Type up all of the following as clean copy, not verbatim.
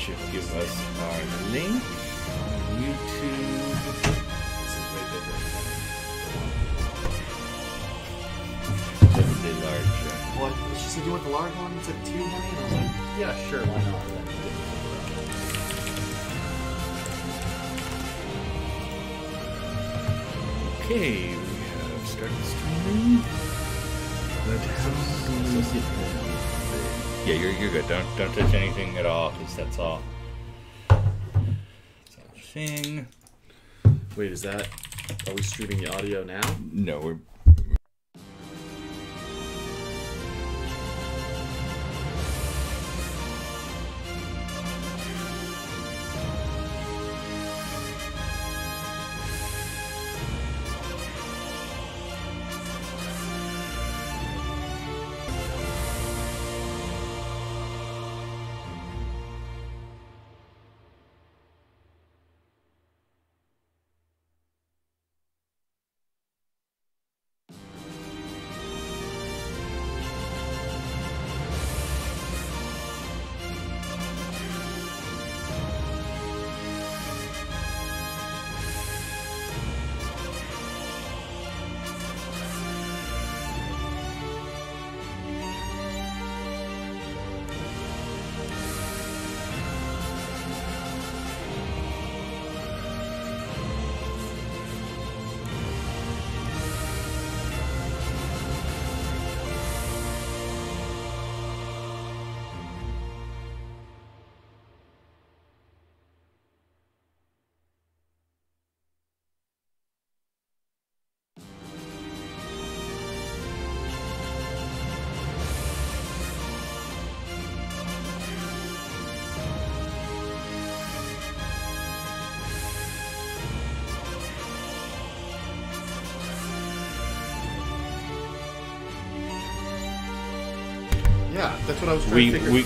should give us our link on YouTube. This is way bigger. That's the large. What? She said, "You want the large one?" It's at $2 million. I was like, "Yeah, sure, why not?" Okay, we have started streaming. But how do we Yeah, you're good. Don't touch anything at all, because that's all. That's all thing. Wait, is that? Are we streaming the audio now? No, we're. Yeah, that's what I was trying to figure.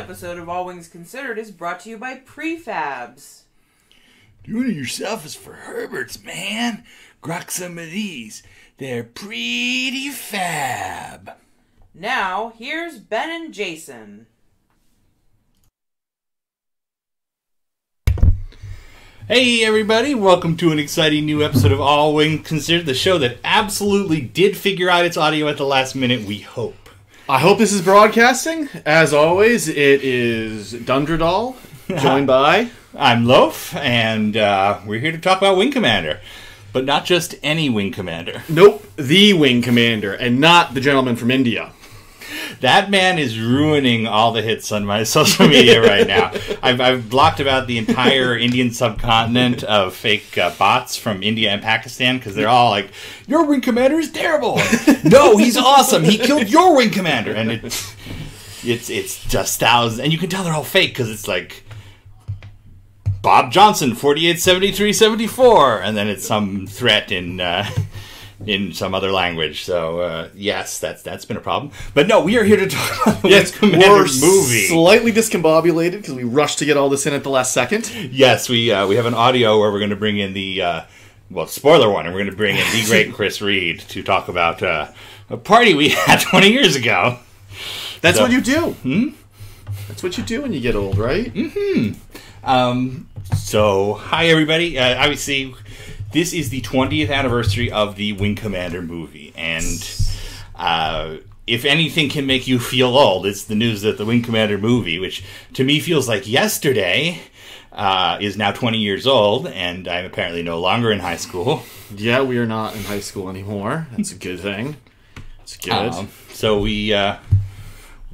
episode of All Wings Considered is brought to you by Prefabs. Doing it yourself is for Herberts, man. Grok some of these. They're pretty fab. Now, here's Ben and Jason. Hey everybody, welcome to an exciting new episode of All Wings Considered, the show that absolutely did figure out its audio at the last minute, we hope. I hope this is broadcasting. As always, it is Dundradal, joined by... I'm Loaf, and we're here to talk about Wing Commander. But not just any Wing Commander. Nope, the Wing Commander, and not the gentleman from India. That man is ruining all the hits on my social media right now. I've blocked about the entire Indian subcontinent of fake bots from India and Pakistan because they're all like, "Your Wing Commander is terrible." No, he's awesome. He killed your Wing Commander, and it's just thousands, and you can tell they're all fake because it's like Bob Johnson 487374, and then it's some threat in some other language. So, yes, that's been a problem. But no, we are here to talk about the Wing Commander movie. Slightly discombobulated because we rushed to get all this in at the last second. Yes, we have an audio where we're going to bring in the, spoiler one, and we're going to bring in the great Chris Reid to talk about a party we had 20 years ago. That's what you do. That's what you do when you get old, right? So, hi everybody. Obviously, this is the 20th anniversary of the Wing Commander movie, and if anything can make you feel old, it's the news that the Wing Commander movie, which to me feels like yesterday, is now 20 years old, and I'm apparently no longer in high school. Yeah, we are not in high school anymore. That's a good thing. It's good. So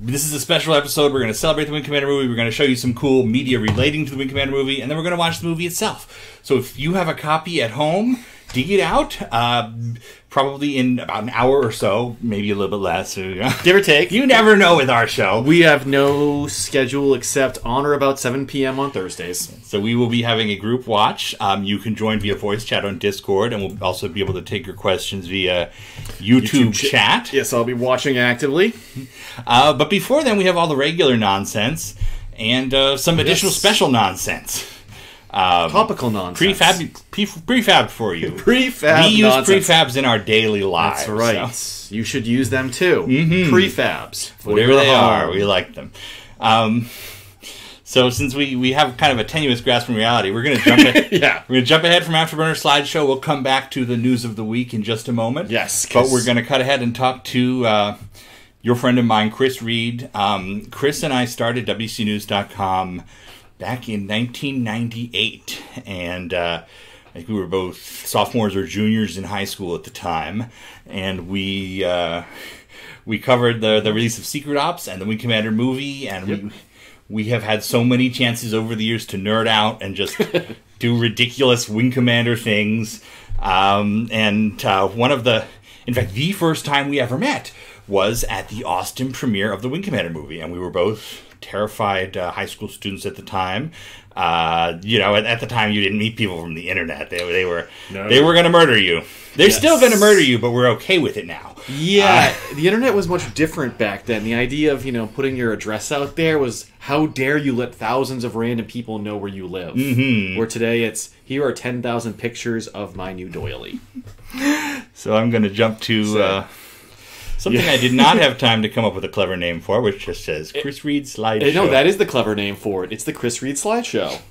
this is a special episode. We're going to celebrate the Wing Commander movie. We're going to show you some cool media relating to the Wing Commander movie, and then we're going to watch the movie itself. So if you have a copy at home, dig it out. Probably in about an hour or so, maybe a little bit less. Give or take. You never know with our show. We have no schedule except on or about 7 p.m. on Thursdays. So we will be having a group watch. You can join via voice chat on Discord, and we'll also be able to take your questions via YouTube chat. Yes, I'll be watching actively. But before then, we have all the regular nonsense and some additional special nonsense. Topical nonsense. Prefab for you. Prefab We use nonsense. prefabs in our daily lives. That's right. So. You should use them too. Prefabs. Whatever they are, we like them. So since we have kind of a tenuous grasp from reality, we're going to jump ahead. We're going to jump ahead from Afterburner Slideshow. We'll come back to the news of the week in just a moment. Yes. But we're going to cut ahead and talk to your friend of mine, Chris Reid. Chris and I started WCNews.com back in 1998, and I think we were both sophomores or juniors in high school at the time, and we covered the release of Secret Ops and the Wing Commander movie, and we have had so many chances over the years to nerd out and just do ridiculous Wing Commander things, and one of the first time we ever met was at the Austin premiere of the Wing Commander movie, and we were both terrified high school students at the time. At the time you didn't meet people from the internet. They were going to murder you. They're still going to murder you, but we're okay with it now. Yeah, the internet was much different back then. The idea of putting your address out there was, how dare you let thousands of random people know where you live. Where today it's, here are 10,000 pictures of my new doily. So I'm going to jump to something I did not have time to come up with a clever name for, which just says Chris Reid Slideshow. No, that is the clever name for it. It's the Chris Reid Slideshow.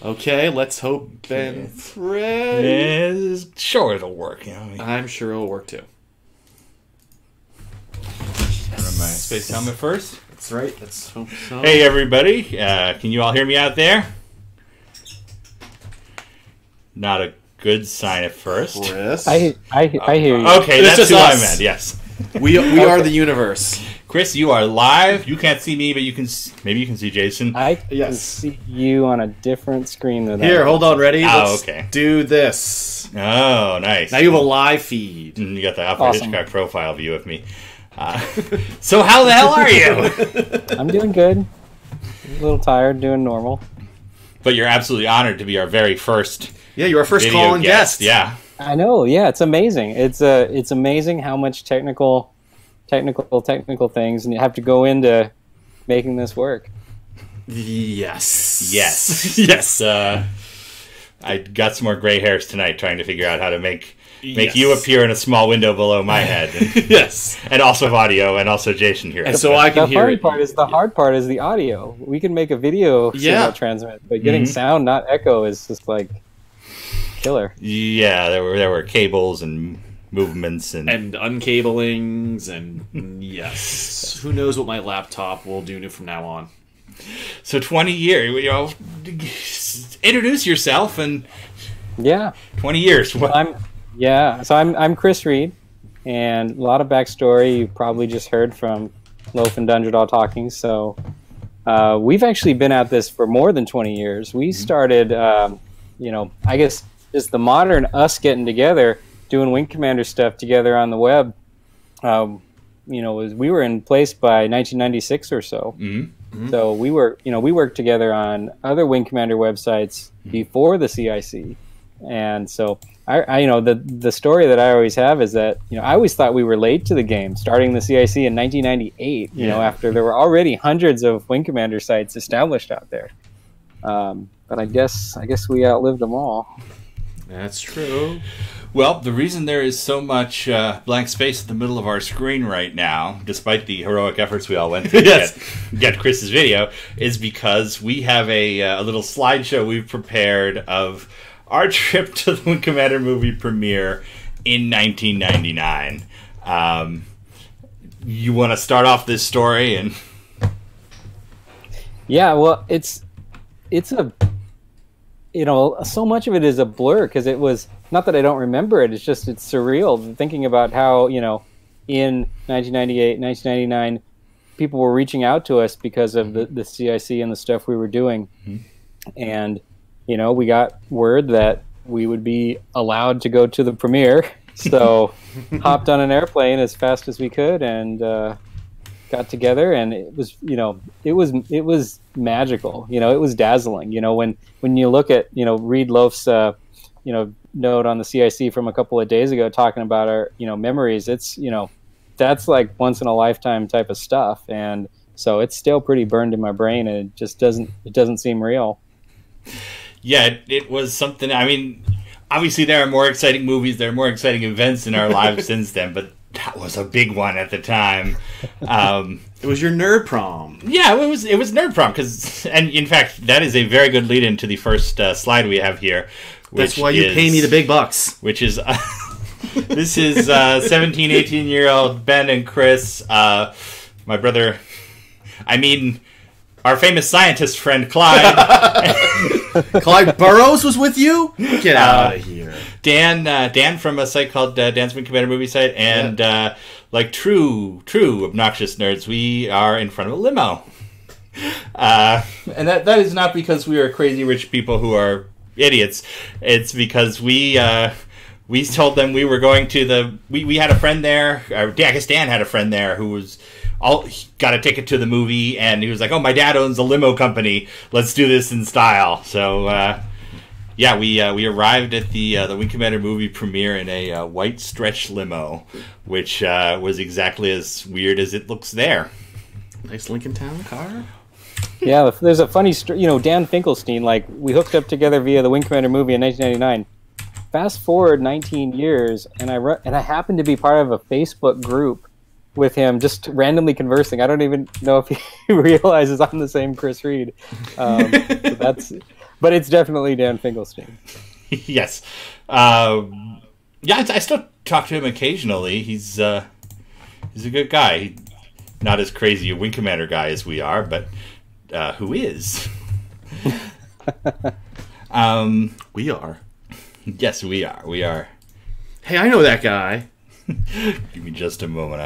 Okay, let's hope Ben Fred... Sure, it'll work. I'm sure it'll work too. Turn on my space helmet first. That's right, let's hope so. Hey everybody, can you all hear me out there? Not a good sign at first. Chris? I hear you. Okay, that's who I meant, yes. We are the universe. Chris, you are live. You can't see me, but maybe you can see Jason. I can see you on a different screen than that. Here, hold on, ready? Let's okay. do this. Oh, nice. Now you have a live feed. You got the Alfred Hitchcock profile view of me. So how the hell are you? I'm doing good. A little tired, doing normal. But you're absolutely honored to be our very first you're our first call-in guest. Yeah. I know, yeah, it's amazing. It's amazing how much technical things and you have to go into making this work. Yes. Yes. Yes. I got some more gray hairs tonight trying to figure out how to make Yes. you appear in a small window below my head. And, Yes. and also audio, and also Jason here. And so I can The hear it. hard part is the audio. We can make a video signal transmit, but getting sound, not echo, is just like killer. Yeah, there were cables and movements and uncablings and yes. Who knows what my laptop will do from now on. so 20 years. You know, introduce yourself and Yeah. 20 years. What? I'm Chris Reid, and a lot of backstory you probably just heard from Loaf and Dunderdall talking. So we've actually been at this for more than 20 years. We started, I guess just the modern us getting together, doing Wing Commander stuff together on the web. We were in place by 1996 or so. Mm-hmm. So we worked together on other Wing Commander websites before the CIC. And so the story that I always have is that, I always thought we were late to the game, starting the CIC in 1998, after there were already hundreds of Wing Commander sites established out there. But I guess we outlived them all. That's true. Well, the reason there is so much blank space in the middle of our screen right now, despite the heroic efforts we all went through to get Chris's video, is because we have a little slideshow we've prepared of our trip to the Wing Commander movie premiere in 1999. You want to start off this story? And yeah, well, it's a, so much of it is a blur because it was, not that I don't remember it, it's surreal thinking about how, in 1998, 1999, people were reaching out to us because of the CIC and the stuff we were doing. And, we got word that we would be allowed to go to the premiere. So hopped on an airplane as fast as we could and got together, and it was magical. It was dazzling. When you look at Reid Loaf's note on the CIC from a couple of days ago talking about our memories, it's that's like once in a lifetime type of stuff, and so it's still pretty burned in my brain, and it just doesn't seem real. Yeah, it was something. I mean, obviously there are more exciting movies, there are more exciting events in our lives since then, but that was a big one at the time. It was your nerd prom. Yeah, it was nerd prom, and in fact, that is a very good lead into the first slide we have here. That's why you pay me the big bucks. Which is, this is 17, 18-year-old Ben and Chris, my brother, our famous scientist friend, Clyde. Clyde Burrows was with you? Get out of here. Dan from a site called Dan's Wing Commander Movie Site, and like true obnoxious nerds, we are in front of a limo. And that is not because we are crazy rich people who are idiots. It's because we told them we were going to we had a friend there. I guess Dan had a friend there who was got a ticket to the movie, and he was like, "Oh, my dad owns a limo company. Let's do this in style." So we arrived at the Wing Commander movie premiere in a white stretch limo, which was exactly as weird as it looks there. Nice Lincoln Town car. Yeah, there's a funny story. Dan Finkelstein, like, we hooked up together via the Wing Commander movie in 1999. Fast forward 19 years, and I happened to be part of a Facebook group with him, just randomly conversing. I don't even know if he realizes I'm the same Chris Reid. But it's definitely Dan Finkelstein. Yes. I still talk to him occasionally. He's a good guy. Not as crazy a Wing Commander guy as we are, but who is? We are. Yes, we are. We are. Hey, I know that guy. Give me just a moment.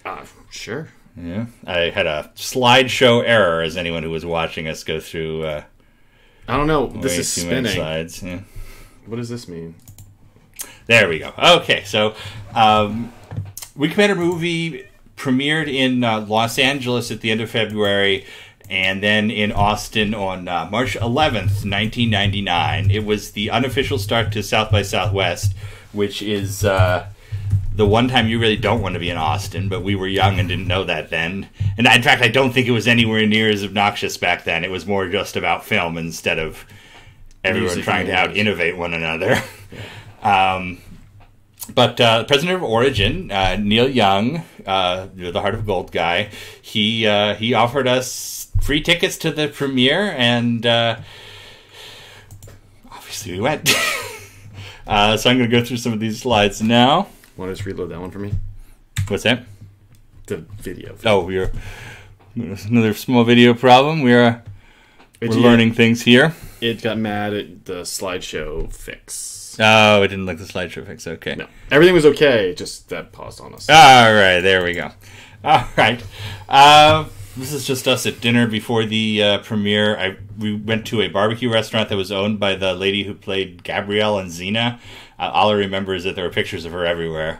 I'm. Sure. Yeah, I had a slideshow error, as anyone who was watching us go through. I don't know. This is too many spinning. slides. Yeah. What does this mean? There we go. Okay, so Wing Commander movie premiered in Los Angeles at the end of February, and then in Austin on March 11th, 1999. It was the unofficial start to South by Southwest, which is the one time you really don't want to be in Austin, but we were young and didn't know that then. And in fact, I don't think it was anywhere near as obnoxious back then. It was more just about film instead of everyone Music trying to and out-innovate one another. But the president of Origin, Neil Young, the Heart of Gold guy, he offered us free tickets to the premiere, and obviously we went. So I'm going to go through some of these slides now. Want to just reload that one for me? What's that? The video. Oh, we're another small video problem. We're learning things here. It got mad at the slideshow fix. Oh, it didn't like the slideshow fix. Okay. No, everything was okay. Just that paused on us. All right, there we go. All right. This is just us at dinner before the premiere. We went to a barbecue restaurant that was owned by the lady who played Gabrielle and Xena. All I remember is that there were pictures of her everywhere.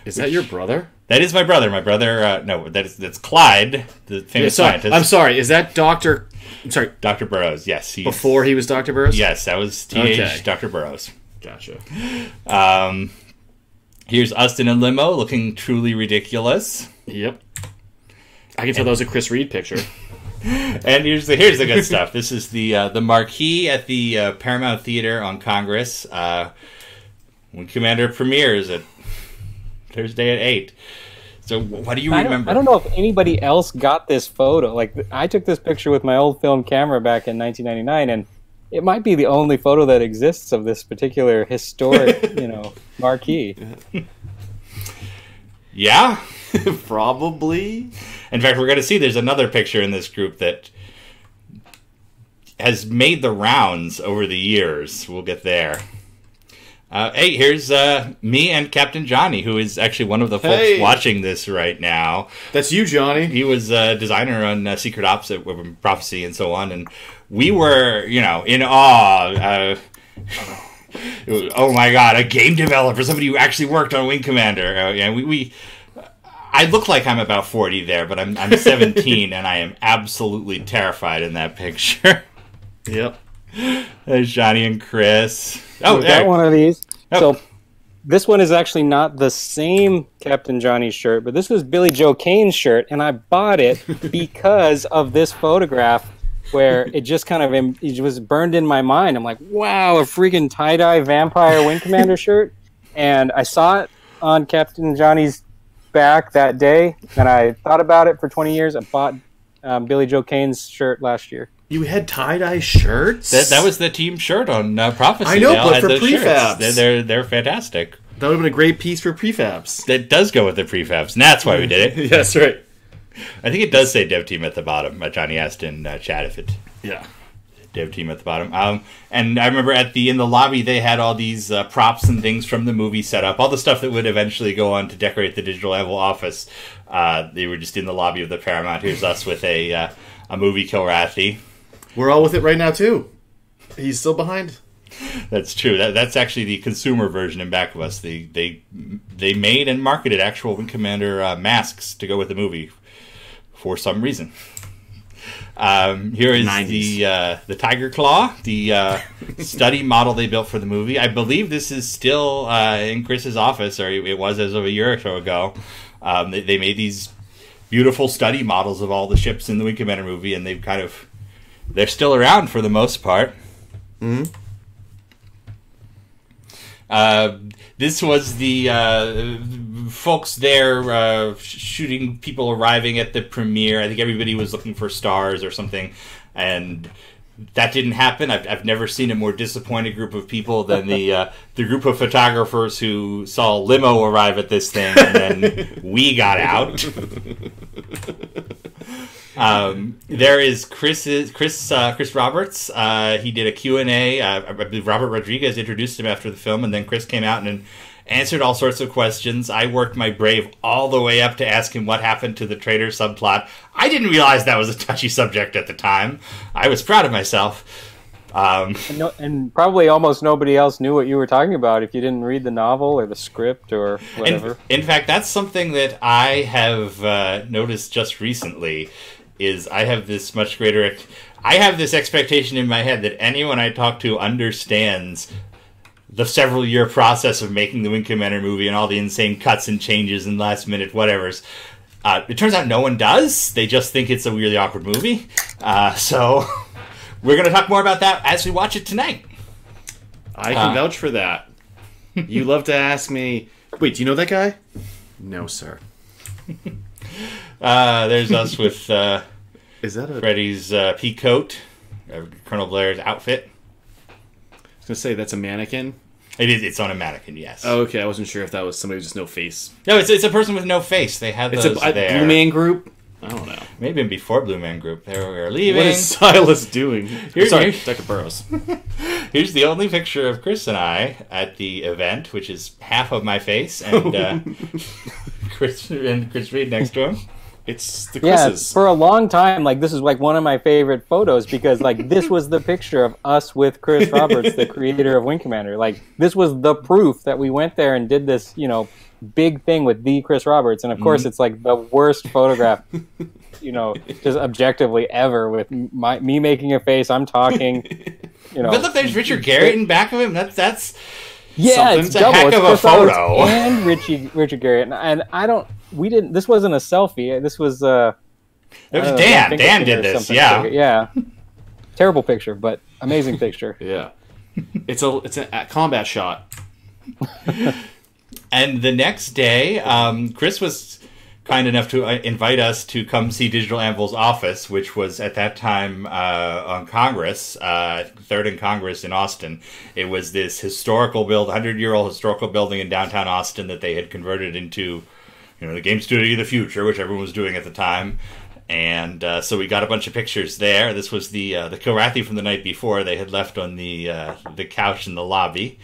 Is that your brother? That is my brother. My brother, no, that's Clyde, the famous scientist. I'm sorry, is that Dr. Burroughs, yes. Before he was Dr. Burroughs? Yes, that was T.H. Okay. Dr. Burroughs. Gotcha. Here's us in a limo looking truly ridiculous. Yep. I can tell that was a Chris Reid picture. And here's the good stuff. This is the marquee at the Paramount Theater on Congress. When Commander premieres at Thursday at 8. So what do you remember? I don't know if anybody else got this photo. Like, I took this picture with my old film camera back in 1999, and it might be the only photo that exists of this particular historic, marquee. Yeah. Probably. In fact, we're going to see there's another picture in this group that has made the rounds over the years. We'll get there. Hey, here's me and Captain Johnny, who is actually one of the folks watching this right now. That's you, Johnny. He was a designer on Secret Ops at Prophecy and so on, and we were, in awe. Oh my God, a game developer, somebody who actually worked on Wing Commander. I look like I'm about 40 there, but I'm 17, and I am absolutely terrified in that picture. Yep. There's Johnny and Chris. Oh, got one of these. Oh. So this one is actually not the same Captain Johnny shirt, but this was Billy Joe Kane's shirt, and I bought it because of this photograph where it just kind of it was burned in my mind. I'm like, wow, a freaking tie-dye vampire Wing Commander shirt. And I saw it on Captain Johnny's back that day, and I thought about it for 20 years. I bought Billy Joe Kane's shirt last year. You had tie-dye shirts? That was the team shirt on Prophecy. I know, but for prefabs. They're fantastic. That would have been a great piece for prefabs. That does go with the prefabs, and that's why we did it. Yes, right. I think it does say Dev Team at the bottom. Johnny asked in chat if it... Yeah. Dev Team at the bottom. And I remember in the lobby they had all these props and things from the movie set up. All the stuff that would eventually go on to decorate the digital Anvil office. They were just in the lobby of the Paramount. Here's us with a movie Kilrathi. We're all with it right now, too. He's still behind. That's true. That's actually the consumer version in back of us. They made and marketed actual Wing Commander masks to go with the movie for some reason. Here is 90s. the Tiger Claw, the study model they built for the movie. I believe this is still in Chris's office, or it was as of a year or so ago. They made these beautiful study models of all the ships in the Wing Commander movie, and they're still around for the most part. Mm-hmm. This was the folks there shooting people arriving at the premiere. I think everybody was looking for stars or something, and that didn't happen. I've never seen a more disappointed group of people than the group of photographers who saw a limo arrive at this thing, and then we got out. There is Chris Roberts. He did a Q&A. I believe Robert Rodriguez introduced him after the film, and then Chris came out and answered all sorts of questions. I worked my brave all the way up to ask him what happened to the traitor subplot. I didn't realize that was a touchy subject at the time. I was proud of myself. And probably almost nobody else knew what you were talking about if you didn't read the novel or the script or whatever. In fact, that's something that I have noticed just recently. Is I have this much greater... I have this expectation in my head that anyone I talk to understands the several year process of making the Wing Commander movie and all the insane cuts and changes and last minute whatevers. It turns out no one does. They just think it's a really awkward movie. So we're going to talk more about that as we watch it tonight. I can vouch for that. You love to ask me, wait, do you know that guy? No, sir. There's us with Is that a... Freddy's pea coat, Colonel Blair's outfit. I was going to say, that's a mannequin. It's on a mannequin, yes. Oh, okay, I wasn't sure if that was somebody with just no face. No, it's a person with no face. They had those there. Blue Man Group? I don't know. Maybe before Blue Man Group. They were leaving. What is Silas doing? Sorry, Dr. Burroughs. Here's the only picture of Chris and I at the event, which is half of my face, and Chris Reid next to him. It's the Chris's. Yeah, for a long time, like, this is like one of my favorite photos because, like, this was the picture of us with Chris Roberts, the creator of Wing Commander. Like, this was the proof that we went there and did this, you know, big thing with the Chris Roberts. And of course, it's like the worst photograph, you know, just objectively ever with me making a face. I'm talking, you know. But look, there's Richard Garriott in back of him. That's yeah, it's a double. heck of a Chris Roberts photo. and Richard Garriott, and I don't. We didn't. This wasn't a selfie. This was. It was Dan. Dan did this. Yeah. Yeah. Terrible picture, but amazing picture. Yeah. It's a combat shot. And the next day, Chris was kind enough to invite us to come see Digital Anvil's office, which was at that time on Congress, 3rd and Congress in Austin. It was this historical 100-year-old historical building in downtown Austin that they had converted into, you know, the game studio of the future, which everyone was doing at the time. And so we got a bunch of pictures there. This was the Kilrathi from the night before. They had left on the couch in the lobby.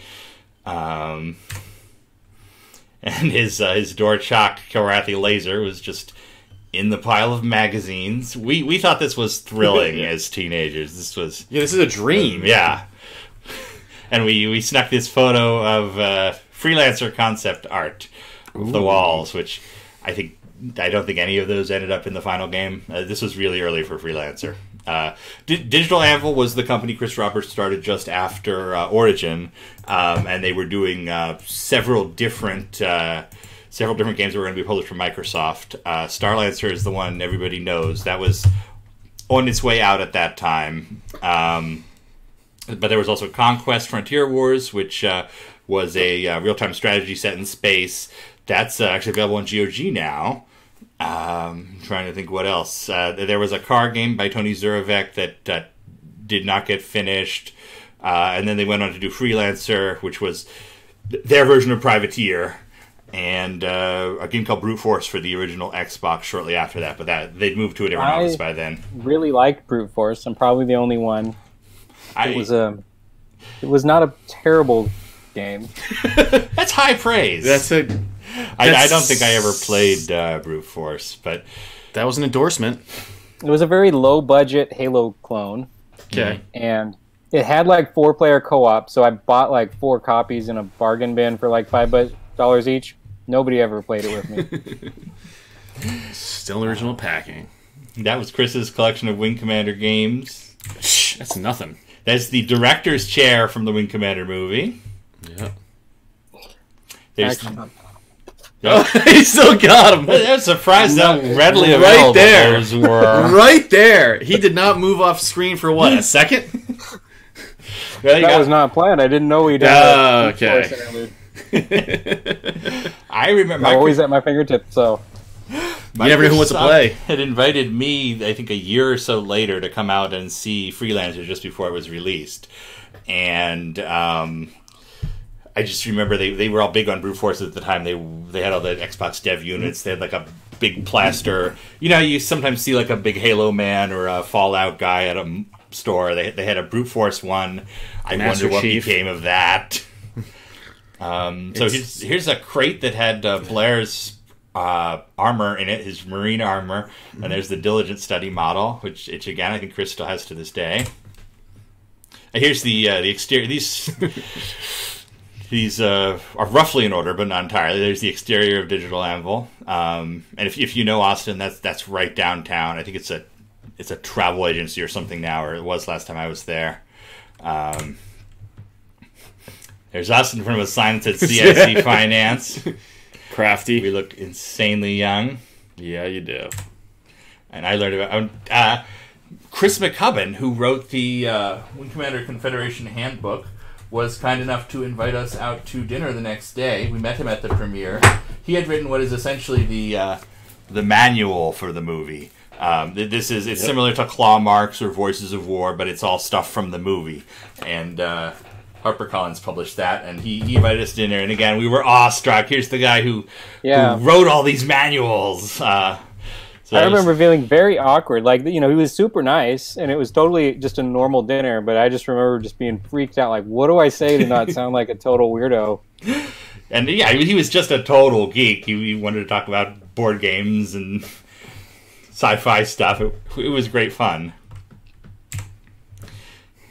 And his Dorchok Kilrathi laser was just in the pile of magazines. We thought this was thrilling as teenagers. This is a dream. Yeah. And we snuck this photo of freelancer concept art of the walls, which I don't think any of those ended up in the final game. This was really early for freelancer. Digital Anvil was the company Chris Roberts started just after Origin, and they were doing several different games that were going to be published from Microsoft. Starlancer is the one everybody knows. That was on its way out at that time. But there was also Conquest Frontier Wars, which was a real-time strategy set in space. That's actually available on GOG now. I'm trying to think what else. There was a car game by Tony Zurovec that did not get finished. And then they went on to do Freelancer, which was their version of Privateer. And a game called Brute Force for the original Xbox shortly after that. But they'd moved to a different office by then. Really liked Brute Force. I'm probably the only one. It was not a terrible game. That's high praise. I don't think I ever played Brute Force, but that was an endorsement. It was a very low-budget Halo clone. Okay. And it had, like, 4-player co-op, so I bought, like, 4 copies in a bargain bin for, like, $5 each. Nobody ever played it with me. Still original packing. That was Chris's collection of Wing Commander games. Shh, that's nothing. That's the director's chair from the Wing Commander movie. Yeah. He still got him. I'm surprised how readily available those were. Right there. He did not move off screen for what, a second? That was not planned. I didn't know he'd have okay. I remember. Always at my fingertips, so. You never knew who wants to play. Had invited me, I think, a year or so later to come out and see Freelancer just before it was released. And I just remember they were all big on Brute Force at the time. They had all the Xbox dev units. They had like a big plaster. You know, you sometimes see like a big Halo man or a Fallout guy at a store. They had a Brute Force one. I wonder what became of that. So here's a crate that had Blair's armor in it, his marine armor, and there's the Diligent Study model, which again I think Chris still has to this day. And here's the exterior. These are roughly in order, but not entirely. There's the exterior of Digital Anvil, and if you know Austin, that's right downtown. I think it's a travel agency or something now, or it was last time I was there. There's us in front of a sign that says CIC Finance. Crafty. We look insanely young. Yeah, you do. And I learned about Chris McCubbin, who wrote the Wing Commander Confederation Handbook, was kind enough to invite us out to dinner the next day. We met him at the premiere. He had written what is essentially the manual for the movie. It's similar to Claw Marks or Voices of War, but it's all stuff from the movie. And HarperCollins published that, and he invited us to dinner. And again, we were awestruck. Here's the guy who wrote all these manuals. I remember feeling very awkward. Like, he was super nice, and it was totally just a normal dinner, but I just remember just being freaked out. Like, what do I say to not sound like a total weirdo? And yeah, he was just a total geek. He wanted to talk about board games and sci-fi stuff. It was great fun.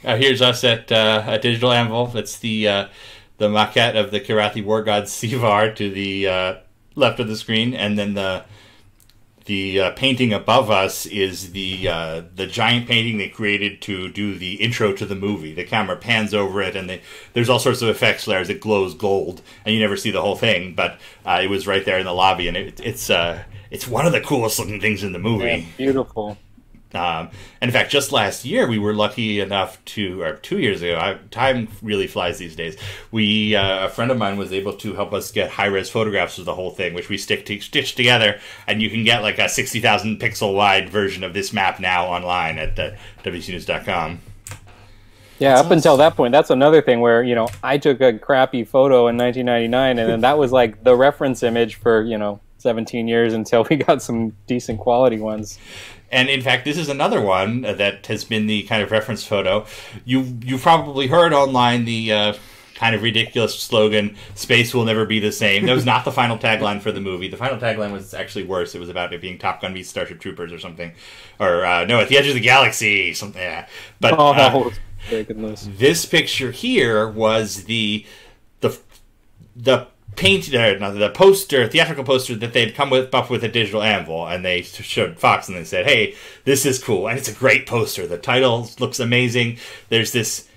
Here's us at Digital Anvil. That's the maquette of the Kirathi war god Sivar to the left of the screen, and then the painting above us is the giant painting they created to do the intro to the movie. The camera pans over it, and there's all sorts of effects layers. It glows gold, and you never see the whole thing, but it was right there in the lobby, and it's one of the coolest looking things in the movie. Yeah, beautiful. And in fact, just last year, we were lucky enough or 2 years ago, time really flies these days, a friend of mine was able to help us get high-res photographs of the whole thing, which we stitch together, and you can get like a 60,000 pixel wide version of this map now online at WCNews.com. Yeah, up until that point, that's another thing where, I took a crappy photo in 1999, and then that was like the reference image for, 17 years until we got some decent quality ones. And in fact, this is another one that has been the kind of reference photo. You've probably heard online the kind of ridiculous slogan, "Space will never be the same." That was not the final tagline for the movie. The final tagline was actually worse. It was about it being Top Gun meets Starship Troopers or something. Or, no, At the Edge of the Galaxy, something like that. But this picture here was the theatrical poster that they'd come up with a Digital Anvil, and they showed Fox, and they said, "Hey, this is cool," and it's a great poster. The title looks amazing. There's this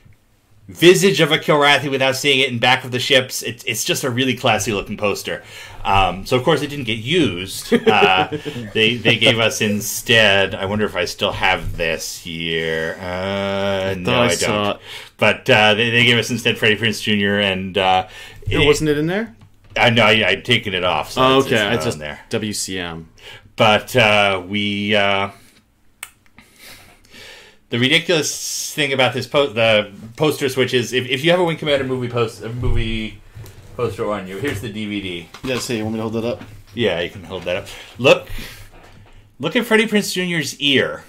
visage of a Kilrathi without seeing it in back of the ships. It's just a really classy looking poster. So of course it didn't get used. They gave us instead. I wonder if I still have this here. No, I don't. But they gave us instead Freddie Prinze Jr. and wasn't it in there? No, I'd taken it off. So it's just there. WCM. But the ridiculous thing about this the poster switch is if you have a Wing Commander movie poster on you, here's the DVD. Yeah, so you want me to hold that up? Yeah, you can hold that up. Look at Freddie Prinze Jr.'s ear.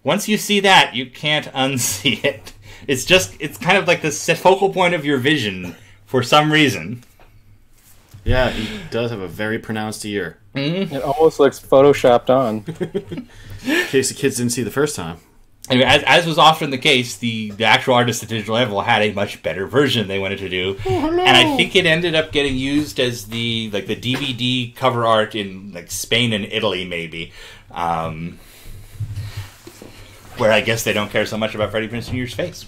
Once you see that, you can't unsee it. It's kind of like the focal point of your vision for some reason. Yeah, he does have a very pronounced ear. Mm-hmm. It almost looks photoshopped on. In case the kids didn't see the first time. Anyway, as was often the case, the actual artist at Digital Anvil had a much better version they wanted to do, and I think it ended up getting used as the DVD cover art in Spain and Italy, maybe, where I guess they don't care so much about Freddie Prinze Jr.'s face.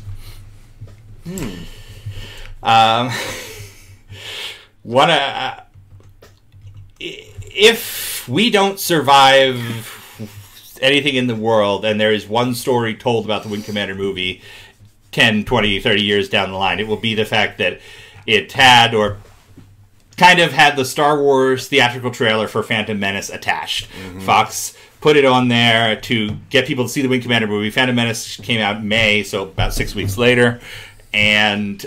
If we don't survive anything in the world, and there is one story told about the Wing Commander movie 10, 20, 30 years down the line, it will be the fact that it had, or kind of had, the Star Wars theatrical trailer for Phantom Menace attached. Mm-hmm. Fox put it on there to get people to see the Wing Commander movie. Phantom Menace came out in May, so about 6 weeks later, and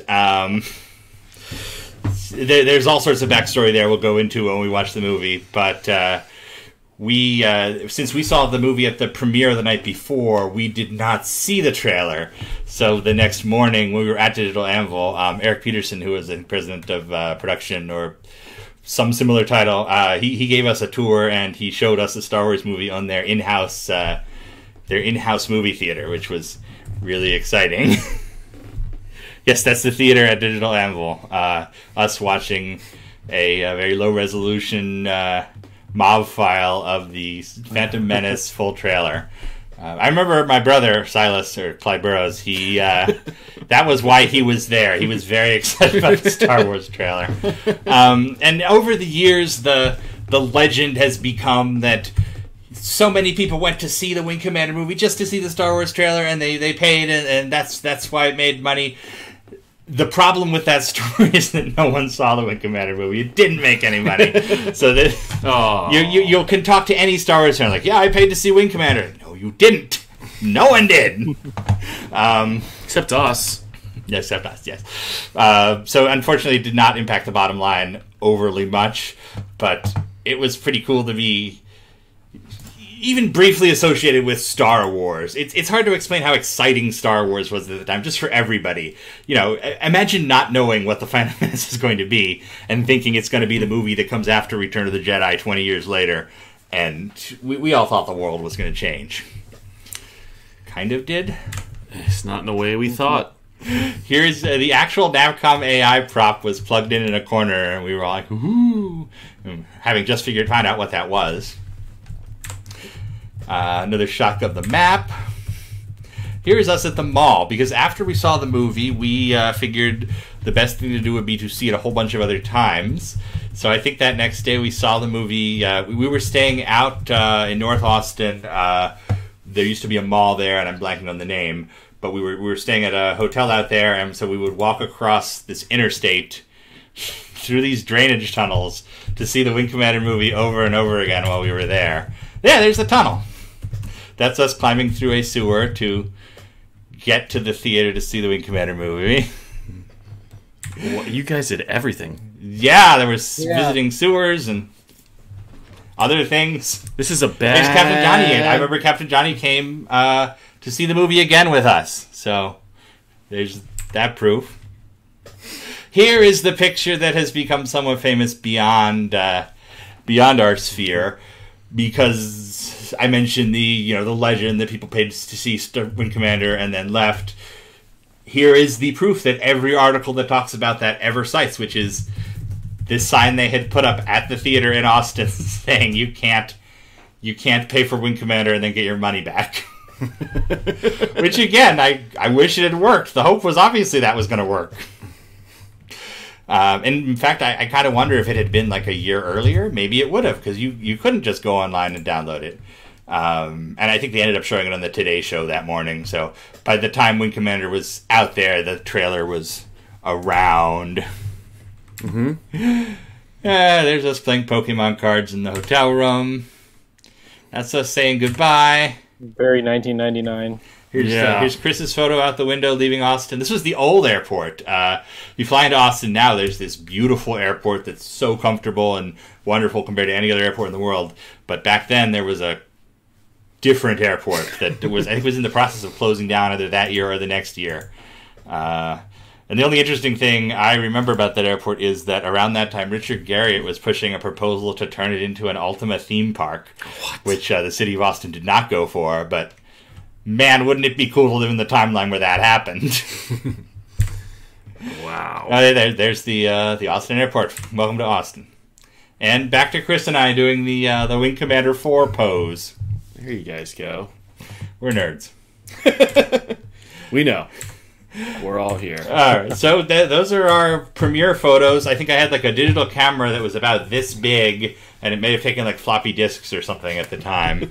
there's all sorts of backstory there we'll go into when we watch the movie, but since we saw the movie at the premiere the night before, we did not see the trailer. So the next morning, when we were at Digital Anvil, Eric Peterson, who was the president of production or some similar title, he gave us a tour, and he showed us the Star Wars movie on their in-house movie theater, which was really exciting. Yes, that's the theater at Digital Anvil. Us watching a very low-resolution MOV file of the Phantom Menace full trailer. I remember my brother, Silas, or Clyde Burrows, he that was why he was there. He was very excited about the Star Wars trailer. And over the years, the legend has become that so many people went to see the Wing Commander movie just to see the Star Wars trailer, and they paid, and that's why it made money. The problem with that story is that no one saw the Wing Commander movie. It didn't make any money. So that you can talk to any Star Wars fan like, yeah, I paid to see Wing Commander. No, you didn't. No one did. Except us. Yes, except us, yes. So unfortunately it did not impact the bottom line overly much, but it was pretty cool to be even briefly associated with Star Wars. It's hard to explain how exciting Star Wars was at the time, just for everybody. You know, imagine not knowing what the Phantom Menace is going to be and thinking it's going to be the movie that comes after Return of the Jedi 20 years later, and we all thought the world was going to change. Kind of did. It's not in the way we thought. Here's the actual Navcom AI prop was plugged in a corner, and we were all like, ooh, having just found out what that was. Another shot of the map. Here's us at the mall, because after we saw the movie, we figured the best thing to do would be to see it a whole bunch of other times. So I think that next day we saw the movie. We were staying out in North Austin. There used to be a mall there, and I'm blanking on the name. But we were staying at a hotel out there, and so we would walk across this interstate through these drainage tunnels to see the Wing Commander movie over and over again while we were there. Yeah, there's the tunnel. That's us climbing through a sewer to get to the theater to see the Wing Commander movie. Well, you guys did everything. Yeah, there was visiting sewers and other things. This is a bad... There's Captain Johnny. I remember Captain Johnny came to see the movie again with us. So there's that proof. Here is the picture that has become somewhat famous beyond our sphere, because I mentioned the legend that people paid to see Wing Commander and then left. Here is the proof that every article that talks about that ever cites, which is this sign they had put up at the theater in Austin saying you can't pay for Wing Commander and then get your money back. Which again, I wish it had worked. The hope was obviously that was going to work. And in fact, I kind of wonder if it had been like a year earlier, maybe it would have, because you couldn't just go online and download it. And I think they ended up showing it on the Today Show that morning. So by the time Wing Commander was out there, the trailer was around. Mm-hmm. There's us playing Pokemon cards in the hotel room. That's us saying goodbye. Very 1999. Here's Chris's photo out the window leaving Austin. This was the old airport. You fly into Austin now, there's this beautiful airport that's so comfortable and wonderful compared to any other airport in the world. But back then there was a different airport that was, I think, was in the process of closing down either that year or the next year. And the only interesting thing I remember about that airport is that around that time, Richard Garriott was pushing a proposal to turn it into an Ultima theme park, which the city of Austin did not go for, but man, wouldn't it be cool to live in the timeline where that happened? Wow. There's the Austin airport. Welcome to Austin. And back to Chris and I doing the Wing Commander 4 pose. There you guys go. We're nerds. We know. We're all here. All right, so those are our premiere photos. I think I had like a digital camera that was about this big, and it may have taken like floppy disks or something at the time.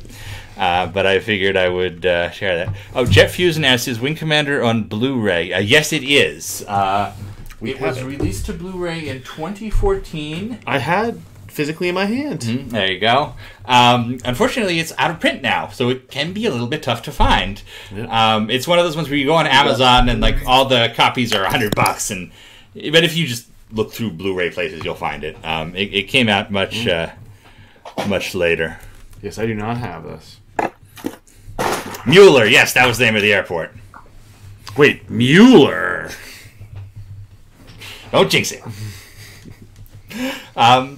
But I figured I would share that. Oh, Jet Fusion asks, is Wing Commander on Blu-ray? Yes, it is. It was released to Blu-ray in 2014. I had physically in my hand. Mm-hmm. There you go. Unfortunately, it's out of print now, so it can be a little bit tough to find. Yep. It's one of those ones where you go on Amazon and like all the copies are $100, but if you just look through Blu-ray places, you'll find it. It came out much later. Yes, I do not have this. Mueller, yes, that was the name of the airport. Wait, Mueller? Don't jinx it.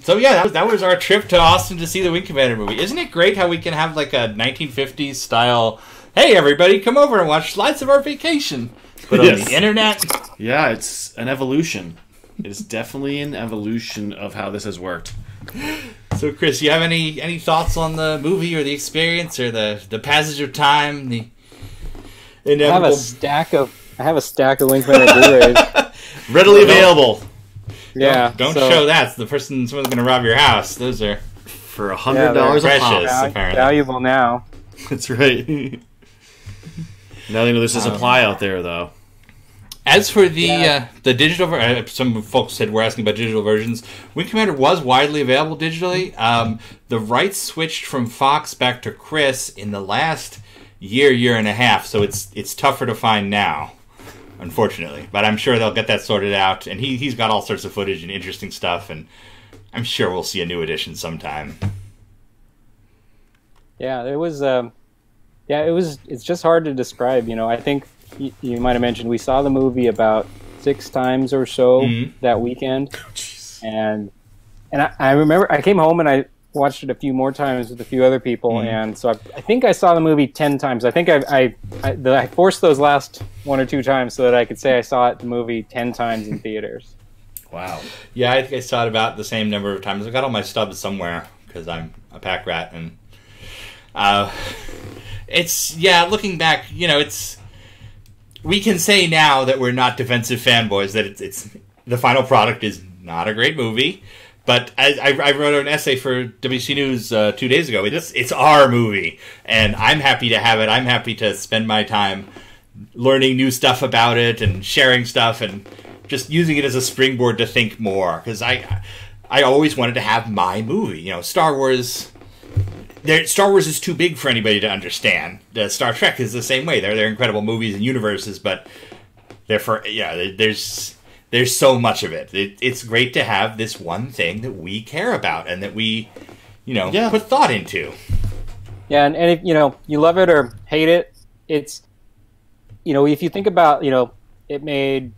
So yeah, that was our trip to Austin to see the Wing Commander movie. Isn't it great how we can have like a 1950s style, hey everybody, come over and watch slides of our vacation, but on the internet? Yeah, it's an evolution. It's definitely an evolution of how this has worked. So, Chris, you have any thoughts on the movie or the experience or the passage of time? The inevitable... I have a stack of Winkman Blu-rays. Readily available. Yeah. Don't show that. The person, someone's going to rob your house. Those are for $100 a precious, pop. apparently. Valuable now. That's right. Now they know there's a supply out there, though. As for the digital, some folks said we're asking about digital versions. Wing Commander was widely available digitally. The rights switched from Fox back to Chris in the last year and a half, so it's tougher to find now, unfortunately. But I'm sure they'll get that sorted out. And he's got all sorts of footage and interesting stuff, and I'm sure we'll see a new edition sometime. Yeah, it was. It's just hard to describe. I think you might have mentioned we saw the movie about 6 times or so that weekend, and I remember I came home and I watched it a few more times with a few other people, and so I think I saw the movie 10 times. I think I forced those last 1 or 2 times so that I could say I saw the movie 10 times in theaters. Wow. Yeah, I think I saw it about the same number of times. I got all my stubs somewhere because I'm a pack rat, and looking back, we can say now that we're not defensive fanboys, that it's the final product is not a great movie. But I wrote an essay for WC News 2 days ago. It's our movie, and I'm happy to have it. I'm happy to spend my time learning new stuff about it and sharing stuff and just using it as a springboard to think more. Because I always wanted to have my movie. Star Wars is too big for anybody to understand. Star Trek is the same way. They're incredible movies and universes, but there's so much of it. It's great to have this one thing that we care about and that we, put thought into. Yeah, and if you love it or hate it, it's if you think about it made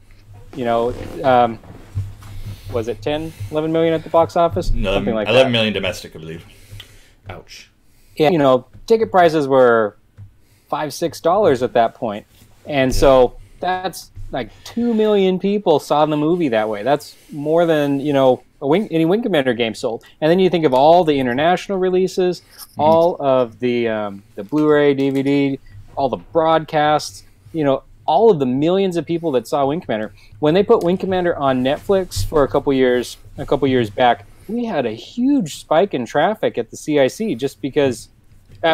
was it 10, 11 million at the box office? Something like 11 million domestic, I believe. Ouch. Yeah, ticket prices were $5-6 at that point, and so that's like 2 million people saw the movie that way. That's more than any Wing Commander game sold. And then you think of all the international releases, all of the Blu-ray, DVD, all the broadcasts, all of the millions of people that saw Wing Commander. When they put Wing Commander on Netflix for a couple years back, we had a huge spike in traffic at the CIC just because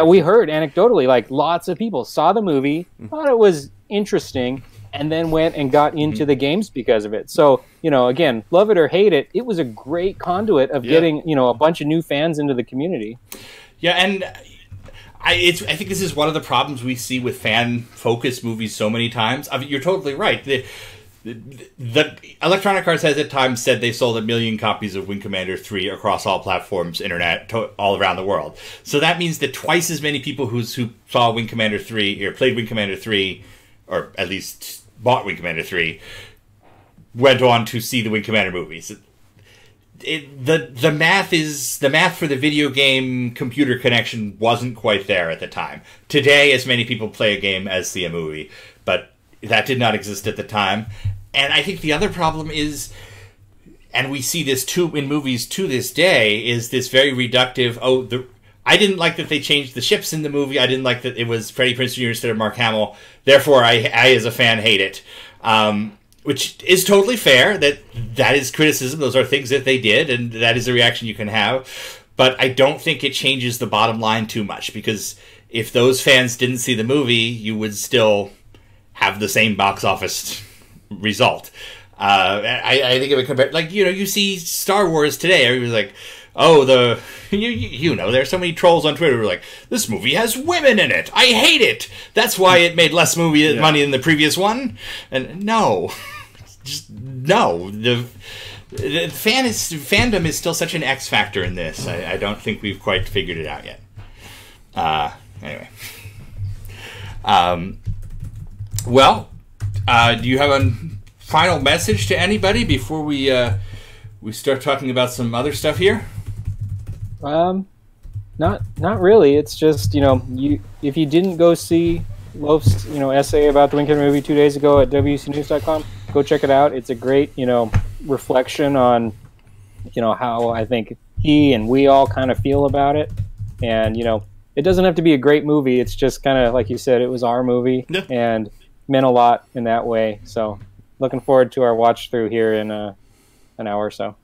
we heard anecdotally, like lots of people saw the movie, thought it was interesting, and then went and got into the games because of it. So, again, love it or hate it, it was a great conduit of getting, a bunch of new fans into the community. Yeah, and I think this is one of the problems we see with fan-focused movies so many times. I mean, you're totally right. The Electronic Arts has at times said they sold 1 million copies of Wing Commander 3 across all platforms, internet, all around the world. So that means that twice as many people who saw Wing Commander 3 or played Wing Commander 3, or at least bought Wing Commander 3, went on to see the Wing Commander movies. The math for the video game computer connection wasn't quite there at the time. Today, as many people play a game as see a movie, but that did not exist at the time. And I think the other problem is, and we see this too in movies to this day, is this very reductive, I didn't like that they changed the ships in the movie. I didn't like that it was Freddie Prinze Jr. instead of Mark Hamill. Therefore, I as a fan, hate it. Which is totally fair. That is criticism. Those are things that they did, and that is a reaction you can have. But I don't think it changes the bottom line too much, because if those fans didn't see the movie, you would still have the same box office result. I think of it compared, like, you see Star Wars today. Everybody's like, there's so many trolls on Twitter who are like, this movie has women in it. I hate it. That's why it made less money than the previous one. And no, just no. The fandom is still such an X factor in this. I don't think we've quite figured it out yet. Anyway. Do you have a final message to anybody before we start talking about some other stuff here? Not really. It's just, if you didn't go see Loaf's, essay about the Wing Commander movie 2 days ago at WCNews.com, go check it out. It's a great, reflection on, how I think he and we all kind of feel about it. And, you know, it doesn't have to be a great movie. It's just kind of, like you said, it was our movie and meant a lot in that way. So looking forward to our watch through here in an hour or so.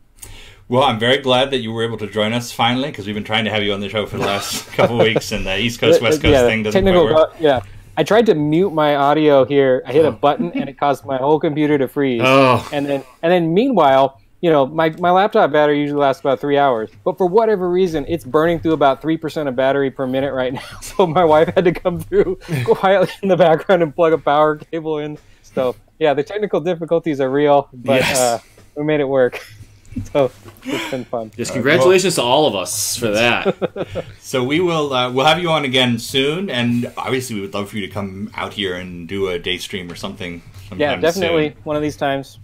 Well, I'm very glad that you were able to join us finally, because we've been trying to have you on the show for the last couple of weeks, and the East Coast, West Coast thing doesn't quite work. Yeah. I tried to mute my audio here. I hit a button, and it caused my whole computer to freeze. Oh. And then meanwhile, you know, my laptop battery usually lasts about 3 hours. But for whatever reason, it's burning through about 3% of battery per minute right now. So my wife had to come through quietly in the background and plug a power cable in. So, yeah, the technical difficulties are real, but we made it work. So it's been fun. Yes, congratulations to all of us for that. So we will we'll have you on again soon, and obviously we would love for you to come out here and do a day stream or something. Yeah, definitely soon. One of these times.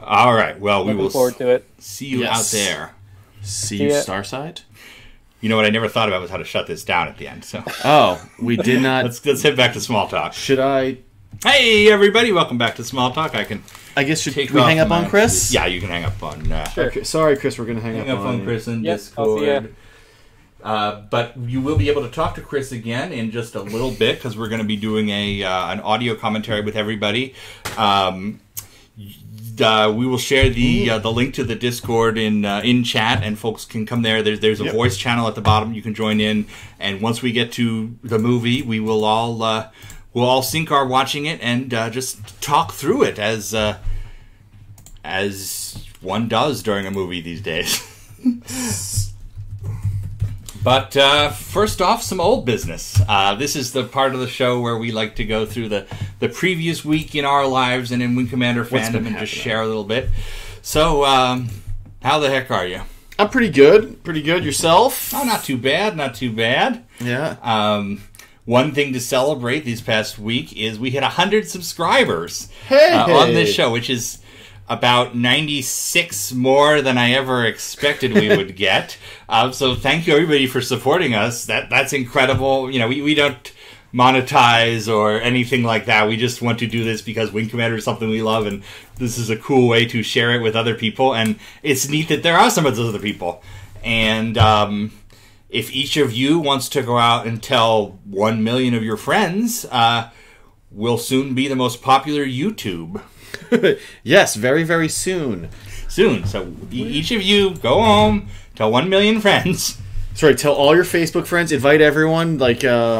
All right. Well, we will look forward to it. See you out there. See you, Starside. You know what I never thought about was how to shut this down at the end. So we did not. Let's head back to small talk. Should I? Hey everybody, welcome back to small talk. I guess should we hang up on Chris? Yeah, you can hang up on. Sure. Okay, sorry, Chris. We're gonna hang up on Chris in Discord. But you will be able to talk to Chris again in just a little bit, because we're going to be doing an audio commentary with everybody. We will share the link to the Discord in chat, and folks can come there. There's a voice channel at the bottom you can join in, and once we get to the movie, we will all we'll all sync our watching it and just talk through it as one does during a movie these days. But first off, some old business. This is the part of the show where we like to go through the previous week in our lives and in Wing Commander fandom and just share a little bit. So, how the heck are you? I'm pretty good. Pretty good. Yourself? Oh, not too bad. Not too bad. Yeah. One thing to celebrate this past week is we hit 100 subscribers on this show, which is about 96 more than I ever expected we would get. So thank you everybody for supporting us. That's incredible. You know, we don't monetize or anything like that. We just want to do this because Wing Commander is something we love, and this is a cool way to share it with other people. And it's neat that there are some of those other people. And if each of you wants to go out and tell 1 million of your friends, we'll soon be the most popular YouTube. Yes, very, very soon. Soon. So each of you go home, tell 1 million friends. Sorry, tell all your Facebook friends, invite everyone. Like, your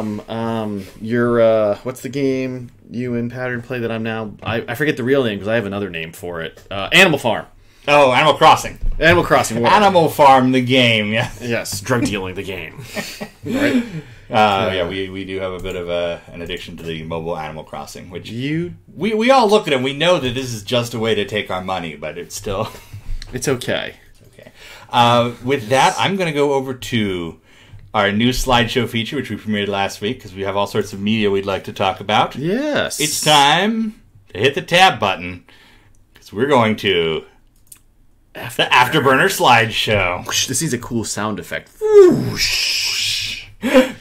what's the game you and Pattern play that I'm now? I forget the real name because I have another name for it. Animal Farm. Oh, Animal Crossing. Animal Crossing. Whatever. Animal Farm, the game. Yeah. Yes, drug dealing, the game. Right. Yeah, we do have a bit of an addiction to the mobile Animal Crossing, which we all look at it and we know that this is just a way to take our money, but it's still... It's okay. With that, I'm going to go over to our new slideshow feature, which we premiered last week, because we have all sorts of media we'd like to talk about. Yes. It's time to hit the tab button, because we're going to... the Afterburner slideshow. This needs a cool sound effect.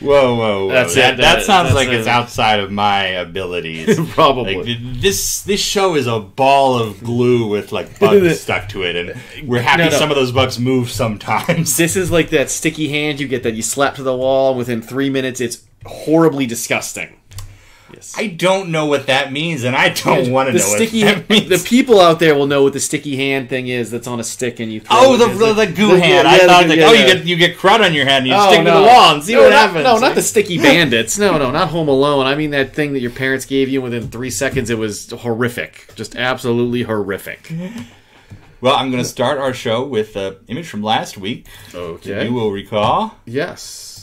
Whoa. That sounds like it's outside of my abilities. Probably. Like, this show is a ball of glue with like bugs stuck to it, and we're happy some of those bugs move sometimes. This is like that sticky hand you get that you slap to the wall, and within 3 minutes it's horribly disgusting. Yes. I don't know what that means, and I don't want to know what that means. The people out there will know what the sticky hand thing is that's on a stick and you throw the goo hand. I thought you get crud on your hand and you stick it to the wall and see what happens. No, not the sticky bandits. No, not Home Alone. I mean that thing that your parents gave you, and within 3 seconds it was horrific. Just absolutely horrific. Well, I'm going to start our show with an image from last week. Okay. You will recall. Yes.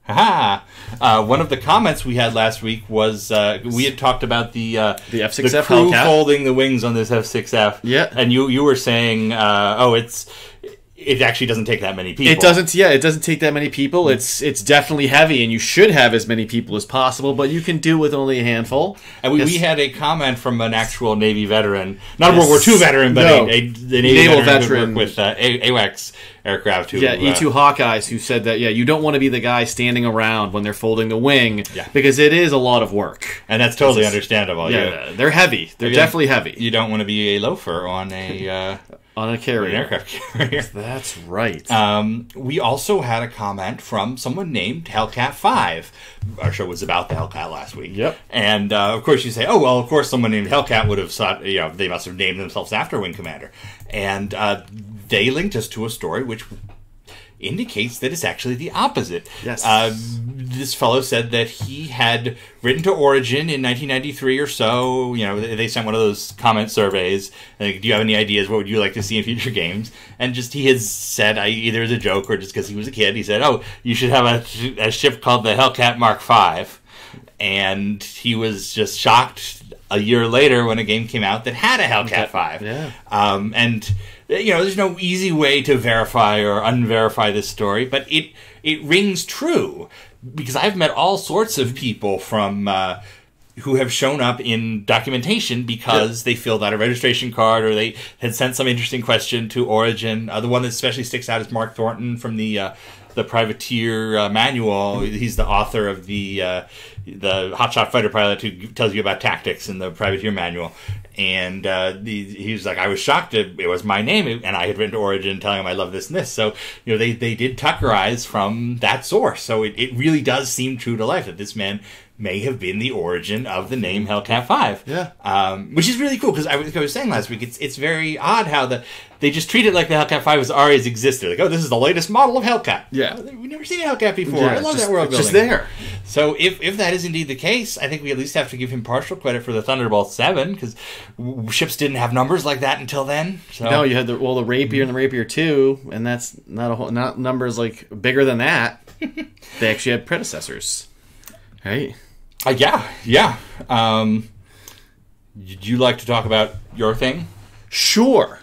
One of the comments we had last week was we had talked about the F6F the crew Hellcat folding the wings on this F6F. Yeah, and you were saying, it actually doesn't take that many people. It doesn't. Yeah, it doesn't take that many people. It's definitely heavy, and you should have as many people as possible. But you can do with only a handful. And we had a comment from an actual Navy veteran, not a World War II veteran, but a Navy veteran with AWACS aircraft. E2 Hawkeyes, who said that you don't want to be the guy standing around when they're folding the wing, because it is a lot of work, and that's totally understandable. Yeah, they're heavy. They're definitely heavy. You don't want to be a loafer on a On a carrier. An aircraft carrier. That's right. We also had a comment from someone named Hellcat 5. Our show was about the Hellcat last week. Yep. And, of course, you say, oh, well, of course someone named Hellcat would have thought, they must have named themselves after Wing Commander. And they linked us to a story which indicates that it's actually the opposite. Yes. This fellow said that he had written to Origin in 1993 or so. They sent one of those comment surveys. Like, do you have any ideas? What would you like to see in future games? And just he has said, either as a joke or just because he was a kid, he said, oh, you should have a ship called the Hellcat Mark V. And he was just shocked a year later when a game came out that had a Hellcat 5. Yeah. And there's no easy way to verify or unverify this story, but it rings true because I've met all sorts of people from who have shown up in documentation because they filled out a registration card or they had sent some interesting question to Origin. The one that especially sticks out is Mark Thornton from the Privateer manual. He's the author of the Hotshot Fighter Pilot who tells you about tactics in the Privateer manual. And he was like, I was shocked it was my name, and I had written to Origin telling him I love this and this. So, they did Tuckerize from that source. So it really does seem true to life that this man may have been the origin of the name Hellcat 5. Yeah. Which is really cool, because I was saying last week, it's very odd how they just treat it like the Hellcat 5 has always existed. Like, oh, this is the latest model of Hellcat. Yeah. We've never seen a Hellcat before. Yeah, I love that world building. It's just there. So if that is indeed the case, I think we at least have to give him partial credit for the Thunderbolt 7, because ships didn't have numbers like that until then. So. No, you had the Rapier and the Rapier 2, and that's not numbers like bigger than that. They actually had predecessors. Right? Yeah. Would you like to talk about your thing? Sure.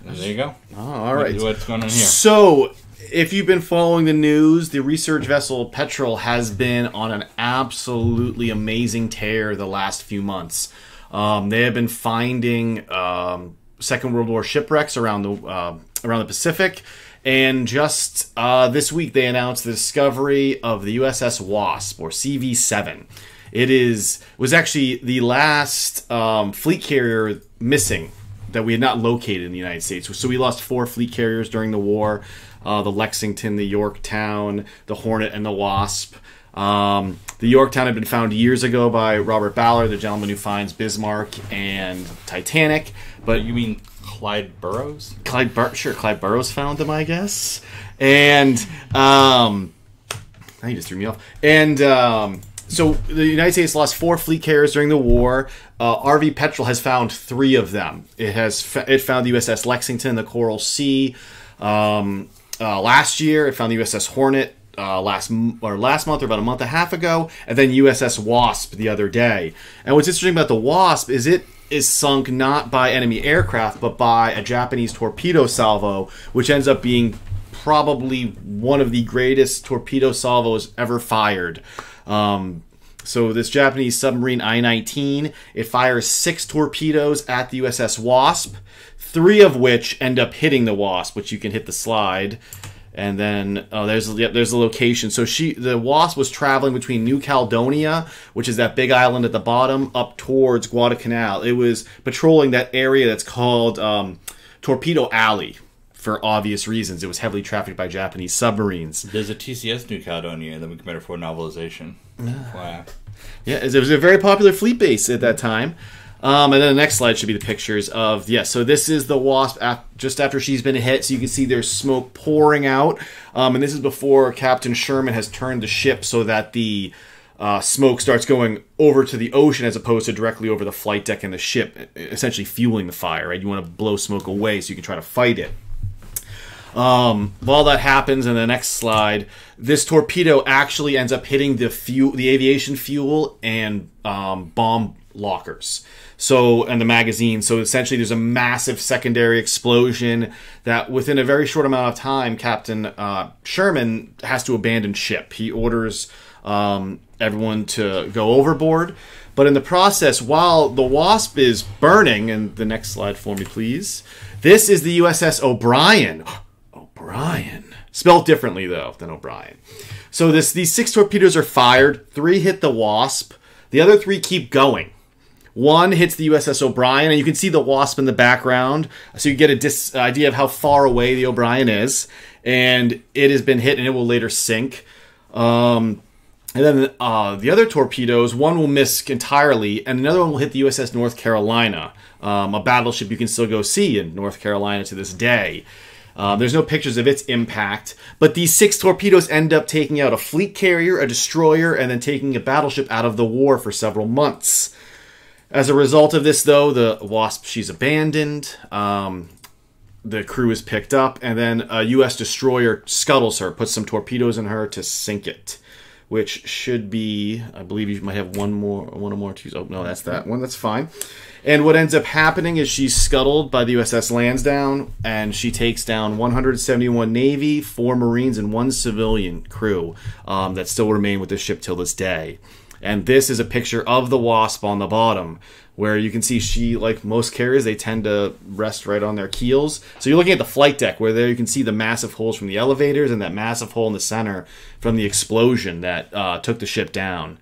There you go. Oh, all right. What's going on here? So, if you've been following the news, the research vessel Petrel has been on an absolutely amazing tear the last few months. They have been finding Second World War shipwrecks around the Pacific. And just this week, they announced the discovery of the USS Wasp, or CV-7. It was actually the last fleet carrier missing that we had not located in the United States. So we lost 4 fleet carriers during the war: the Lexington, the Yorktown, the Hornet, and the Wasp. The Yorktown had been found years ago by Robert Ballard, the gentleman who finds Bismarck and Titanic. But you mean Clyde Burrows? Clyde Burrows found them, I guess. And now you just threw me off. And so the United States lost 4 fleet carriers during the war. RV Petrel has found 3 of them. It found the USS Lexington, the Coral Sea. Last year, it found the USS Hornet. Last month or about a month and a half ago, and then USS Wasp the other day. And what's interesting about the Wasp is it is sunk not by enemy aircraft, but by a Japanese torpedo salvo, which ends up being probably one of the greatest torpedo salvos ever fired. So this Japanese submarine I-19, it fires 6 torpedoes at the USS Wasp, 3 of which end up hitting the Wasp, which you can hit the slide. And then there's the location. So the Wasp was traveling between New Caledonia, which is that big island at the bottom, up towards Guadalcanal. It was patrolling that area that's called Torpedo Alley for obvious reasons. It was heavily trafficked by Japanese submarines. There's a TCS New Caledonia that we committed for novelization. Wow. Yeah, it was a very popular fleet base at that time. And then the next slide should be the pictures of, so this is the Wasp just after she's been hit. So you can see there's smoke pouring out. And this is before Captain Sherman has turned the ship so that the smoke starts going over to the ocean as opposed to directly over the flight deck and the ship, essentially fueling the fire, right? You want to blow smoke away so you can try to fight it. While that happens, in the next slide, this torpedo actually ends up hitting the aviation fuel and bomb lockers. And the magazine. So essentially there's a massive secondary explosion that within a very short amount of time, Captain Sherman has to abandon ship. He orders everyone to go overboard. But in the process, while the Wasp is burning, and the next slide for me, please. This is the USS O'Brien. O'Brien. Spelled differently, though, than O'Brien. So these 6 torpedoes are fired. 3 hit the Wasp. The other 3 keep going. One hits the USS O'Brien, and you can see the Wasp in the background, so you get a idea of how far away the O'Brien is. And it has been hit, and it will later sink. And then the other torpedoes, one will miss entirely, and another one will hit the USS North Carolina, a battleship you can still go see in North Carolina to this day. There's no pictures of its impact, but these 6 torpedoes end up taking out a fleet carrier, a destroyer, and then taking a battleship out of the war for several months. As a result of this, though, the Wasp, she's abandoned. The crew is picked up, and then a U.S. destroyer scuttles her, puts some torpedoes in her to sink it, which should be, I believe you might have one or more. Oh, no, that's that one. That's fine. And what ends up happening is she's scuttled by the USS Lansdowne, and she takes down 171 Navy, 4 Marines, and 1 civilian crew that still remain with the ship till this day. And this is a picture of the Wasp on the bottom, where you can see she, like most carriers, they tend to rest right on their keels. So you're looking at the flight deck, where there you can see the massive holes from the elevators and that massive hole in the center from the explosion that took the ship down.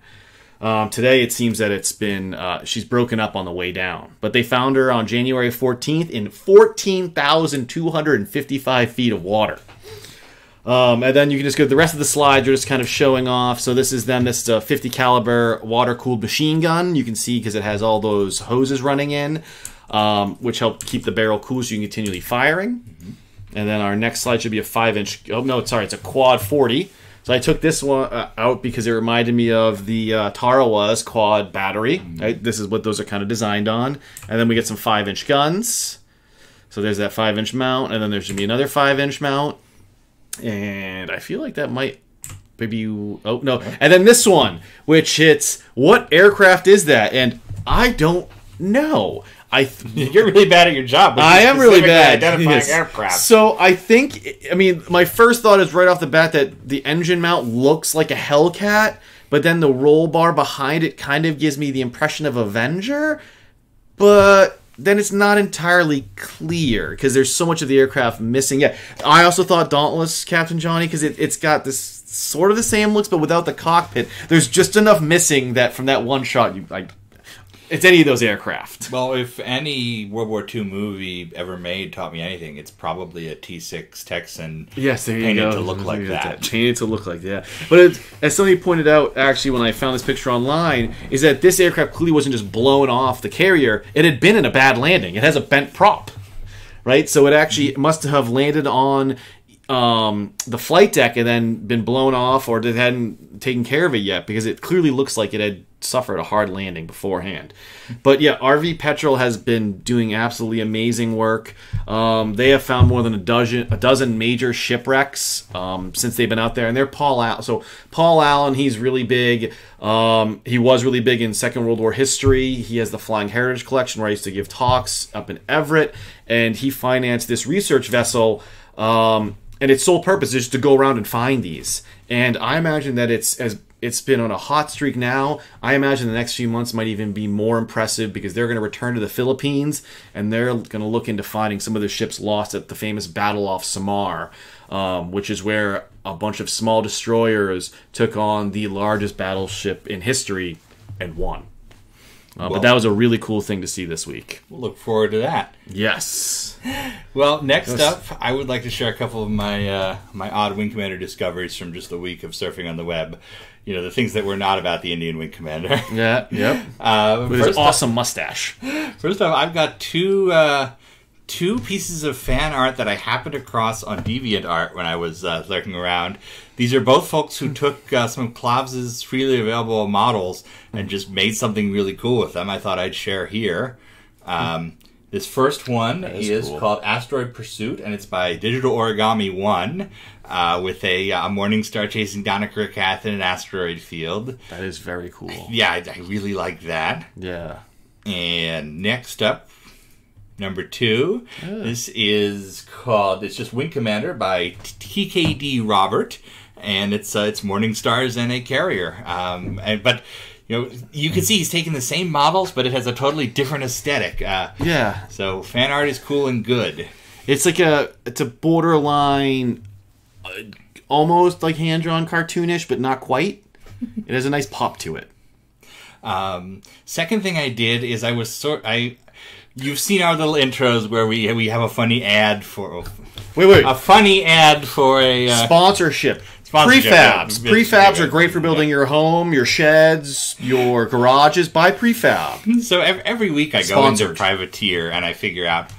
Today, it seems that it's been she's broken up on the way down. But they found her on January 14th in 14,255 feet of water. And then you can just go, the rest of the slides are just kind of showing off. So this is then this 50 caliber water-cooled machine gun. You can see because it has all those hoses running in, which help keep the barrel cool so you can continually firing. Mm-hmm. And then our next slide should be a 5-inch. Oh, no, sorry, it's a quad 40. So I took this one out because it reminded me of the Tarawa's quad battery. Right? This is what those are kind of designed on. And then we get some 5-inch guns. So there's that 5-inch mount, and then there should be another 5-inch mount. And I feel like that might maybe... Oh, no. And then this one, which hits... What aircraft is that? And I don't know. You're really bad at your job. I am really bad identifying aircraft. So I think, I mean, my first thought is right off the bat that the engine mount looks like a Hellcat, but then the roll bar behind it kind of gives me the impression of Avenger, but then it's not entirely clear because there's so much of the aircraft missing. Yeah, I also thought Dauntless, Captain Johnny, because it's got this sort of the same looks, but without the cockpit. There's just enough missing that from that one shot, it's any of those aircraft. Well, if any World War II movie ever made taught me anything, it's probably a T6 Texan. Yes, there you painted go. to look like that. Painted to look like that. But as somebody pointed out, actually, when I found this picture online, is that this aircraft clearly wasn't just blown off the carrier. It had been in a bad landing. It has a bent prop, right? So it actually must have landed on the flight deck and then been blown off, or they hadn't taken care of it yet, because it clearly looks like it had suffered a hard landing beforehand. But yeah, RV Petrol has been doing absolutely amazing work. They have found more than a dozen major shipwrecks since they've been out there, and they're Paul Allen. So Paul Allen, he's really big. He was really big in Second World War history. He has the Flying Heritage Collection where I used to give talks up in Everett, and he financed this research vessel, and its sole purpose is to go around and find these. And I imagine that it's been on a hot streak now. I imagine the next few months might even be more impressive, because they're going to return to the Philippines, and they're going to look into finding some of the ships lost at the famous battle off Samar, which is where a bunch of small destroyers took on the largest battleship in history and won. But that was a really cool thing to see this week. We'll look forward to that. Yes. Well, next up, I would like to share a couple of my my odd Wing Commander discoveries from just a week of surfing on the web. You know, the things that were not about the Indian Wing Commander. Yeah, yep. With his awesome mustache. First off, I've got two pieces of fan art that I happened across on DeviantArt when I was lurking around. These are both folks who took some of Klavz's freely available models and just made something really cool with them. I thought I'd share here. This first one is cool. Called Asteroid Pursuit, and it's by Digital Origami 1 with a Morning Star chasing down a Kirkath in an asteroid field. That is very cool. Yeah, I really like that. Yeah. And next up, number 2. This is called, it's just Wing Commander by TKD Robert, and it's Morning Stars and a carrier. But you know, you can see he's taking the same models, but it has a totally different aesthetic. Yeah. So fan art is cool and good. It's like it's a borderline, almost like hand drawn cartoonish, but not quite. It has a nice pop to it. Second thing I did is you've seen our little intros where we have a funny ad for a funny ad for a sponsorship. Prefabs. Prefabs are great for building your home, your sheds, your garages. Buy prefab. So every week I go into Privateer and I figure out,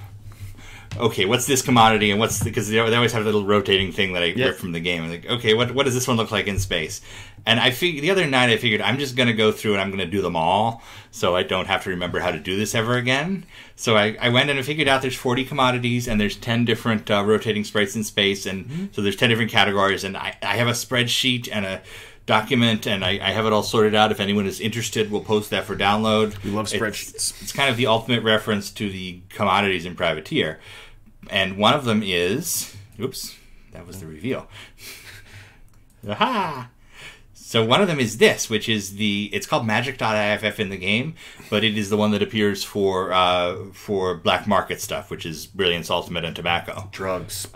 okay, what's this commodity and because they always have a little rotating thing that I rip from the game. I'm like, okay, what does this one look like in space? And the other night I figured I'm just going to go through and I'm going to do them all so I don't have to remember how to do this ever again. So I went and I figured out there's 40 commodities and there's 10 different rotating sprites in space. And so there's 10 different categories. And I have a spreadsheet and a document and I have it all sorted out. If anyone is interested, we'll post that for download. We love spreadsheets. It's kind of the ultimate reference to the commodities in Privateer. And one of them is... Oops, that was the reveal. Aha! So one of them is this, which is it's called magic.iff in the game, but it is the one that appears for black market stuff, which is Brilliance Ultimate and tobacco. Drugs.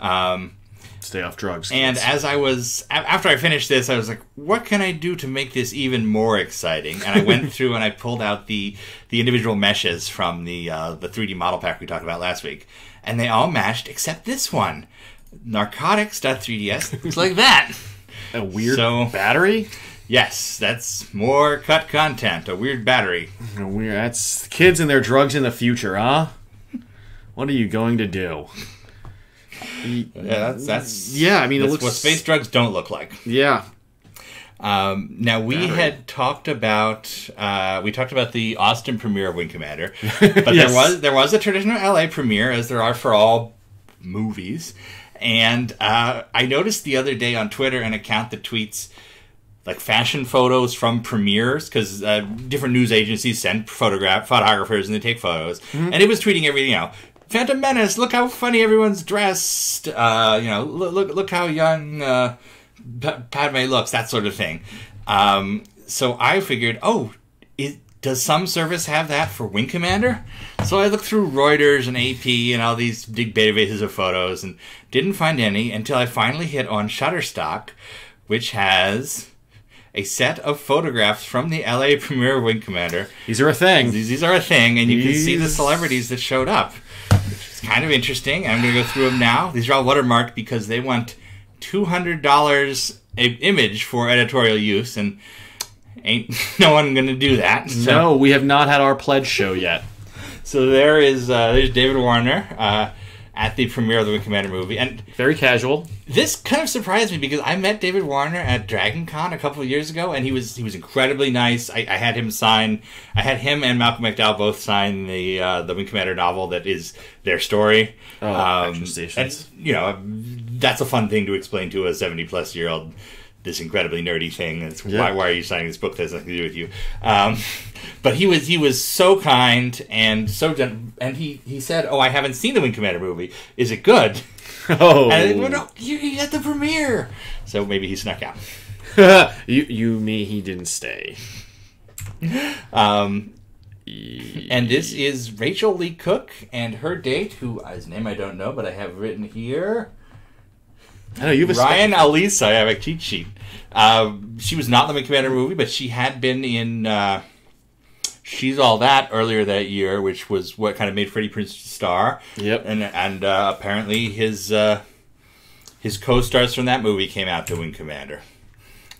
Stay off drugs. And after I finished this, I was like, what can I do to make this even more exciting? And I went through and I pulled out the individual meshes from the 3D model pack we talked about last week. And they all matched except this one. Narcotics.3ds looks like that. A weird battery? Yes, that's more cut content. A weird battery. That's kids and their drugs in the future, huh? What are you going to do? Yeah, that's yeah. I mean, that's what space drugs don't look like. Yeah. Now we had talked about the Austin premiere of Wing Commander, but yes. there was a traditional LA premiere, as there are for all movies. And I noticed the other day on Twitter an account that tweets like fashion photos from premieres, because different news agencies send photographers and they take photos. Mm-hmm. And it was tweeting everything, Phantom Menace, look how funny everyone's dressed. Look how young Padme looks, that sort of thing. So I figured, does some service have that for Wing Commander? So I looked through Reuters and AP and all these big databases of photos and didn't find any until I finally hit on Shutterstock, which has a set of photographs from the LA premiere of Wing Commander. These are a thing. These are a thing, and you can see the celebrities that showed up. It's kind of interesting. I'm going to go through them now. These are all watermarked because they want $200 an image for editorial use, and ain't no one going to do that. So. No, we have not had our pledge show yet. So there's David Warner at the premiere of the Wing Commander movie, and very casual. This kind of surprised me because I met David Warner at Dragon Con a couple of years ago, and he was incredibly nice. I had him and Malcolm McDowell both sign the Wing Commander novel that is their story. Action Stations. And, that's a fun thing to explain to a 70-plus-year-old. This incredibly nerdy thing. It's why are you signing this book that has nothing to do with you? But he was so kind and so done. And he said, I haven't seen the Wing Commander movie. Is it good? Oh. And no, you at the premiere. So maybe he snuck out. He didn't stay. And this is Rachel Lee Cook and her date, whose name I don't know, but I have written here. I know, you've Ryan Alisa. I have a cheat sheet. She was not in the Wing Commander movie, but she had been in She's All That earlier that year, which was what kind of made Freddie Prinze star. Yep. And apparently his co-stars from that movie came out to Wing Commander.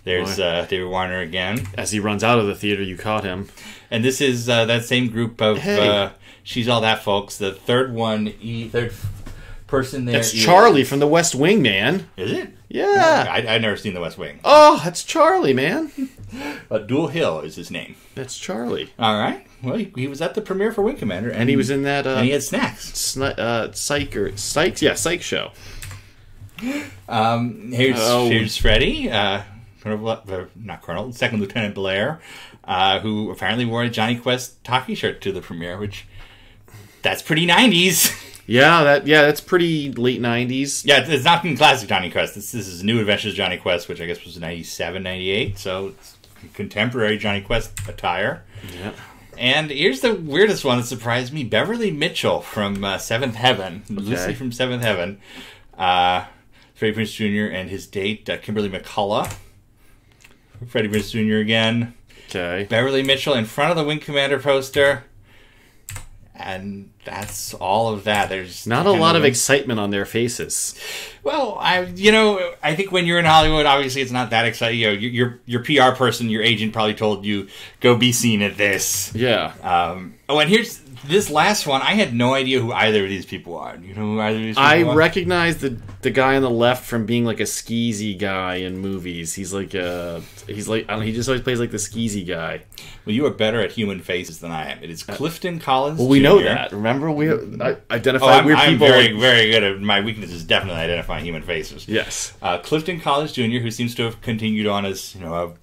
There's David Warner again. As he runs out of the theater, you caught him. And this is that same group of She's All That folks. The third person there. That's Charlie from the West Wing, man. Is it? Yeah. I've never seen the West Wing. Oh, that's Charlie, man. Dual Hill is his name. That's Charlie. All right. Well, he was at the premiere for Wing Commander. And he was in that... and he had snacks. Psych show. Here's Freddie, Second Lieutenant Blair, who apparently wore a Johnny Quest hockey shirt to the premiere, which... That's pretty 90s. That's pretty late 90s. Yeah, it's not in classic Johnny Quest. This is New Adventures Johnny Quest, which I guess was 97, 98, so it's contemporary Johnny Quest attire. Yeah. And here's the weirdest one that surprised me. Beverly Mitchell from Seventh Heaven. Okay. Lucy from Seventh Heaven. Freddie Prinze Jr. and his date, Kimberly McCullough. Freddie Prinze Jr. again. Okay. Beverly Mitchell in front of the Wing Commander poster. And that's all of that. There's not a lot of excitement on their faces. Well, I think when you're in Hollywood, obviously it's not that exciting. Your PR person, your agent probably told you, go be seen at this. Yeah. And here's this last one. I had no idea who either of these people are. You know who either of these people I are? recognize the guy on the left from being like a skeezy guy in movies. He just always plays like the skeezy guy. Well, you are better at human faces than I am. It is Clifton Collins. Well, we Jr. know that. Remember, I identify weird I'm people. very, very good at my weakness is definitely identifying human faces. Yes. Clifton Collins Jr., who seems to have continued on as a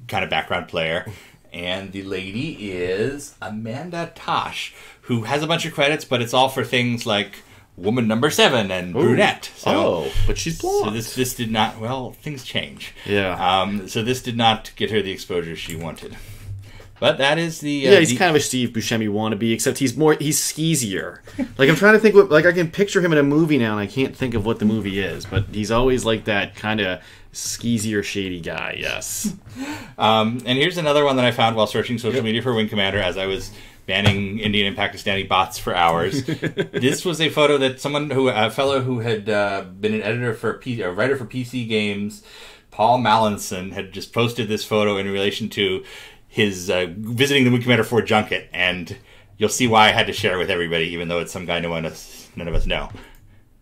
kind of background player. And the lady is Amanda Tosh, who has a bunch of credits, but it's all for things like Woman Number 7 and Brunette. So, but she's blonde. So this did not, well, things change. Yeah. So this did not get her the exposure she wanted. But that is the... he's kind of a Steve Buscemi wannabe, except he's skeezier. Like, I'm trying to think I can picture him in a movie now, and I can't think of what the movie is, but he's always like that kind of skeezier, shady guy, yes. And here's another one that I found while searching social media for Wing Commander as I was banning Indian and Pakistani bots for hours. This was a photo that a fellow who had been an editor for a writer for PC Games, Paul Mallinson, had just posted this photo in relation to his visiting the Wing Commander 4 junket, and you'll see why I had to share it with everybody, even though it's some guy none of us know.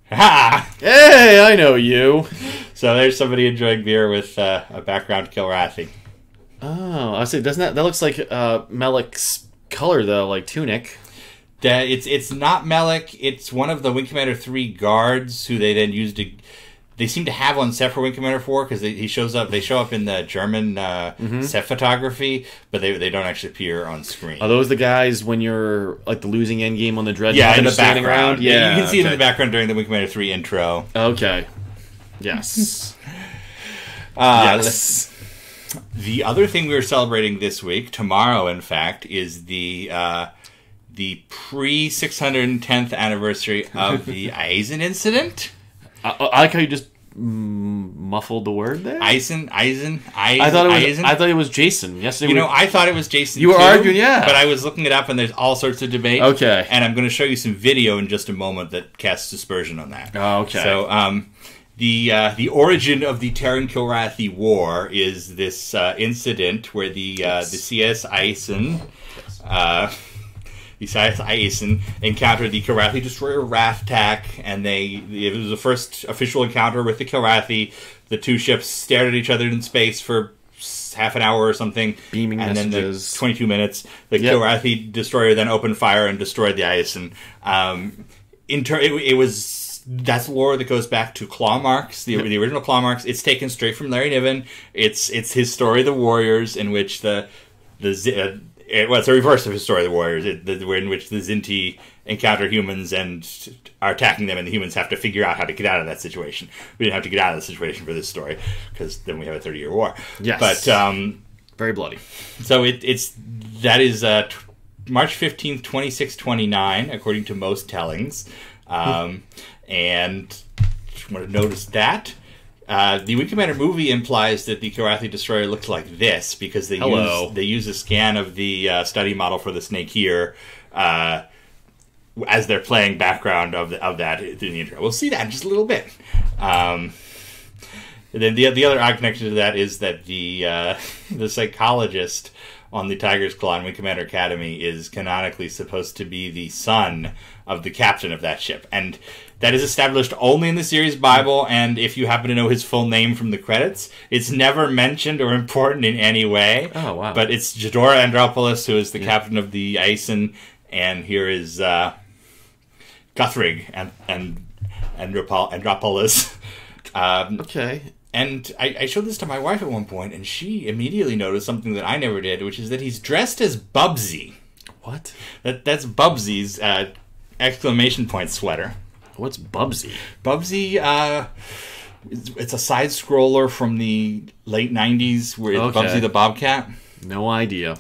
Ha! Hey, I know you. So there's somebody enjoying beer with a background Kilrathi. Oh, I see. Doesn't that looks like Melek's color though, like tunic? It's not Melek. It's one of the Wing Commander 3 guards who they then used to. They seem to have one set for Wing Commander 4 because they show up in the German set photography, but they don't actually appear on screen. Are those the guys when you're like the losing end game on the Dreadnought? Yeah, in the standing background. Around? Yeah, you can see it in the background during the Wing Commander 3 intro. Okay. Yes. Yes. The other thing we were celebrating this week, tomorrow in fact, is the pre-610th anniversary of the Ison incident. I like how you just muffled the word there. Ison. I thought it was Jason. Yes, I thought it was Jason. You were too, arguing, yeah. But I was looking it up, and there's all sorts of debate. Okay. And I'm going to show you some video in just a moment that casts dispersion on that. Oh, okay. So, the origin of the Terran Kilrathi War is this incident where the CS Ison. The CS Ison encountered the Kilrathi destroyer Rathtak, and it was the first official encounter with the Kilrathi. The two ships stared at each other in space for half an hour or something, beaming and messages. Then 22 minutes. The Kilrathi destroyer then opened fire and destroyed the Ison. That's lore that goes back to Claw Marks, the original Claw Marks. It's taken straight from Larry Niven. It's his story, The Warriors, in which it's a reverse of his story, The Warriors, in which the Zinti encounter humans and are attacking them, and the humans have to figure out how to get out of that situation. We didn't have to get out of the situation for this story, because then we have a 30-year war. Yes. But very bloody. So that is March 15th, 2629, according to most tellings. And I want to notice that. The Wing Commander movie implies that the Kilrathi destroyer looks like this because they use a scan of the study model for the Snake here as they're playing background of that through the intro. We'll see that in just a little bit. And then the other odd connection to that is that the psychologist on the Tiger's Claw and Wing Commander Academy is canonically supposed to be the son of the captain of that ship, and that is established only in the series Bible, and if you happen to know his full name from the credits, it's never mentioned or important in any way. Oh, wow. But it's Jadora Andropoulos, who is the captain of the Ison, and here is Guthrig and Andropoulos. Okay. And I showed this to my wife at one point, and she immediately noticed something that I never did, which is that he's dressed as Bubsy. What? That's Bubsy's exclamation point sweater. What's Bubsy? Bubsy, it's a side scroller from the late 90s where it's Bubsy the Bobcat. No idea.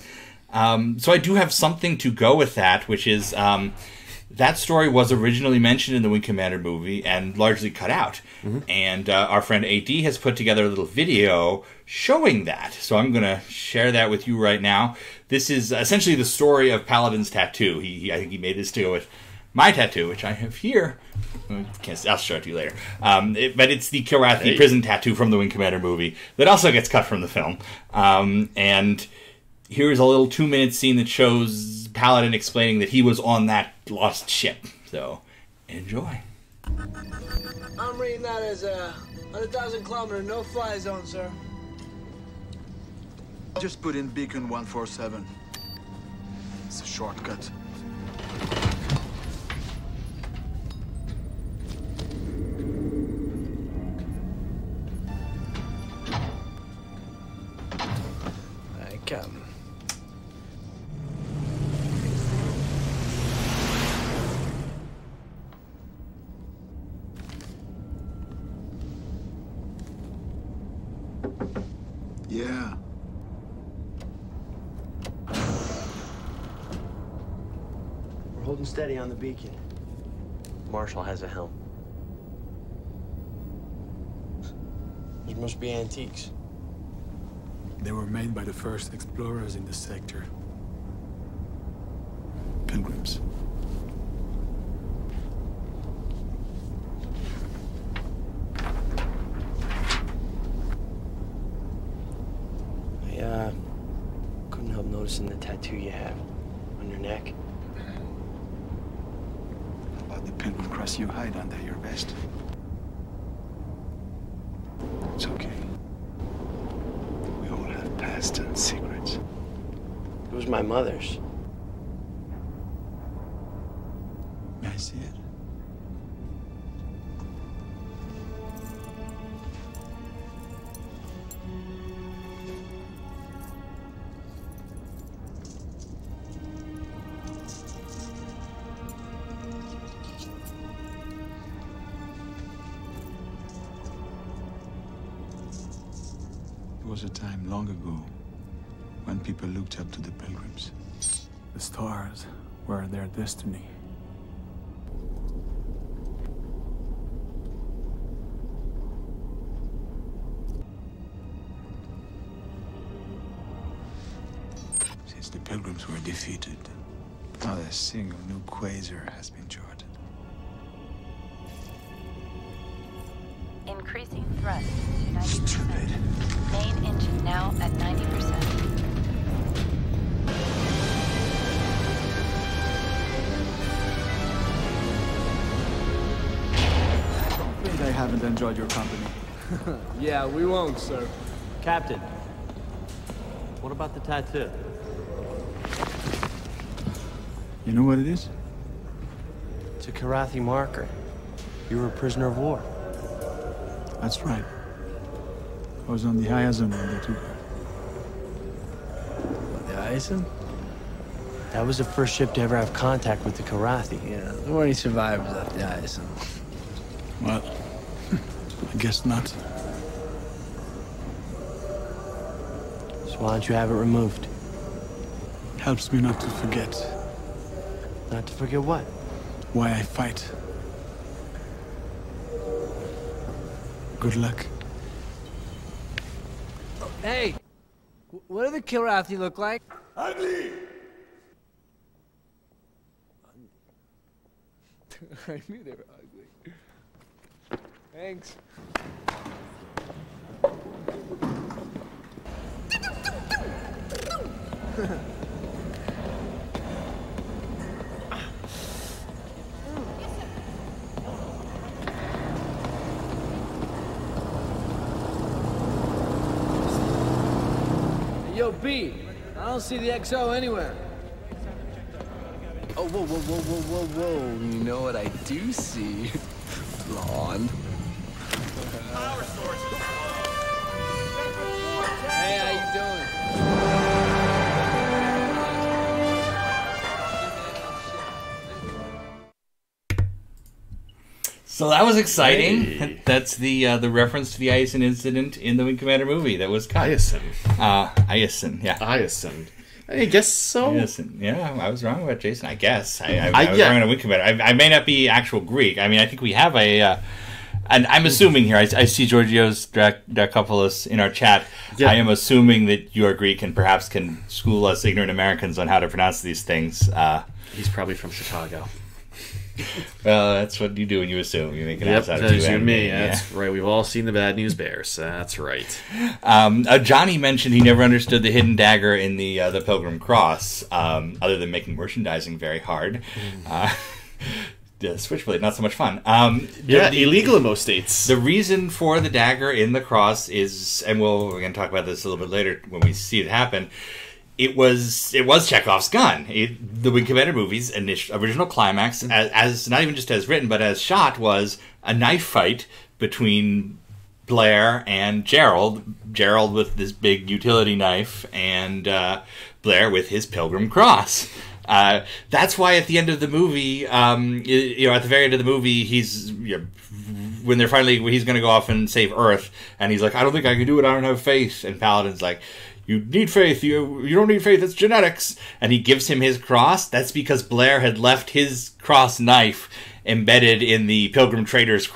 So I do have something to go with that, which is that story was originally mentioned in the Wing Commander movie and largely cut out. And our friend AD has put together a little video showing that. So I'm going to share that with you right now. This is essentially the story of Paladin's tattoo. I think he made this to go with my tattoo, which I have here. I'll show it to you later. But it's the Kilrathi prison tattoo from the Wing Commander movie that also gets cut from the film. And here's a little 2-minute scene that shows Paladin explaining that he was on that lost ship. So, enjoy. I'm reading that as a 100,000-kilometer no-fly zone, sir. Just put in beacon 147. It's a shortcut. I come. Yeah. We're holding steady on the beacon. Marshall has a helm. These must be antiques. They were made by the first explorers in the sector. Pilgrims. I couldn't help noticing the tattoo you have on your neck. About the pilgrim cross you hide under your vest. It's okay. We all have past and secrets. It was my mother's. May I see it? There was a time long ago when people looked up to the pilgrims. The stars were their destiny. Since the pilgrims were defeated, not a single new quasar has been charted. Increasing thrust to 90%. Stupid. Main engine now at 90%. I think I haven't enjoyed your company. Yeah, we won't, sir. Captain, what about the tattoo? You know what it is? It's a Kilrathi marker. You were a prisoner of war. That's right. I was on the Ison when they took her. The Ison? That was the first ship to ever have contact with the Kilrathi. Yeah, there weren't any survivors of the Ison. Well, I guess not. So why don't you have it removed? Helps me not to forget Not to forget what? why I fight. Good luck. Hey! What do the Kilrathi look like? Ugly! I knew they were ugly. Thanks. Yo, B, I don't see the XO anywhere. Oh, whoa, whoa, whoa, whoa, whoa, whoa. You know what I do see? Blonde. Hey, how you doing? So that was exciting. Hey. That's the reference to the Ison incident in the Wing Commander movie that was cut. Ison. Ison, yeah. Ison. I guess so. Ison. Yeah, I was wrong about Jason. I guess I was wrong on a Wing Commander. I may not be actual Greek. I mean, I think we have a And I'm assuming here, I see Georgios Drakopoulos in our chat. Yeah. I am assuming that you are Greek and perhaps can school us ignorant Americans on how to pronounce these things. He's probably from Chicago. Well, that's what you do when you assume. You make an Yep, ass out of that two is you and me. yeah. That's right. We've all seen the Bad News Bears. That's right. Johnny mentioned he never understood the hidden dagger in the Pilgrim Cross, other than making merchandising very hard. The Switchblade, not so much fun. Illegal in most states. The reason for the dagger in the cross is, and we're going to talk about this a little bit later when we see it happen. It was Chekhov's gun. The Wing Commander movie's original climax, as not even just as written but as shot, was a knife fight between Blair and Gerald. Gerald with this big utility knife, and Blair with his Pilgrim Cross. That's why at the end of the movie, at the very end of the movie, he's when he's going to go off and save Earth, and he's like, I don't think I can do it. I don't have faith. And Paladin's like, you need faith. You don't need faith. It's genetics. And he gives him his cross. That's because Blair had left his cross knife embedded in the Pilgrim Trader's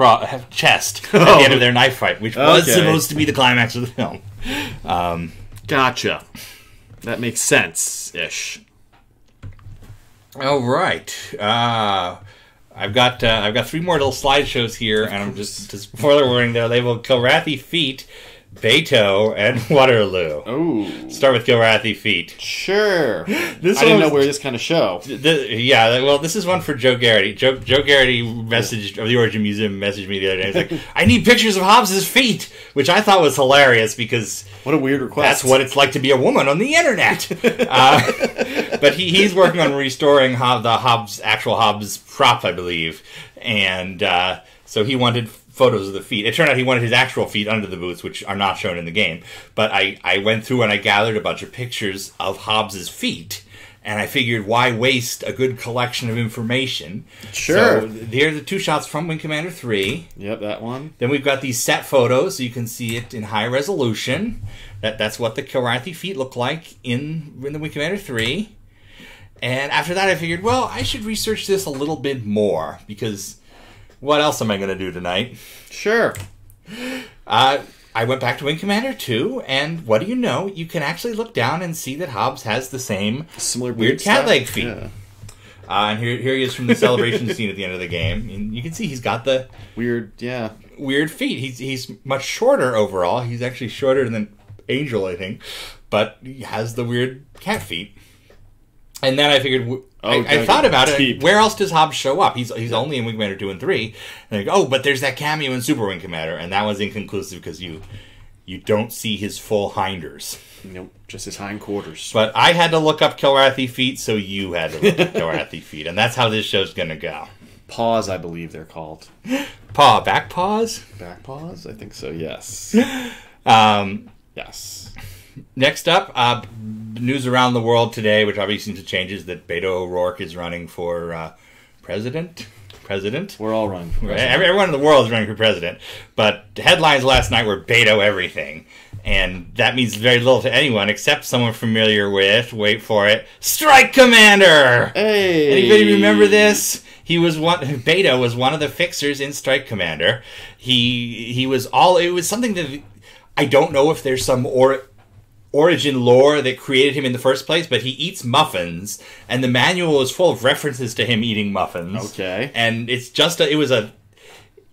chest at the end of their knife fight, which was supposed to be the climax of the film. Gotcha. That makes sense-ish. All right. I've got 3 more little slideshows here, and I'm just spoiler warning. They're labeled Kilrathi Feet, Beto, and Waterloo. Oh. Start with Kilrathi Feet. Sure. I didn't know we were this kind of show. This is one for Joe Garrity. Joe Garrity of the Origin Museum messaged me the other day. He's like, I need pictures of Hobbs's feet, which I thought was hilarious because what a weird request. That's what it's like to be a woman on the internet. But he's working on restoring the actual Hobbs prop, I believe, and so he wanted photos of the feet. It turned out he wanted his actual feet under the boots, which are not shown in the game. But I went through and I gathered a bunch of pictures of Hobbs's feet, and I figured, why waste a good collection of information? Sure. So here are the 2 shots from Wing Commander 3. Yep, that one. Then we've got these set photos, so you can see it in high resolution. That's what the Kilrathi feet look like in the Wing Commander 3. And after that, I figured, well, I should research this a little bit more, because what else am I going to do tonight? Sure. I went back to Wing Commander 2, and what do you know? You can actually look down and see that Hobbs has the same similar weird cat leg feet. Yeah. And here he is from the celebration scene at the end of the game. And you can see he's got the weird feet. He's much shorter overall. He's actually shorter than Angel, I think. But he has the weird cat feet. And then I figured, I thought about it. Where else does Hobbs show up? He's only in Wing Commander 2 and 3. And I go, but there's that cameo in Super Wing Commander, and that was inconclusive because you don't see his full hinders. Nope, just his hindquarters. But I had to look up Kilrathi feet, so you had to look up Kilrathi feet, and that's how this show's going to go. Paws, I believe they're called. Back paws? Back paws? I think so, yes. Yes. Next up, news around the world today, which obviously seems to change, is that Beto O'Rourke is running for president. We're all running for president. Everyone in the world is running for president. But the headlines last night were Beto everything. And that means very little to anyone except someone familiar with, wait for it, Strike Commander! Hey! Anybody remember this? Beto was one of the fixers in Strike Commander. It was something that, I don't know if there's some origin lore that created him in the first place, but he eats muffins, and the manual is full of references to him eating muffins. Okay. And it's just it was a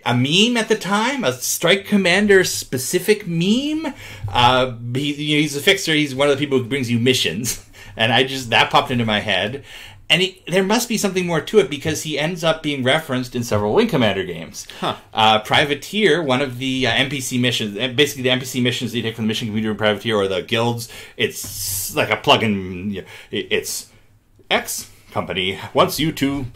meme at the time, a Strike Commander specific meme. He's a fixer. He's one of the people who brings you missions, and that popped into my head. And there must be something more to it because he ends up being referenced in several Wing Commander games. Privateer, one of the NPC missions, basically the NPC missions that you take from the mission computer in Privateer or the guilds, it's like a plug-in. It's X company wants you to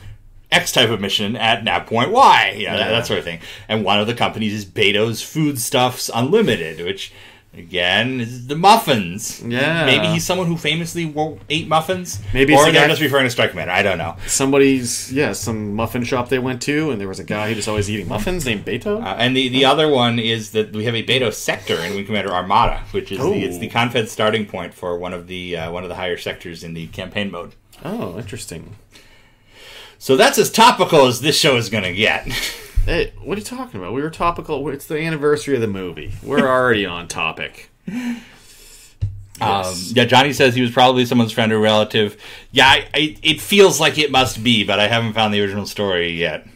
X type of mission at nav point Y, that sort of thing. And one of the companies is Beto's Foodstuffs Unlimited, which, again, is the muffins. Yeah. Maybe he's someone who famously ate muffins. Maybe or they're just referring to Strike Commander. I don't know. Some muffin shop they went to, and there was a guy who just always eating muffins named Beto. And the other one is that we have a Beto sector in Wing Commander Armada, which is it's the Confed starting point for one of the higher sectors in the campaign mode. Oh, interesting. So that's as topical as this show is going to get. Hey, what are you talking about? We were topical. It's the anniversary of the movie. We're already on topic. Yes. Yeah, Johnny says he was probably someone's friend or relative. Yeah, it feels like it must be, but I haven't found the original story yet.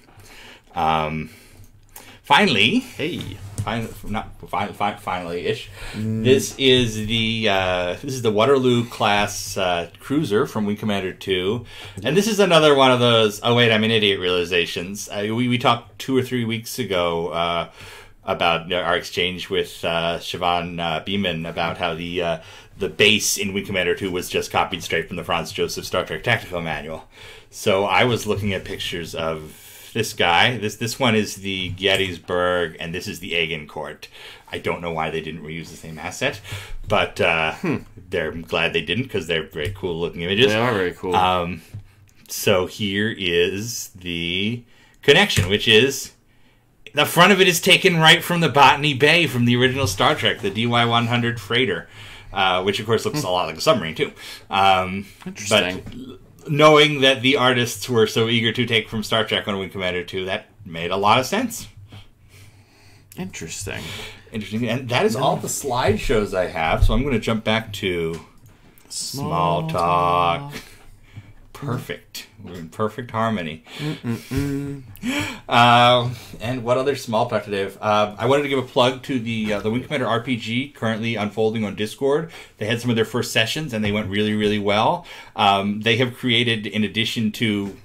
Finally, finally-ish. This is the Waterloo class cruiser from Wing Commander 2, and this is another one of those. Oh wait, I'm an idiot realizations. We talked 2 or 3 weeks ago about our exchange with Siobhan Beeman about how the base in Wing Commander 2 was just copied straight from the Franz Josef Star Trek Tactical Manual. So I was looking at pictures of this guy. This one is the Gettysburg, and this is the Agincourt. I don't know why they didn't reuse the same asset, but they're glad they didn't, because they're very cool looking images. They are very cool. So here is the connection, which is the front of it is taken right from the Botany Bay from the original Star Trek, the DY-100 freighter, which of course looks a lot like a submarine too. Interesting. But knowing that the artists were so eager to take from Star Trek on Wing Commander 2, that made a lot of sense. Interesting. And that is all the slideshows I have, so I'm going to jump back to Small Talk. Perfect. We're in perfect harmony. And what other small talk today? I wanted to give a plug to the Wing Commander RPG currently unfolding on Discord. They had some of their first sessions and they went really, really well. They have created, in addition to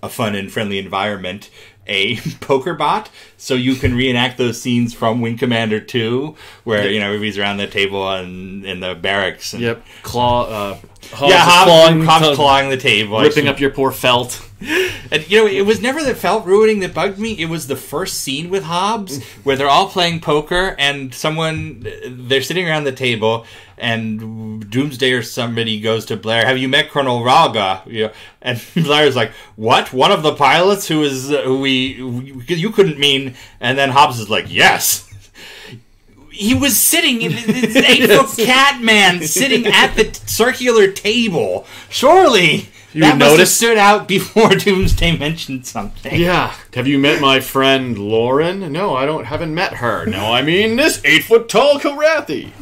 a fun and friendly environment, a poker bot, so you can reenact those scenes from Wing Commander 2, where everybody's around the table and in the barracks. And, yep, Hobbs clawing the table, ripping up your poor felt. And it was never the felt ruining that bugged me. It was the first scene with Hobbs where they're all playing poker and they're sitting around the table and Doomsday or somebody goes to Blair, "Have you met Colonel Raga?" And Blair's like, "What? One of the pilots who you couldn't mean?" And then Hobbs is like, "Yes." He was sitting in this 8-foot cat man sitting at the circular table. Surely that must have stood out before Doomsday mentioned something. Yeah. "Have you met my friend Lauren?" "No, haven't met her." "No, I mean this 8-foot tall Karathi."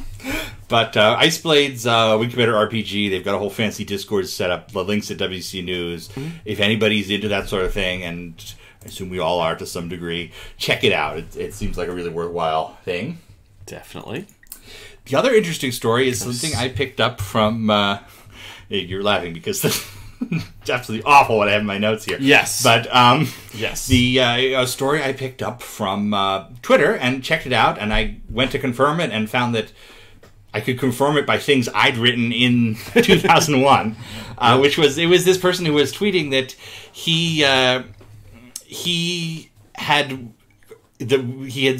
But Iceblade's Wing Commander RPG, they've got a whole fancy Discord set up. The links at WC News. If anybody's into that sort of thing, and I assume we all are to some degree, check it out. It seems like a really worthwhile thing. Definitely. The other interesting story is something I picked up from... you're laughing because it's absolutely awful what I have in my notes here. Yes. But yes, the story I picked up from Twitter and checked it out, and I went to confirm it and found that I could confirm it by things I'd written in 2001, which was this person who was tweeting that he had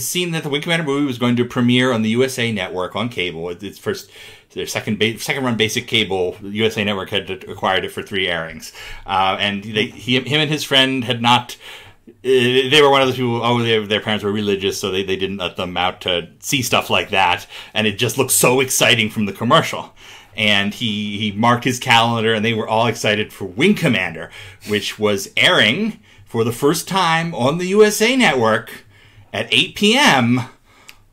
seen that the Wing Commander movie was going to premiere on the USA Network on cable. Its their second run basic cable. The USA Network had acquired it for 3 airings, and him and his friend had not. They were one of those people. Their parents were religious, so they didn't let them out to see stuff like that. And it just looked so exciting from the commercial. And he marked his calendar, and they were all excited for Wing Commander, which was airing for the first time on the USA Network at 8 p.m.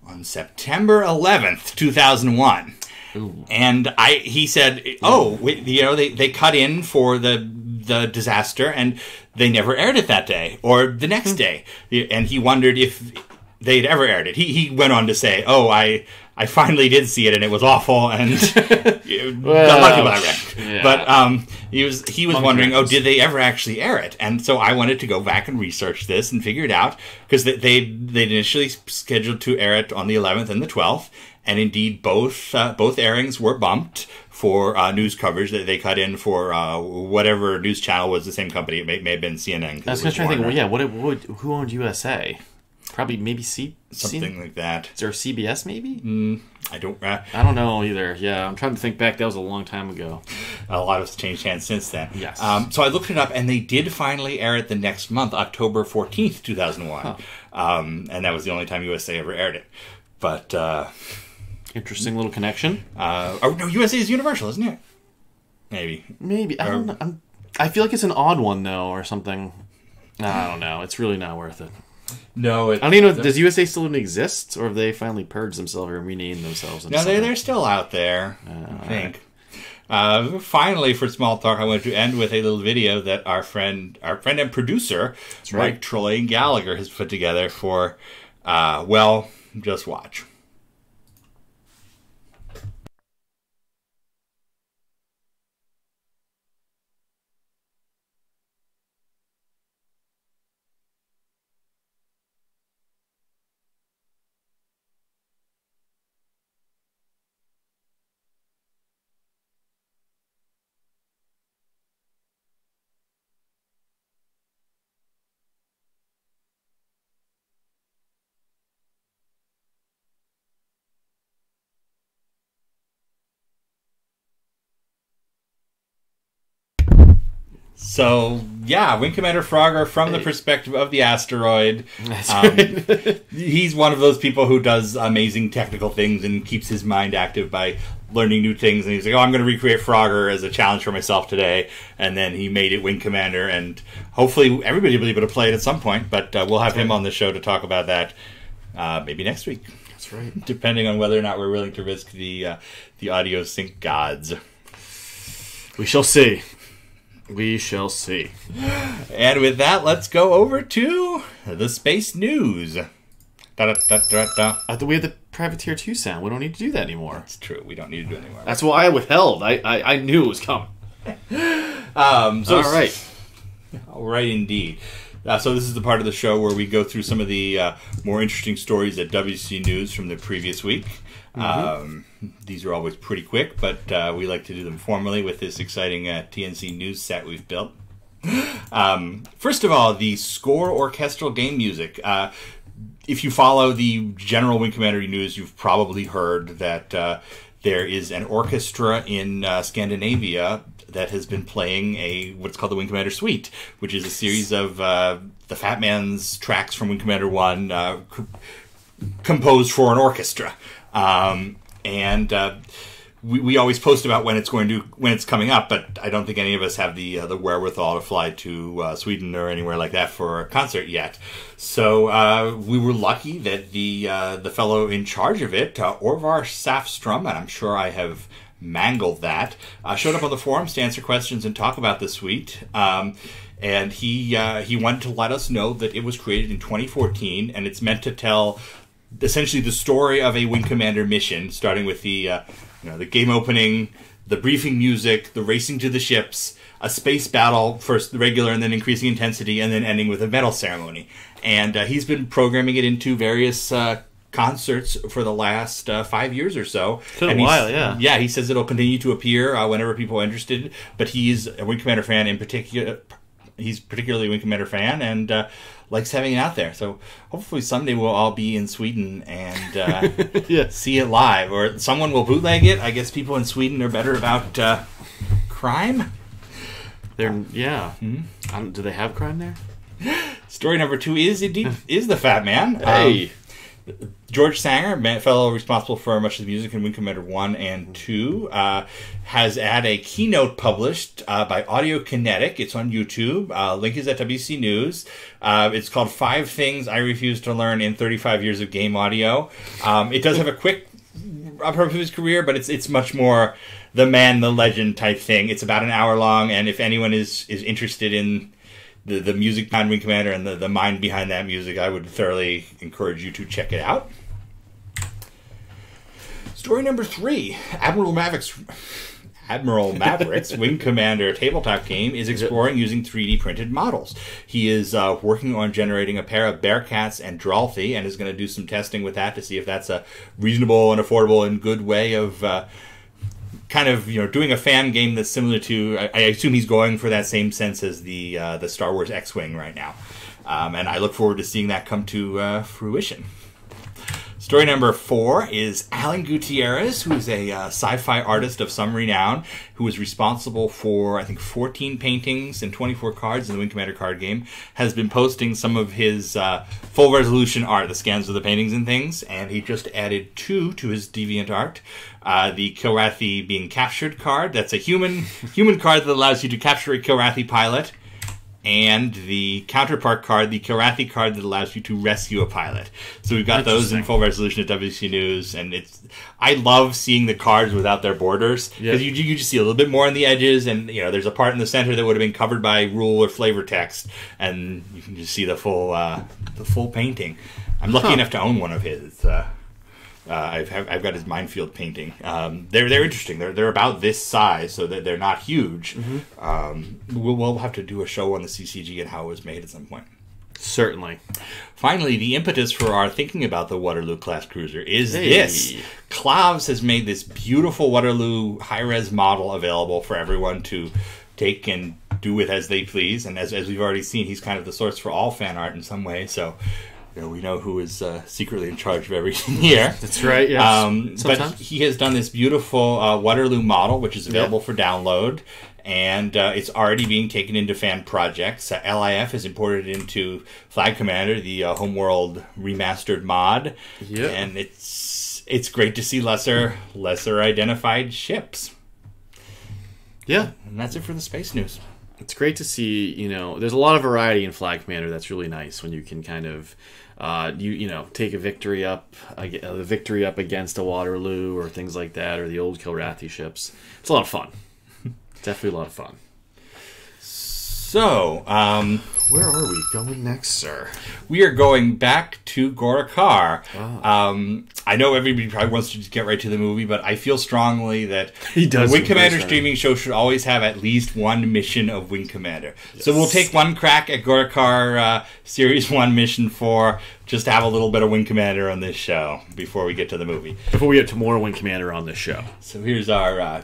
on September 11th, 2001. Ooh. And he said, they cut in for the disaster, and they never aired it that day or the next day. And he wondered if they'd ever aired it. He went on to say, I finally did see it, and it was awful, and a lot of people I read. Yeah. But he was wondering, did they ever actually air it? And so I wanted to go back and research this and figure it out, because they'd initially scheduled to air it on the 11th and the 12th, and indeed both airings were bumped for news coverage that they cut in for whatever news channel was the same company. It may have been CNN. I was trying to think, who owned USA? Probably maybe something like that. Is there CBS maybe? I don't know either. Yeah, I'm trying to think back. That was a long time ago. A lot has changed hands since then. Yes. So I looked it up, and they did finally air it the next month, October 14th, 2001. Huh. And that was the only time USA ever aired it. But interesting little connection. No, USA is Universal, isn't it? Maybe. I don't know. I feel like it's an odd one though, or something. I don't know. It's really not worth it. No, I don't even know. Does USA still even exist, or have they finally purged themselves or renamed themselves? No, they're still out there. I think. Finally, for small talk, I want to end with a little video that our friend and producer, Mike Troy Gallagher, has put together for. Just watch. So, yeah, Wing Commander Frogger from the perspective of the asteroid. That's right. He's one of those people who does amazing technical things and keeps his mind active by learning new things. And he's like, I'm going to recreate Frogger as a challenge for myself today. And then he made it Wing Commander. And hopefully everybody will be able to play it at some point. But we'll have him on the show to talk about that maybe next week. That's right. Depending on whether or not we're willing to risk the audio sync gods. We shall see. We shall see. And with that, let's go over to the space news. We have the Privateer 2 sound. We don't need to do that anymore. That's true. We don't need to do it anymore. That's why I withheld. I knew it was coming. All right. All right, indeed. So this is the part of the show where we go through some of the more interesting stories at WC News from the previous week. These are always pretty quick, but we like to do them formally with this exciting TNC news set we've built. First of all, the score orchestral game music. If you follow the general Wing Commander news, you've probably heard that there is an orchestra in Scandinavia that has been playing what's called the Wing Commander Suite, which is a series of the Fat Man's tracks from Wing Commander 1 composed for an orchestra. We always post about when it's coming up, but I don't think any of us have the wherewithal to fly to Sweden or anywhere like that for a concert yet. So we were lucky that the fellow in charge of it, Orvar Safstrom, and I'm sure I have mangled that, showed up on the forums to answer questions and talk about the suite. And he wanted to let us know that it was created in 2014, and it's meant to tell essentially the story of a Wing Commander mission, starting with the game opening, the briefing music, the racing to the ships, a space battle, first the regular and then increasing intensity, and then ending with a medal ceremony. And he's been programming it into various concerts for the last 5 years or so. It's been a while, yeah. Yeah, he says it'll continue to appear whenever people are interested, but he's a Wing Commander fan in particular. He's particularly a Wing Commander fan and likes having it out there. So hopefully someday we'll all be in Sweden and see it live. Or someone will bootleg it. I guess people in Sweden are better about crime. Do they have crime there? Story number 2 is the Fat Man. Hey. George Sanger, fellow responsible for much of the music in Wing Commander 1 and 2, has had a keynote published by Audio Kinetic. It's on YouTube. Link is at WC News. It's called 5 Things I Refuse to Learn in 35 Years of Game Audio. It does have a quick overview of his career, but it's much more the man, the legend type thing. It's about an hour long, and if anyone is interested in the music behind Wing Commander and the mind behind that music, I would thoroughly encourage you to check it out. Story number 3, Admiral Maverick's Wing Commander tabletop game is exploring using 3D printed models. He is working on generating a pair of Bearcats and Dralthi and is going to do some testing with that to see if that's a reasonable and affordable and good way of doing a fan game that's similar to. I assume he's going for that same sense as the Star Wars X-Wing right now, and I look forward to seeing that come to fruition. Story number 4 is Alan Gutierrez, who is a sci-fi artist of some renown, who is responsible for, I think, 14 paintings and 24 cards in the Wing Commander card game, has been posting some of his full-resolution art, the scans of the paintings and things, and he just added 2 to his DeviantArt. The Kilrathi being captured card, that's a human card that allows you to capture a Kilrathi pilot, and the counterpart card, the Karathi card that allows you to rescue a pilot. So we've got those in full resolution at WC News, and I love seeing the cards without their borders, because you just see a little bit more on the edges, and there's a part in the center that would have been covered by rule or flavor text, and you can just see the full painting. I'm lucky enough to own one of his. I've got his minefield painting. They're interesting. They're about this size, so they're not huge. We'll have to do a show on the CCG and how it was made at some point. Certainly. Finally, the impetus for our thinking about the Waterloo class cruiser is this. Klavs has made this beautiful Waterloo high-res model available for everyone to take and do with as they please. And as we've already seen, he's kind of the source for all fan art in some way. So we know who is secretly in charge of everything here. That's right, yes. But he has done this beautiful Waterloo model, which is available for download. And it's already being taken into fan projects. LIF has imported it into Flag Commander, the Homeworld remastered mod. Yep. And it's great to see lesser identified ships. Yeah. And that's it for the space news. It's great to see, there's a lot of variety in Flag Commander. That's really nice when you can kind of, take a victory up against a Waterloo or things like that, or the old Kilrathi ships. It's a lot of fun. Definitely a lot of fun. So, where are we going next, sir? We are going back to Gorakar. Oh. I know everybody probably wants to just get right to the movie, but I feel strongly that the Wing Commander streaming show should always have at least one mission of Wing Commander. Yes. So we'll take one crack at Gorakar Series 1 Mission 4, just to have a little bit of Wing Commander on this show before we get to the movie. Before we get to more Wing Commander on this show. So here's our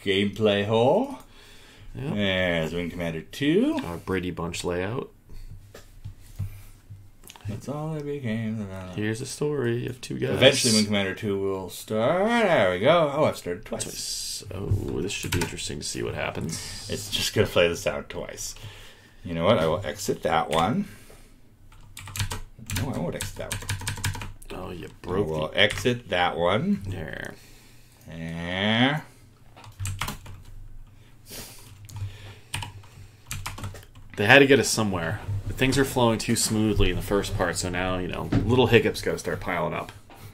gameplay hole. Yep. There's Wing Commander 2. Our Brady Bunch layout. That's all it became. Here's a story of two guys. Eventually Wing Commander 2 will start. There we go. Oh, I've started twice. Oh, this should be interesting to see what happens. It's just going to play this out twice. You know what? I will exit that one. No, I won't exit that one. Oh, you broke. We'll exit that one. There. There. They had to get us somewhere. Things are flowing too smoothly in the first part, so now, little hiccups got to start piling up.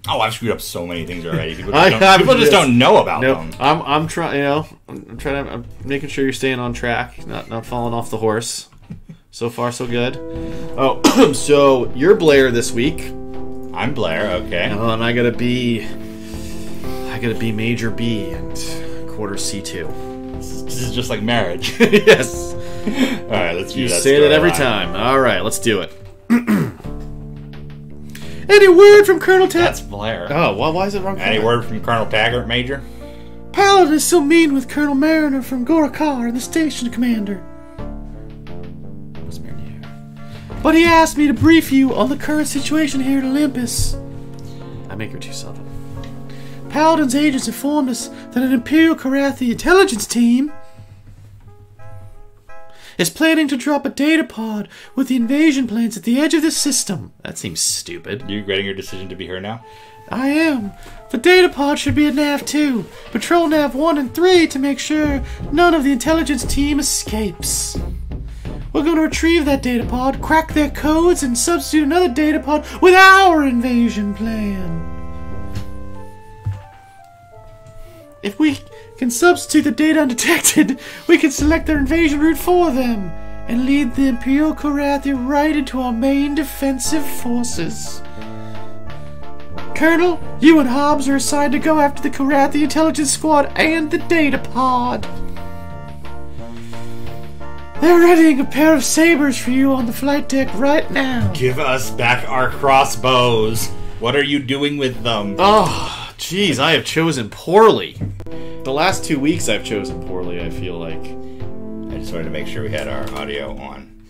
Oh, I've screwed up so many things already. People just don't know about them. I'm trying. I'm making sure you're staying on track, not falling off the horse. So far, so good. Oh, so you're Blair this week. I'm Blair. Okay. And I gotta be Major B and quarter C2. This is just like marriage. Yes. All right, let's do that. You say that every time. All right, let's do it. Any word from Colonel Taggart? That's Blair. Oh, well, why is it wrong? Any word from Colonel Taggart, Major? Paladin is so mean with Colonel Mariner from Gorakar and the station commander. But he asked me to brief you on the current situation here at Olympus. I make her too southern. Paladin's agents informed us that an Imperial Karathi intelligence team is planning to drop a data pod with the invasion plans at the edge of the system. That seems stupid. You regretting your decision to be here now? I am. The data pod should be at Nav 2, patrol Nav 1 and 3 to make sure none of the intelligence team escapes. We're going to retrieve that data pod, crack their codes, and substitute another data pod with our invasion plan. If we can substitute the data undetected, we can select their invasion route for them and lead the Imperial Karathi right into our main defensive forces. Colonel, you and Hobbs are assigned to go after the Karathi intelligence squad and the data pod. They're readying a pair of sabers for you on the flight deck right now. Give us back our crossbows. What are you doing with them? Oh, jeez, I have chosen poorly. The last 2 weeks I've chosen poorly, I feel like. I just wanted to make sure we had our audio on.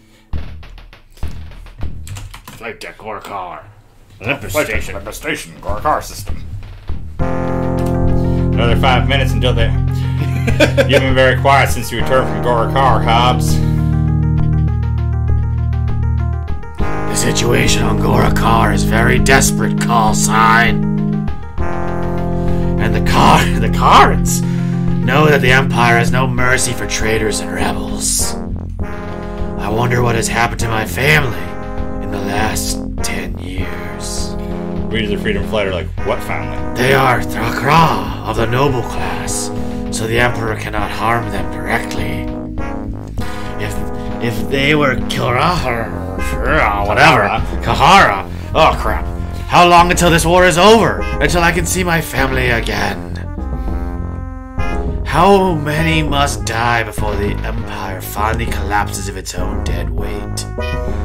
Flight deck, Gorakar. Olympus Station, Gorakar system. Another 5 minutes until they... You've been very quiet since you returned from Gorakar, Hobbs. The situation on Gorakar is very desperate, call sign. And the Karans know that the Empire has no mercy for traitors and rebels. I wonder what has happened to my family in the last 10 years. Reid the Freedom Fighter, like, what family? They are Thrakra of the noble class, so the Emperor cannot harm them directly. If they were Kahara. Oh crap. How long until this war is over? Until I can see my family again? How many must die before the Empire finally collapses of its own dead weight?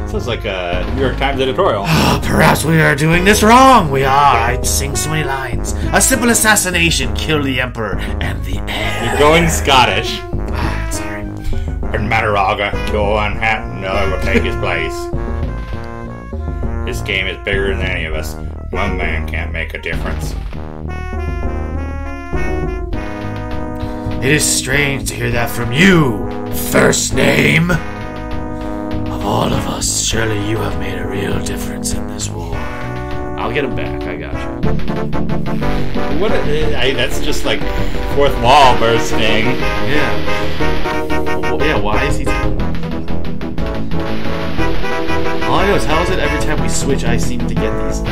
Sounds like a New York Times editorial. Perhaps we are doing this wrong. We are. I sing so many lines. A simple assassination, kill the Emperor and the heir. You're going Scottish. Sorry. And Mataraga, kill one hat, another will take his place. This game is bigger than any of us. One man can't make a difference. It is strange to hear that from you, first name. Of all of us, surely you have made a real difference in this war. I'll get him back, I got you. What? That's just like fourth wall bursting. Yeah. Well, yeah, why is he... All I know is, how is it every time we switch, I seem to get these...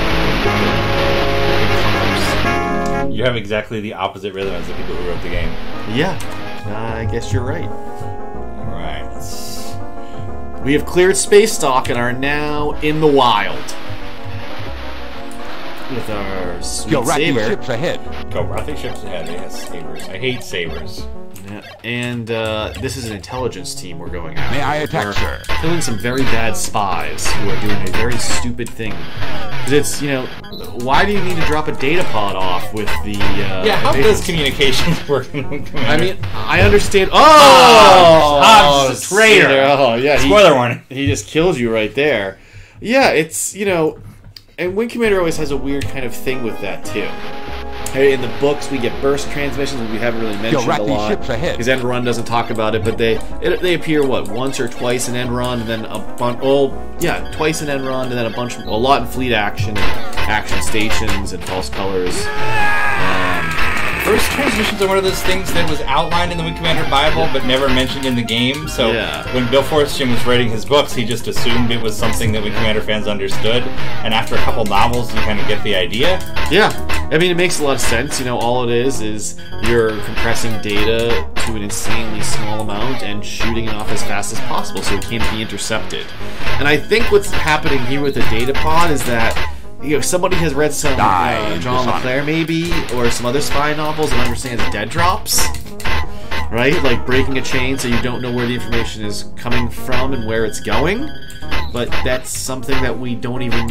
You have exactly the opposite rhythm as the people who wrote the game. Yeah, I guess you're right. Right. We have cleared space dock and are now in the wild. With our sweet saber. ships ahead. Go rocky ships ahead. Yes, sabers. I hate sabers. Yeah. And this is an intelligence team we're going after. May I attack, sir? Killing some very bad spies who are doing a very stupid thing. Because it's, you know, why do you need to drop a data pod off with the... yeah, how does communications work in Commander? I mean, I understand... Hobbs is a traitor! Oh, yeah. Spoiler warning. He just kills you right there. Yeah, it's, you know... And Wing Commander always has a weird kind of thing with that, too. Hey, in the books, we get burst transmissions, and we haven't really mentioned a lot. Because End Run doesn't talk about it, but they appear, what, once or twice in End Run, and then a bunch... Oh, yeah, twice in End Run, and then a lot in Fleet Action, Action Stations, and False Colors. Burst transmissions are one of those things that was outlined in the Wing Commander Bible, but never mentioned in the game. So when Bill Forstchen was writing his books, he just assumed it was something that Wing Commander fans understood. And after a couple novels, you kind of get the idea. Yeah, I mean, it makes a lot of sense. You know, all it is you're compressing data to an insanely small amount and shooting it off as fast as possible so it can't be intercepted. And I think what's happening here with the data pod is that, you know, somebody has read some John LeClaire maybe, or some other spy novels and understands dead drops, right? Like breaking a chain so you don't know where the information is coming from and where it's going. But that's something that we don't even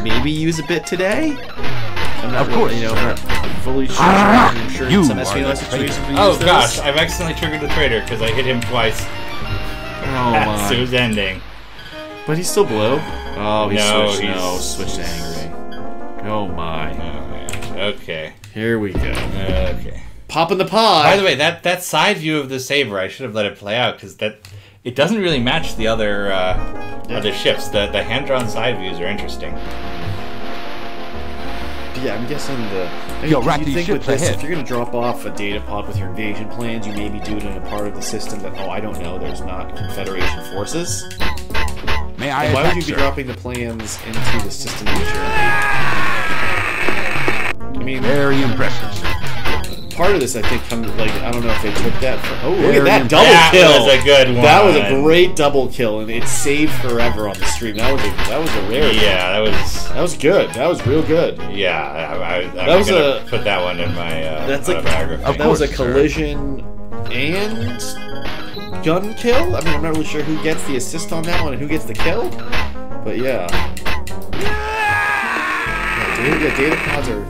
maybe use a bit today. I'm not really, you know, not fully sure. I'm sure in some SPLS situations we use those. Gosh, I've accidentally triggered the traitor because I hit him twice. Oh my. So it was ending. But he's still blue. Oh, he switched to angry. Oh my. Oh man. Okay. Here we go. Okay. Popping the pod. By the way, that side view of the saber, I should have let it play out because it doesn't really match the other ships. The hand-drawn side views are interesting. Yeah, I'm guessing you think with this, if you're going to drop off a data pod with your invasion plans, you maybe do it in a part of the system that, I don't know, there's not Confederation forces. Why would you be dropping the plans into the system that you're in? I mean, very impressive. Part of this, I think, comes like, I don't know if they took that from... Oh, look at that double kill! That was a good one. That was a great double kill, and it saved forever on the stream. That was a rare. Yeah, that was good. That was real good. Yeah, I'm gonna put that one in my autobiography. That was a collision and gun kill. I mean, I'm not really sure who gets the assist on that one and who gets the kill, but yeah. Data pods are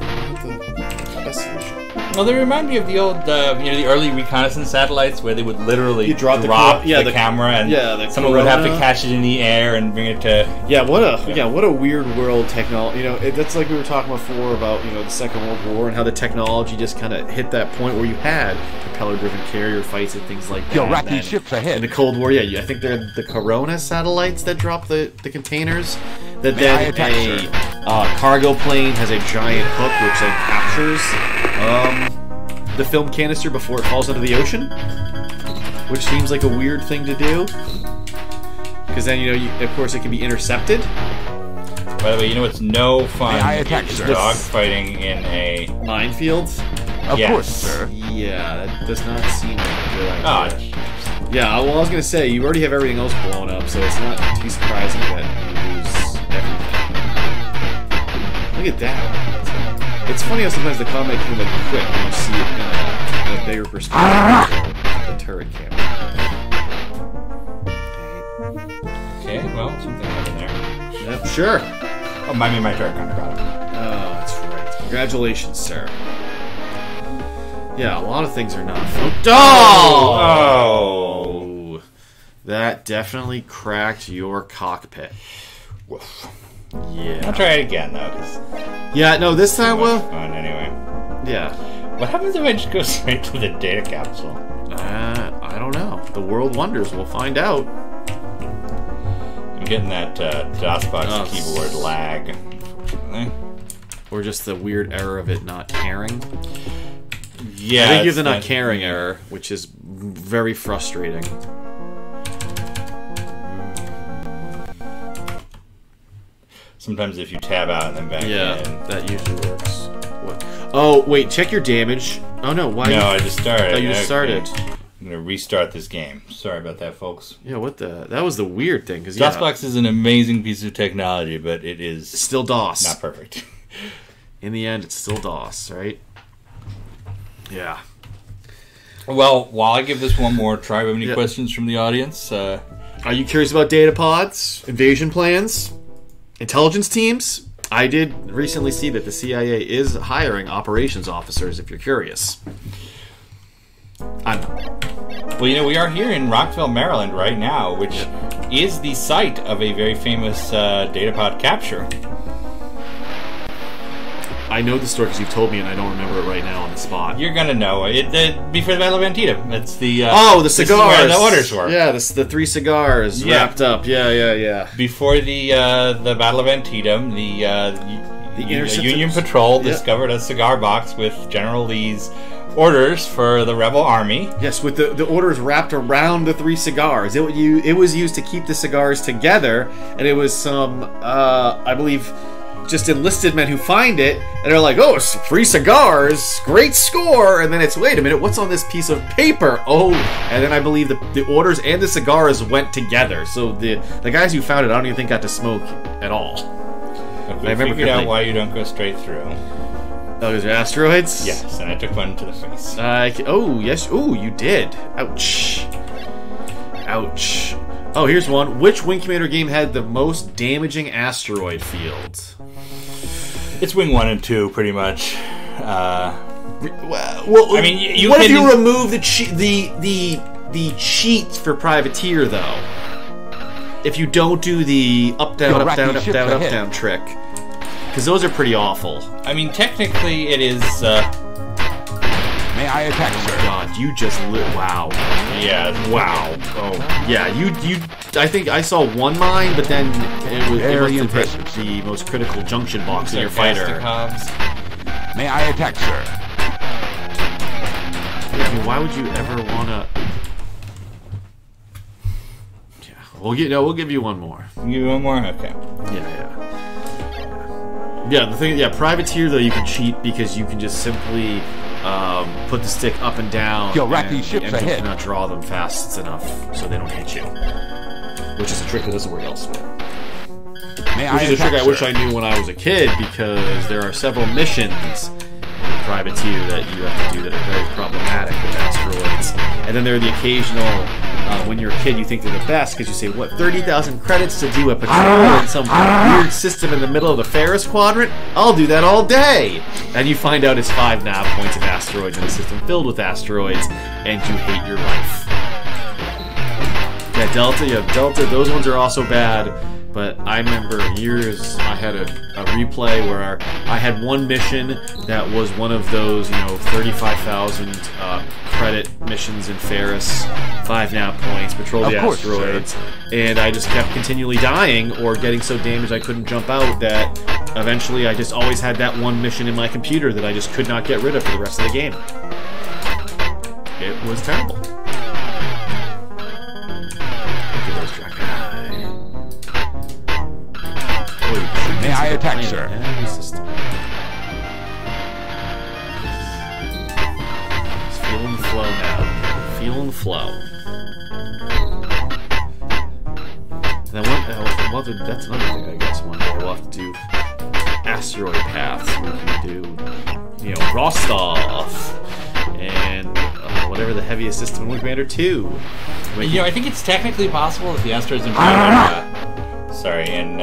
the best solution. Well, they remind me of the old, the early reconnaissance satellites where they would literally drop the camera and someone would have to catch it in the air and bring it to... what a weird world technology. You know, that's like we were talking before about, the Second World War and how the technology just kind of hit that point where you had propeller-driven carrier fights and things like that. Iraqi ships ahead. In the Cold War, I think they're the Corona satellites that drop the containers. That then a cargo plane has a giant hook which then captures the film canister before it falls into the ocean, which seems like a weird thing to do. Because then, of course, it can be intercepted. By the way, you know it's no fun attack, sir? dog fighting in a minefield? Of course, sir. Yeah, that does not seem like a good idea. Oh, yeah, well, I was going to say, you already have everything else blown up, so it's not too surprising that you lose everything. Look at that. It's funny how sometimes the combat can look quick when you see it in a bigger perspective. The turret camera. okay, well, something happened there. Yep, sure. Oh, my turret kind of got him. Oh, that's right. Congratulations, sir. Yeah, a lot of things are not fun. Oh! That definitely cracked your cockpit. Woof. Yeah. I'll try it again, though. Cause yeah, no, this time we'll... fun, anyway. Yeah. What happens if I just go straight to the data capsule? I don't know. The world wonders. We'll find out. I'm getting that DOSBox keyboard lag, unfortunately. Or just the weird error of it not caring. Yeah, I think you have the not caring error, which is very frustrating. Sometimes if you tab out and then back in. That usually works. What? Oh, wait, check your damage. Oh, no, why? No, I just started. Oh, you just started. I'm going to restart this game. Sorry about that, folks. Yeah, what the... That was the weird thing. Cause, DOSBox is an amazing piece of technology, but it is... still DOS. Not perfect. In the end, it's still DOS, right? Yeah. Well, while I give this one more try, we have any questions from the audience? Are you curious about data pods, invasion plans, intelligence teams? I did recently see that the CIA is hiring operations officers, if you're curious. I'm not. Well, we are here in Rockville, Maryland right now, which is the site of a very famous data pod capture. I know the story because you've told me, and I don't remember it right now on the spot. You're gonna know it. Before the Battle of Antietam. It's the the cigars. This is where the orders were. Yeah, the 3 cigars wrapped up. Yeah. Before the Battle of Antietam, the Union Patrol discovered a cigar box with General Lee's orders for the rebel army. Yes, with the orders wrapped around the 3 cigars. It was used to keep the cigars together, and it was some I believe just enlisted men who find it and are like, oh, it's 3 cigars, great score, and then it's, wait a minute, what's on this piece of paper? Oh, and then I believe the orders and the cigars went together, so the guys who found it I don't even think got to smoke at all. Okay, I figured out why you don't go straight through. Oh, those are asteroids? Yes, and I took one to the face. Oh, yes, oh, you did. Ouch. Ouch. Oh, here's one. Which Wing Commander game had the most damaging asteroid field? It's Wing 1 and 2, pretty much. Well, I mean, what if you remove the cheat for Privateer, though? If you don't do the up down trick, because those are pretty awful. I mean, technically, it is. May I attack, sir? God, you just wow. Yeah. Wow. Oh, yeah. You. I think I saw one mine, but then it was very impressive. The most critical junction box in your fighter. May I attack, sir? Yeah, I mean, why would you ever wanna? Yeah. We'll give you one more. Give you one more. Okay. Yeah. The thing. Yeah. Privateer though, you can cheat because you can just simply. Put the stick up and down. Yo, rack these ships ahead. Cannot draw them fast enough so they don't hit you. Which is a trick that doesn't work elsewhere. Which is a trick I wish I knew when I was a kid, because there are several missions in Privateer that you have to do that are very problematic with asteroids. And then there are the occasional, when you're a kid, you think they're the best because you say, what, 30,000 credits to do a patrol in some weird system in the middle of the Ferris Quadrant? I'll do that all day! And you find out it's 5 nav points of asteroids in a system filled with asteroids, and you hate your life. Yeah, Delta, those ones are also bad. But I remember years, I had a replay where I had one mission that was one of those, 35,000 credit missions in Ferris, 5 nav points, patrol the asteroids, and I just kept continually dying or getting so damaged I couldn't jump out that eventually I just always had that one mission in my computer that I just could not get rid of for the rest of the game. It was terrible. Look at those dragon eyes. May I attack, sir? Enemy system. Just feeling the flow now. Feeling the flow. And that's another thing I guess one day we'll have to do asteroid paths. We can do, you know, Rostov and whatever the heaviest system in Wing Commander 2. You know, I think it's technically possible if the asteroids in sorry, and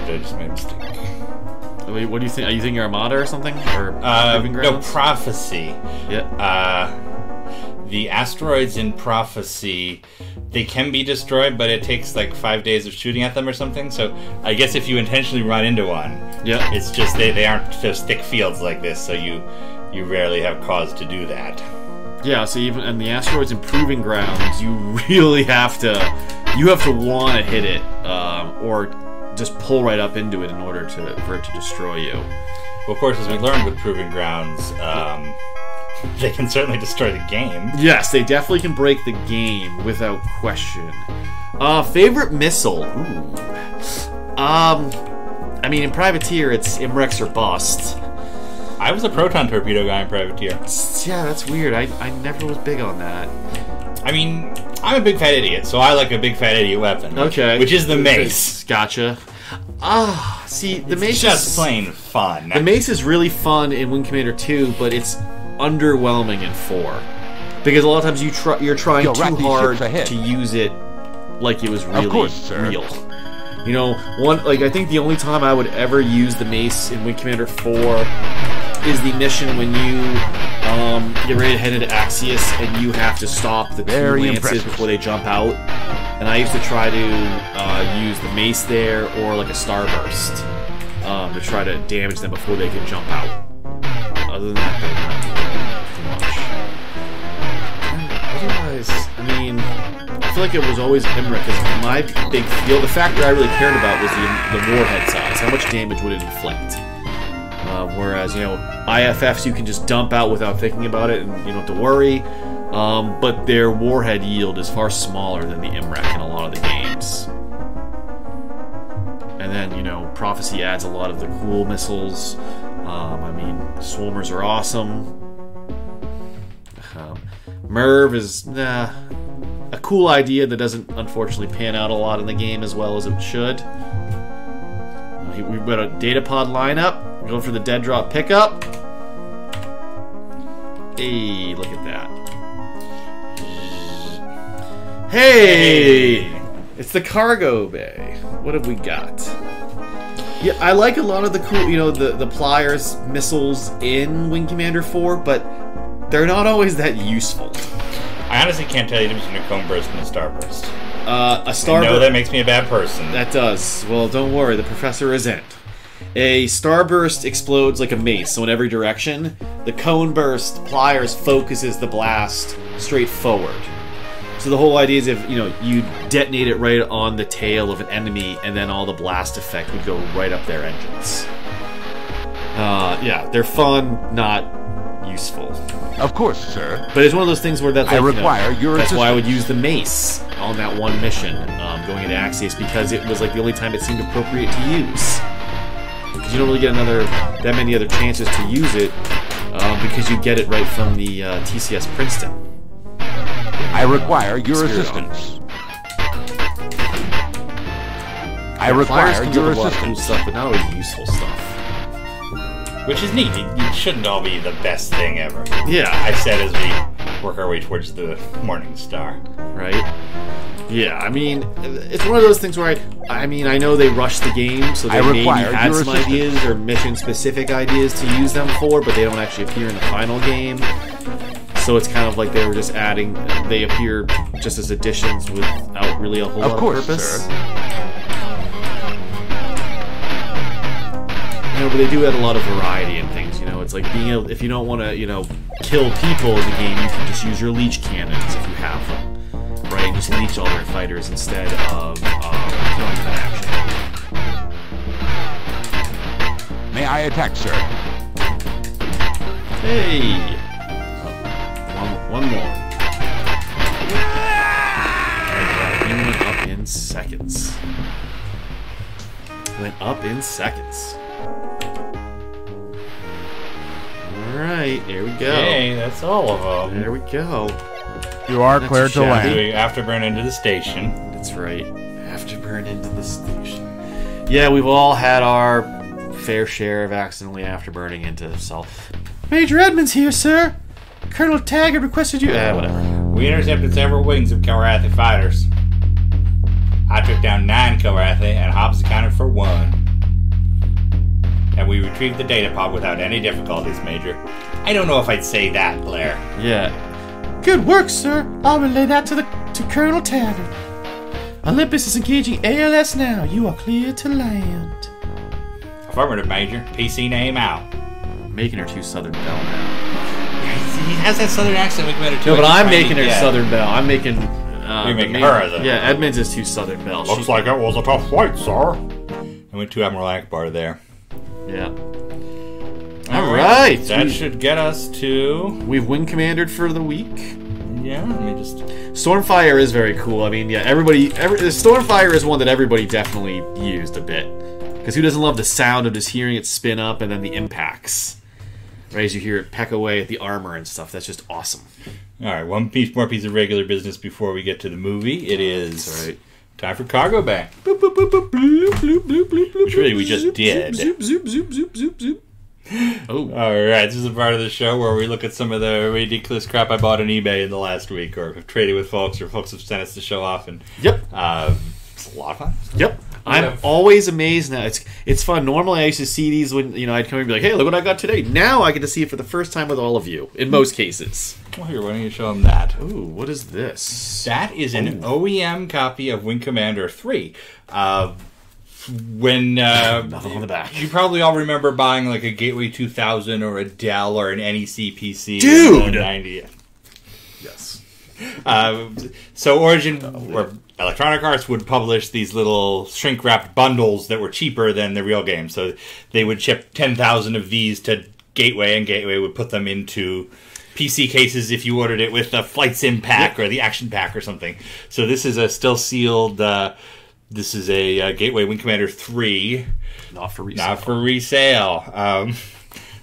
I just made a mistake. What do you think? Are you thinking Armada or something? Or no, Prophecy. Yeah. The asteroids in Prophecy, they can be destroyed, but it takes like 5 days of shooting at them or something. So I guess if you intentionally run into one, yeah, it's just they aren't just thick fields like this, so you rarely have cause to do that. Yeah. So even in the asteroids in Proving Grounds, you really have to want to hit it, or just pull right up into it in order for it to destroy you. Well, of course, as we learned with Proving Grounds, they can certainly destroy the game. Yes, they definitely can break the game without question. Favorite missile? Ooh. I mean, in Privateer, it's Imrex or bust. I was a proton torpedo guy in Privateer. Yeah, that's weird. I never was big on that. I mean, I'm a big fat idiot, so I like a big fat idiot weapon. Okay. Which is the mace. Gotcha. See, the mace is just plain fun. The mace is really fun in Wing Commander 2, but it's underwhelming in 4. Because a lot of times you're trying too hard to use it like it was really real. You know, I think the only time I would ever use the mace in Wing Commander 4 is the mission when you get ready to head into Axios and you have to stop the 2 lances before they jump out. And I used to try to use the mace there or like a starburst to try to damage them before they could jump out. Other than that, too much. Otherwise, I mean, I feel like it was always Imra, because my big deal, the factor I really cared about was the warhead size. How much damage would it inflict? Whereas, you know, IFFs you can just dump out without thinking about it and you don't have to worry. But their warhead yield is far smaller than the IMREC in a lot of the games. And then, you know, Prophecy adds a lot of the cool missiles. I mean, Swarmers are awesome. Merv is a cool idea that doesn't unfortunately pan out a lot in the game as well as it should. We've got a Datapod lineup. We're going for the dead drop pickup. Hey, look at that. Hey! It's the cargo bay. What have we got? Yeah, I like a lot of the cool, you know, the Pliers missiles in Wing Commander 4, but they're not always that useful. I honestly can't tell you the difference between a cone burst and a starburst. A starburst. I know that makes me a bad person. That does. Well, don't worry, the professor isn't. A starburst explodes like a mace, so in every direction. The cone burst, Pliers, focuses the blast straight forward. So the whole idea is if, you know, you detonate it right on the tail of an enemy, and then all the blast effect would go right up their engines. Yeah, they're fun, not useful. Of course, sir. But it's one of those things where that's like, I require your that's assistance. why I would use the mace on that one mission going into Axios, because it was like the only time it seemed appropriate to use. Because you don't really get that many other chances to use it, because you get it right from the TCS Princeton. I require your assistance. I require your assistance. Cool stuff, but not always useful stuff. Which is neat. It shouldn't all be the best thing ever. Yeah. I said as we work our way towards the Morning Star. Right? Yeah, I mean, it's one of those things where I know they rushed the game, so they maybe had some ideas or mission-specific ideas to use them for, but they don't actually appear in the final game. So it's kind of like they were just adding, they appear just as additions without really a whole lot of purpose. Sir. You know, but they do add a lot of variety in things, you know. It's like being able, if you don't want to, you know, kill people in the game, you can just use your leech cannons if you have them. Right? And just leech all their fighters instead of killing them in action. May I attack, sir? Hey! One more. England up in second. up in seconds. Alright, here we go. Hey, that's all of them. There we go. You are That's cleared to shabby. land. Doing afterburn into the station. That's right. Afterburn into the station. Yeah, we've all had our fair share of accidentally afterburning into self. Major Edmonds here, sir. Colonel Taggart requested you. Whatever. We intercepted several wings of Kilrathi fighters. I took down 9 Kilrathi, and Hobbs accounted for 1. And we retrieved the data pod without any difficulties, Major. I don't know if I'd say that, Blair. Yeah. Good work, sir. I'll relay that to Colonel Taggart. Olympus is engaging ALS now. You are clear to land. Affirmative, Major. PC name out. I'm making her too Southern Belle now. He has that southern accent. We can No, but I'm making her Southern Belle. I'm making... You're making her, though. Yeah, Edmonds is too Southern Belle. Looks like it was a tough fight, sir. I went to Admiral Akbar there. Yeah. All right. That should get us to... We've wing commandered for the week. Yeah, let me just... Stormfire is very cool. I mean, yeah, Stormfire is one that everybody definitely used a bit. Because who doesn't love the sound of just hearing it spin up and then the impacts? Right, as you hear it peck away at the armor and stuff. That's just awesome. All right, one more piece of regular business before we get to the movie. It is That's right. time for Cargo Bay. Boop, boop, boop, boop, bloop, bloop, bloop, bloop, bloop, Which really we just zoop, did. Zoop, zoop, zoop, zoop, zoop, zoop. Oh. All right, this is a part of the show where we look at some of the ridiculous crap I bought on eBay in the last week, or have traded with folks, or folks have sent us to show off. And Yep. it's a lot of fun. Yep. I'm always amazed now. It's fun. Normally I used to see these when I'd come and be like, hey, look what I got today. Now I get to see it for the first time with all of you, in most cases. Well, here, why don't you show them that? Ooh, what is this? That is an OEM copy of Wing Commander 3. When Nothing on the back. You probably all remember buying like a Gateway 2000 or a Dell or an NEC PC. Dude! In the 90s. Yes. So Origin or Electronic Arts would publish these little shrink-wrapped bundles that were cheaper than the real game. So they would ship 10,000 of these to Gateway, and Gateway would put them into PC cases if you ordered it with the Flight Sim pack or the Action pack or something. So this is a still sealed... this is a Gateway Wing Commander 3. Not for resale. Not for resale.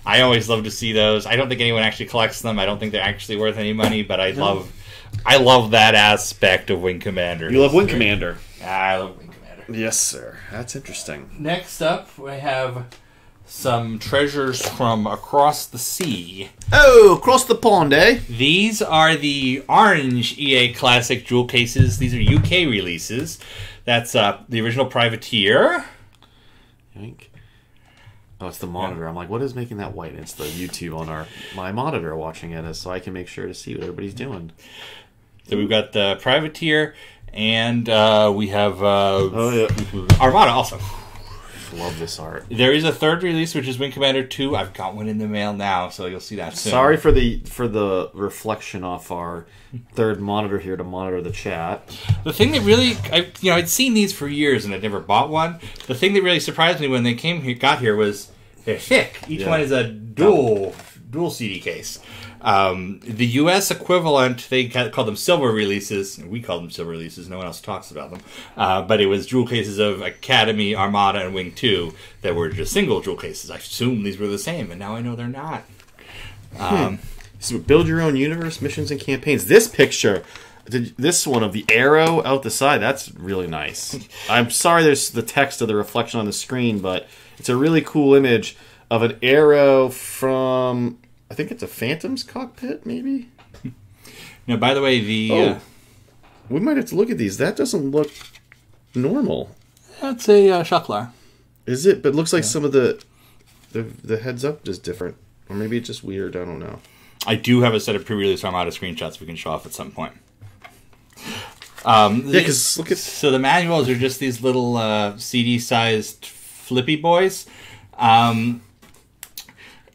I always love to see those. I don't think anyone actually collects them. I don't think they're actually worth any money, but I love that aspect of Wing Commander. You love Wing Commander. I love Wing Commander. Yes, sir. That's interesting. Next up, we have some treasures from across the sea. Oh, across the pond, eh? These are the orange EA Classic jewel cases. These are UK releases. That's the original Privateer. Yoink. Oh, it's the monitor. I'm like, what is making that white? It's the YouTube on my monitor watching it, so I can make sure to see what everybody's doing. So we've got the Privateer, and we have Armada also. Love this art. There is a third release, which is Wing Commander 2. I've got one in the mail now, so you'll see that soon. Sorry for the reflection off our third monitor here to monitor the chat. The thing that really, I'd seen these for years and I'd never bought one. The thing that really surprised me when they got here was they're thick. Each one is a dual CD case. The U.S. equivalent, they called them silver releases. We call them silver releases. No one else talks about them. But it was jewel cases of Academy, Armada, and Wing 2 that were just single jewel cases. I assumed these were the same, and now I know they're not. So build your own universe, missions, and campaigns. This picture, this one of the arrow out the side, that's really nice. I'm sorry there's the text of the reflection on the screen, but it's a really cool image of an arrow from... I think it's a Phantom's cockpit, maybe? Now, by the way, we might have to look at these. That doesn't look normal. That's a Shuklar. Is it? But it looks like some of the heads up is different. Or maybe it's just weird. I don't know. I do have a set of pre-release Armada screenshots we can show off at some point. Because look at... So the manuals are just these little CD-sized flippy boys. And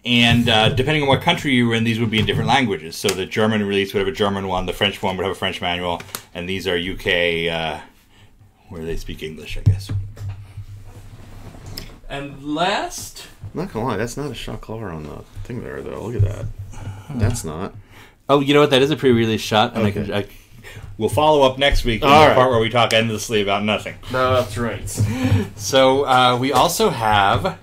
depending on what country you were in, these would be in different languages. So the German release would have a German one, the French one would have a French manual, and these are UK, where they speak English, I guess. And last... I'm not gonna lie, that's not a shot collar on the thing there, though. Look at that. That's not. Oh, you know what? That is a pre-release shot, and okay. we'll follow up next week in All the right. part where we talk endlessly about nothing. No, that's right. So we also have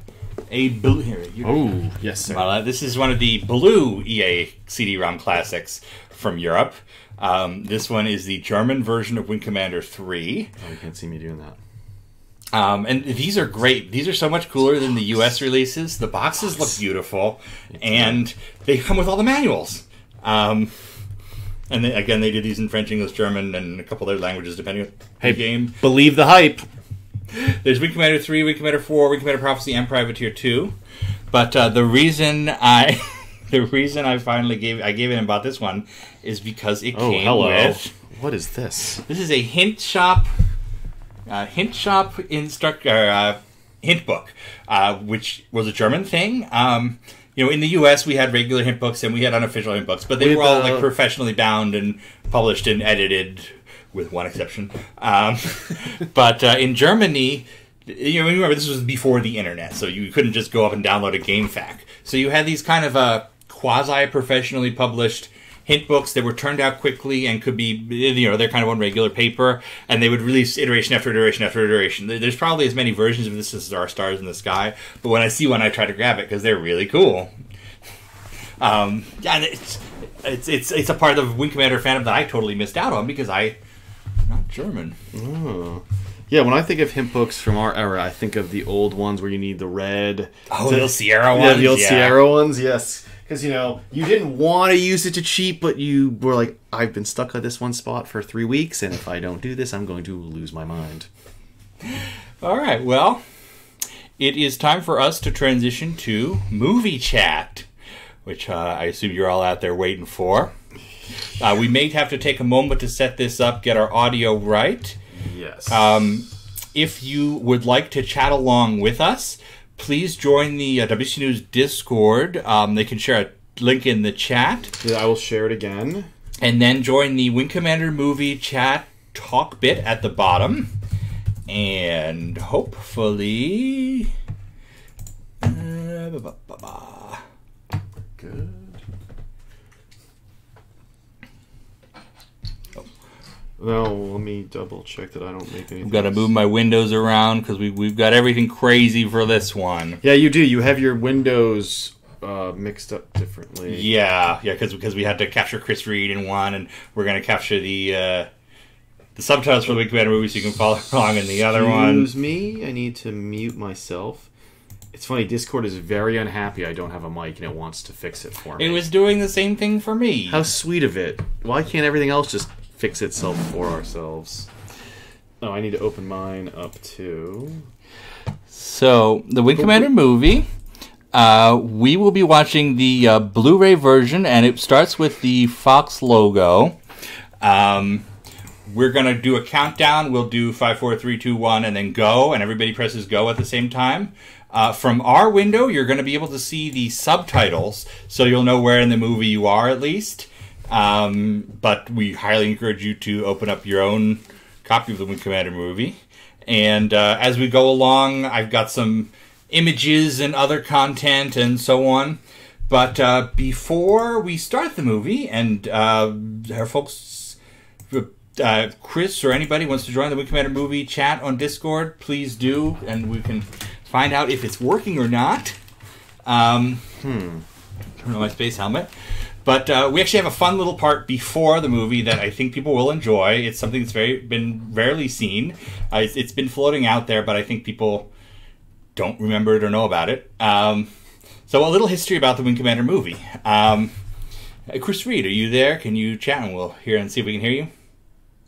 a blue. Here, Oh, yes, sir. this is one of the blue EA CD-ROM classics from Europe. This one is the German version of Wing Commander 3. Oh, you can't see me doing that. And these are great. These are so much cooler than the US releases. The boxes look beautiful, and they come with all the manuals. And again, they did these in French, English, German, and a couple other languages, depending on the game. Believe the hype. There's Wing Commander 3, Wing Commander 4, Wing Commander Prophecy, and Privateer 2. But the reason I finally gave it and bought this one is because it came with... What is this? This is a hint shop hint book, which was a German thing. In the U.S. we had regular hint books and we had unofficial hint books, but they were all like professionally bound and published and edited, with one exception. But in Germany, remember this was before the internet, so you couldn't just go up and download a game FAQ. So you had these kind of quasi-professionally published hint books that were turned out quickly and could be, they're kind of on regular paper, and they would release iteration after iteration after iteration. There's probably as many versions of this as there are stars in the sky, but when I see one, I try to grab it because they're really cool. And it's a part of the Wing Commander fandom that I totally missed out on because I'm not German. Oh. Yeah, when I think of hint books from our era, I think of the old ones where you need the red. Oh, the old Sierra ones? Yeah, the old Sierra ones, yes. Because, you didn't want to use it to cheat, but you were like, I've been stuck at this one spot for 3 weeks, and if I don't do this, I'm going to lose my mind. All right, well, it is time for us to transition to movie chat, which I assume you're all out there waiting for. We may have to take a moment to set this up, get our audio right. Yes. If you would like to chat along with us, please join the WC News Discord. They can share a link in the chat. Yeah, I will share it again. And then join the Wing Commander movie chat talk bit at the bottom. And hopefully... Good. Well, let me double check that I don't make anything. I've got to move my windows around because we've got everything crazy for this one. Yeah, you do. You have your windows mixed up differently. Yeah, because we had to capture Chris Reid in one, and we're going to capture the subtitles for the Wing Commander movie so you can follow along in the other one. Excuse me, I need to mute myself. It's funny, Discord is very unhappy I don't have a mic and it wants to fix it for me. It was doing the same thing for me. How sweet of it. Why can't everything else just fix itself for ourselves? Oh, I need to open mine up too. So, the Wing Commander movie, we will be watching the Blu-ray version, and it starts with the Fox logo. We're going to do a countdown. We'll do 5, 4, 3, 2, 1, and then go, and everybody presses go at the same time. From our window, you're going to be able to see the subtitles, so you'll know where in the movie you are at least. But we highly encourage you to open up your own copy of the Wing Commander movie. And as we go along, I've got some images and other content and so on. But before we start the movie, and our folks, Chris or anybody wants to join the Wing Commander movie chat on Discord, please do, and we can find out if it's working or not. Turn on my space helmet. But we actually have a fun little part before the movie that I think people will enjoy. It's something that's been rarely seen. It's been floating out there, but I think people don't remember it or know about it. So a little history about the Wing Commander movie. Chris Reid, are you there? Can you chat and we'll hear and see if we can hear you?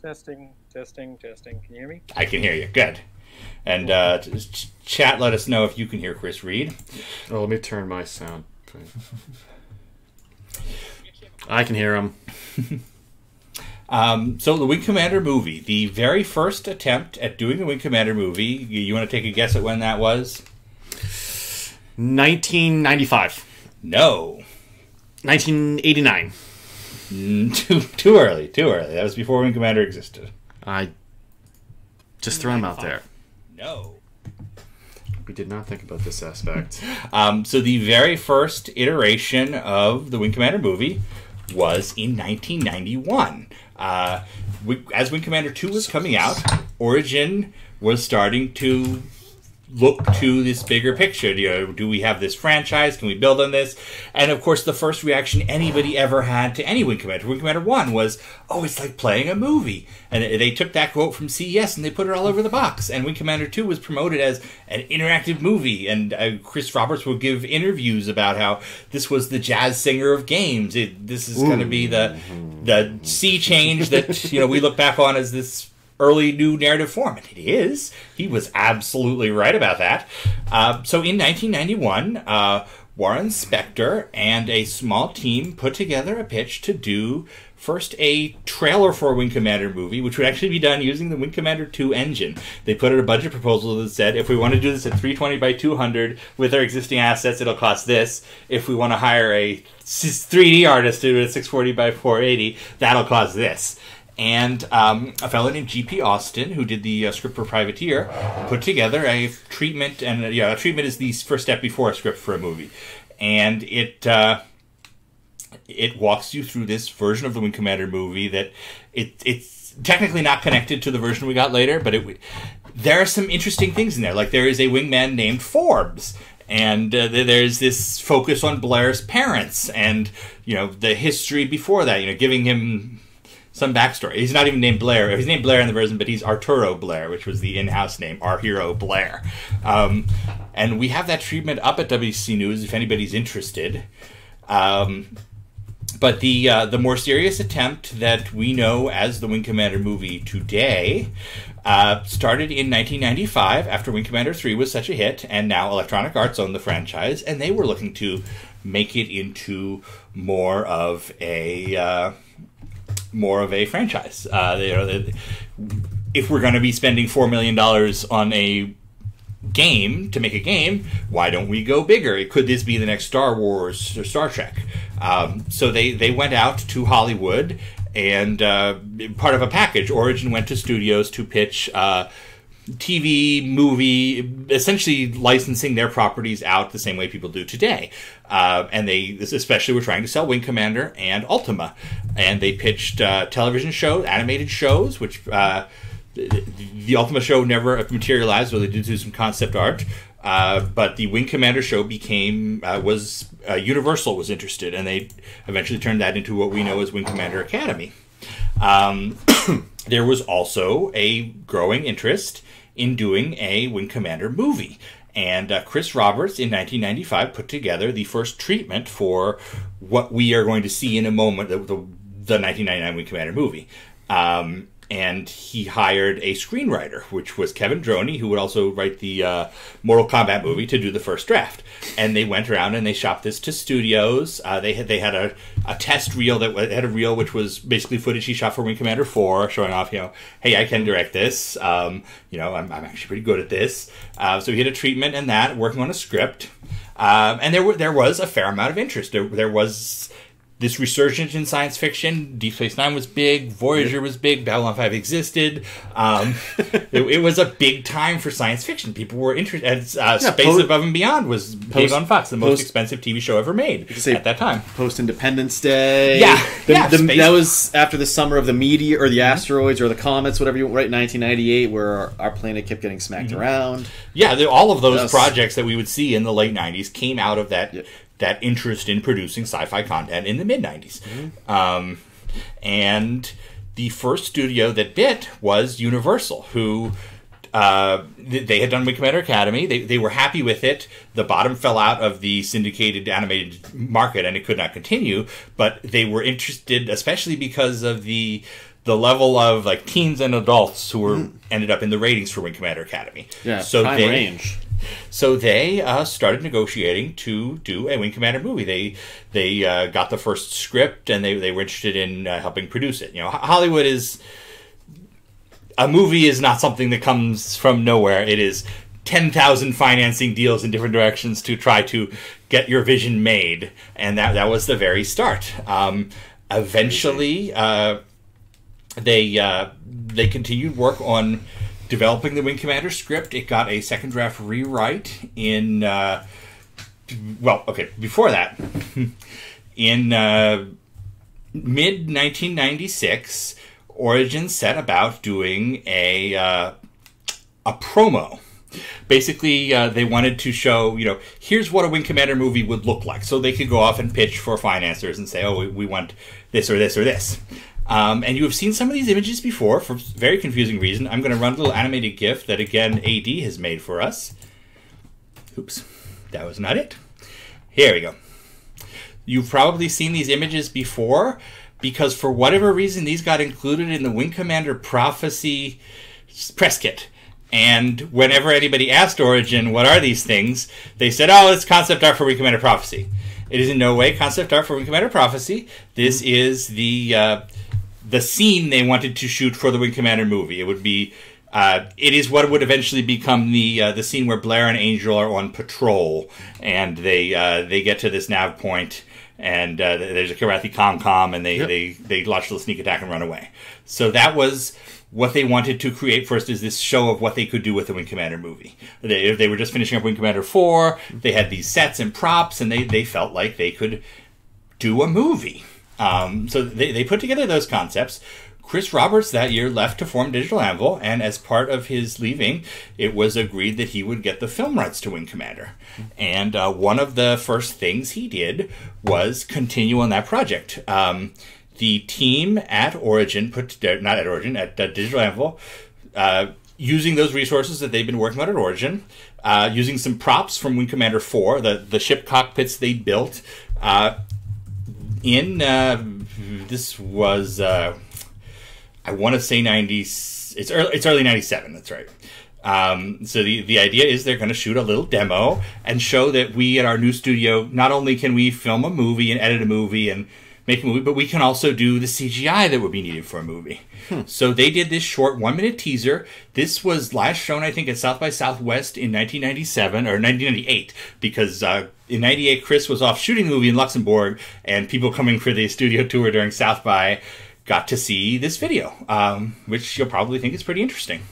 Testing. Can you hear me? I can hear you. Good. And chat, let us know if you can hear Chris Reid. Oh, let me turn my sound. I can hear him. So the Wing Commander movie, the very first attempt at doing the Wing Commander movie, you want to take a guess at when that was? 1995. No. 1989. Too early. That was before Wing Commander existed. I just throw him out there. No. We did not think about this aspect. So the very first iteration of the Wing Commander movie was in 1991. As Wing Commander 2 was coming out, Origin was starting to look to this bigger picture. Do we have this franchise? Can we build on this? And of course, the first reaction anybody ever had to any Wing Commander 1 was, oh, it's like playing a movie. And they took that quote from CES and they put it all over the box. And Wing Commander 2 was promoted as an interactive movie. And Chris Roberts would give interviews about how this was the jazz singer of games. This is going to be the sea change that we look back on as this early new narrative form. And it is. He was absolutely right about that. So in 1991, Warren Spector and a small team put together a pitch to do first a trailer for a Wing Commander movie, which would actually be done using the Wing Commander 2 engine. They put out a budget proposal that said, if we want to do this at 320 by 200 with our existing assets, it'll cost this. If we want to hire a 3D artist to do it at 640 by 480, that'll cost this. And a fellow named G.P. Austin, who did the script for Privateer, put together a treatment, and a treatment is the first step before a script for a movie. And it walks you through this version of the Wing Commander movie that it's technically not connected to the version we got later, but there are some interesting things in there. Like there is a wingman named Forbes. And there's this focus on Blair's parents and, the history before that, giving him some backstory. He's not even named Blair. He's named Blair in the version, but he's Arturo Blair, which was the in-house name, our hero Blair. And we have that treatment up at WC News if anybody's interested. But the more serious attempt that we know as the Wing Commander movie today started in 1995 after Wing Commander 3 was such a hit, and now Electronic Arts owned the franchise, and they were looking to make it into more of a franchise. If we're going to be spending $4 million on a game to make a game, why don't we go bigger? Could this be the next Star Wars or Star Trek? So they went out to Hollywood, and part of a package, Origin went to studios to pitch TV, movie, essentially licensing their properties out the same way people do today. And they especially were trying to sell Wing Commander and Ultima. And they pitched television shows, animated shows, which the Ultima show never materialized, though they did do some concept art. But the Wing Commander show Universal was interested, and they eventually turned that into what we know as Wing Commander Academy. There was also a growing interest in doing a Wing Commander movie. And Chris Roberts in 1995 put together the first treatment for what we are going to see in a moment, the 1999 Wing Commander movie. And he hired a screenwriter, which was Kevin Droney, who would also write the Mortal Kombat movie, to do the first draft. And they went around and they shopped this to studios. They had a test reel that had a reel which was basically footage he shot for Wing Commander 4, showing off, hey, I can direct this. I'm actually pretty good at this. So he had a treatment in that, working on a script. And there was a fair amount of interest. There was this resurgence in science fiction. Deep Space Nine was big. Voyager was big. Babylon 5 existed. It was a big time for science fiction. People were interested. Space Above and Beyond was big on Fox, the most expensive TV show ever made at that time. Post-Independence Day. That was after the summer of the meteor, or the asteroids, or the comets, whatever you want, right? 1998, where our planet kept getting smacked around. Yeah, all of those projects that we would see in the late 90s came out of that. That interest in producing sci-fi content in the mid-90s. And the first studio that bit was Universal, who they had done Wing Commander Academy. They were happy with it. The bottom fell out of the syndicated animated market, and it could not continue. But they were interested, especially because of the level of teens and adults who were ended up in the ratings for Wing Commander Academy. Yeah, so prime range. So they started negotiating to do a Wing Commander movie. They got the first script, and they were interested in helping produce it. Hollywood a movie is not something that comes from nowhere. It is 10,000 financing deals in different directions to try to get your vision made, and that was the very start. Eventually, they continued work on developing the Wing Commander script. It got a second draft rewrite in before that, in mid-1996, Origin set about doing a promo. Basically, they wanted to show, here's what a Wing Commander movie would look like. So they could go off and pitch for financiers and say, oh, we want this or this or this. And you have seen some of these images before for very confusing reason. I'm going to run a little animated GIF that, again, AD has made for us. Oops, that was not it. Here we go. You've probably seen these images before because for whatever reason, these got included in the Wing Commander Prophecy press kit. And whenever anybody asked Origin, what are these things, they said, oh, it's concept art for Wing Commander Prophecy. It is in no way concept art for Wing Commander Prophecy. This is the scene they wanted to shoot for the Wing Commander movie. It would be, it is what would eventually become the scene where Blair and Angel are on patrol, and they get to this nav point, and there's a Karathi com, and they launch a little sneak attack and run away. So that was what they wanted to create first, is this show of what they could do with the Wing Commander movie. They were just finishing up Wing Commander 4, they had these sets and props, and they felt like they could do a movie. So they put together those concepts. Chris Roberts that year left to form Digital Anvil, and as part of his leaving, it was agreed that he would get the film rights to Wing Commander. And one of the first things he did was continue on that project. The team at Origin at Digital Anvil, using those resources that they've been working on at Origin, using some props from Wing Commander 4, the ship cockpits they built, this was, I want to say it's early 97, that's right. So the idea is they're going to shoot a little demo and show that we at our new studio, not only can we film a movie and edit a movie and make a movie, but we can also do the CGI that would be needed for a movie. So they did this short 1-minute teaser. This was last shown, I think, at South by Southwest in 1997, or 1998, because in 98, Chris was off shooting the movie in Luxembourg, and people coming for the studio tour during South by got to see this video, which you'll probably think is pretty interesting.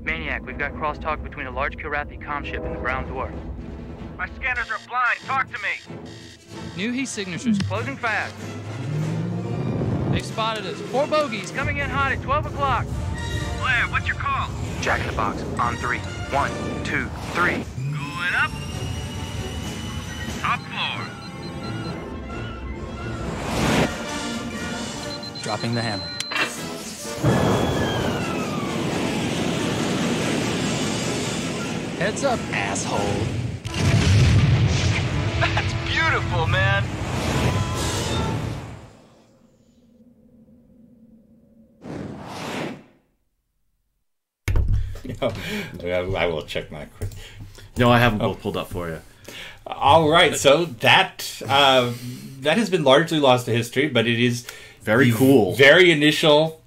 Maniac, we've got crosstalk between a large Kirathi comm ship and the Brown Dwarf. My scanners are blind. Talk to me. New heat signatures closing fast. They've spotted us. 4 bogeys coming in hot at 12 o'clock. Blair, what's your call? Jack in the box on 3. 1, 2, 3. Going up. Top floor. Dropping the hammer. Heads up, asshole. That's beautiful, man. I will check my quick. No, I haven't both pulled up for you. All right, so that has been largely lost to history, but it is very cool. Very initial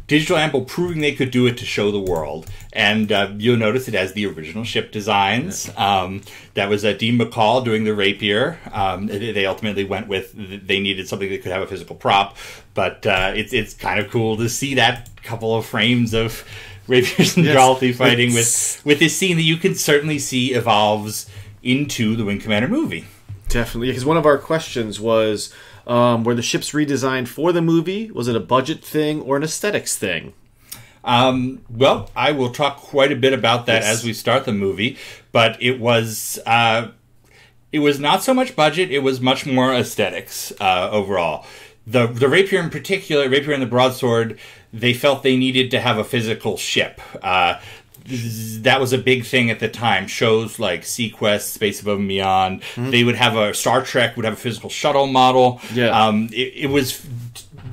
Digital Anvil proving they could do it to show the world. And you'll notice it has the original ship designs. That was Dean McCall doing the Rapier. They ultimately went with, they needed something that could have a physical prop. But it's kind of cool to see that couple of frames of Rapiers and Jollity fighting with this scene that you can certainly see evolves into the Wing Commander movie. Definitely, because one of our questions was, were the ships redesigned for the movie? Was it a budget thing or an aesthetics thing? Well, I will talk quite a bit about that as we start the movie, but it was not so much budget, it was much more aesthetics overall. The Rapier in particular, Rapier and the Broadsword, they felt they needed to have a physical ship. That was a big thing at the time. Shows like Sequest, Space Above and Beyond, they would have Star Trek would have a physical shuttle model. It was,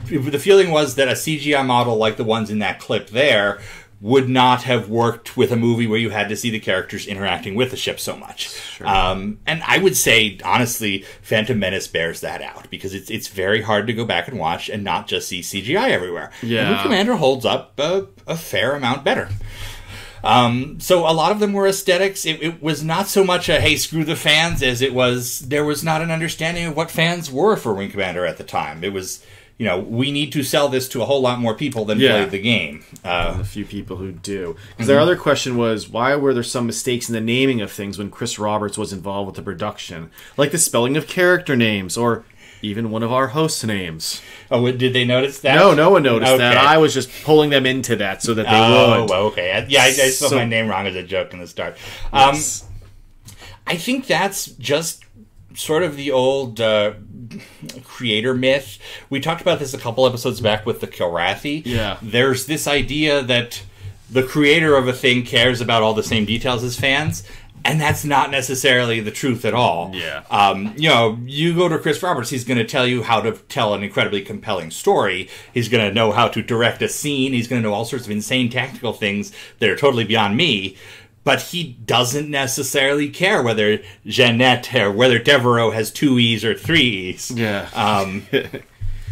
the feeling was that a CGI model like the ones in that clip there would not have worked with a movie where you had to see the characters interacting with the ship so much. Sure. And I would say, honestly, Phantom Menace bears that out, because it's very hard to go back and watch and not just see CGI everywhere. Yeah. And Commander holds up a fair amount better. So a lot of them were aesthetics. It was not so much a, hey, screw the fans, as it was, there was not an understanding of what fans were for Wing Commander at the time. It was we need to sell this to a whole lot more people than played the game. A few people who do. Because their other question was, why were there some mistakes in the naming of things when Chris Roberts was involved with the production? Like the spelling of character names, or even one of our hosts' names. Oh, did they notice that? No one noticed that. I was just pulling them into that so that they would. Oh, okay. I spelled my name wrong as a joke in the start. Yes. I think that's just sort of the old creator myth. We talked about this a couple episodes back with the Kilrathi. Yeah. There's this idea that the creator of a thing cares about all the same details as fans, and that's not necessarily the truth at all. Yeah. You go to Chris Roberts, he's going to tell you how to tell an incredibly compelling story. He's going to know how to direct a scene. He's going to know all sorts of insane tactical things that are totally beyond me. But he doesn't necessarily care whether Jeanette or whether Devereaux has 2 E's or 3 E's. Yeah.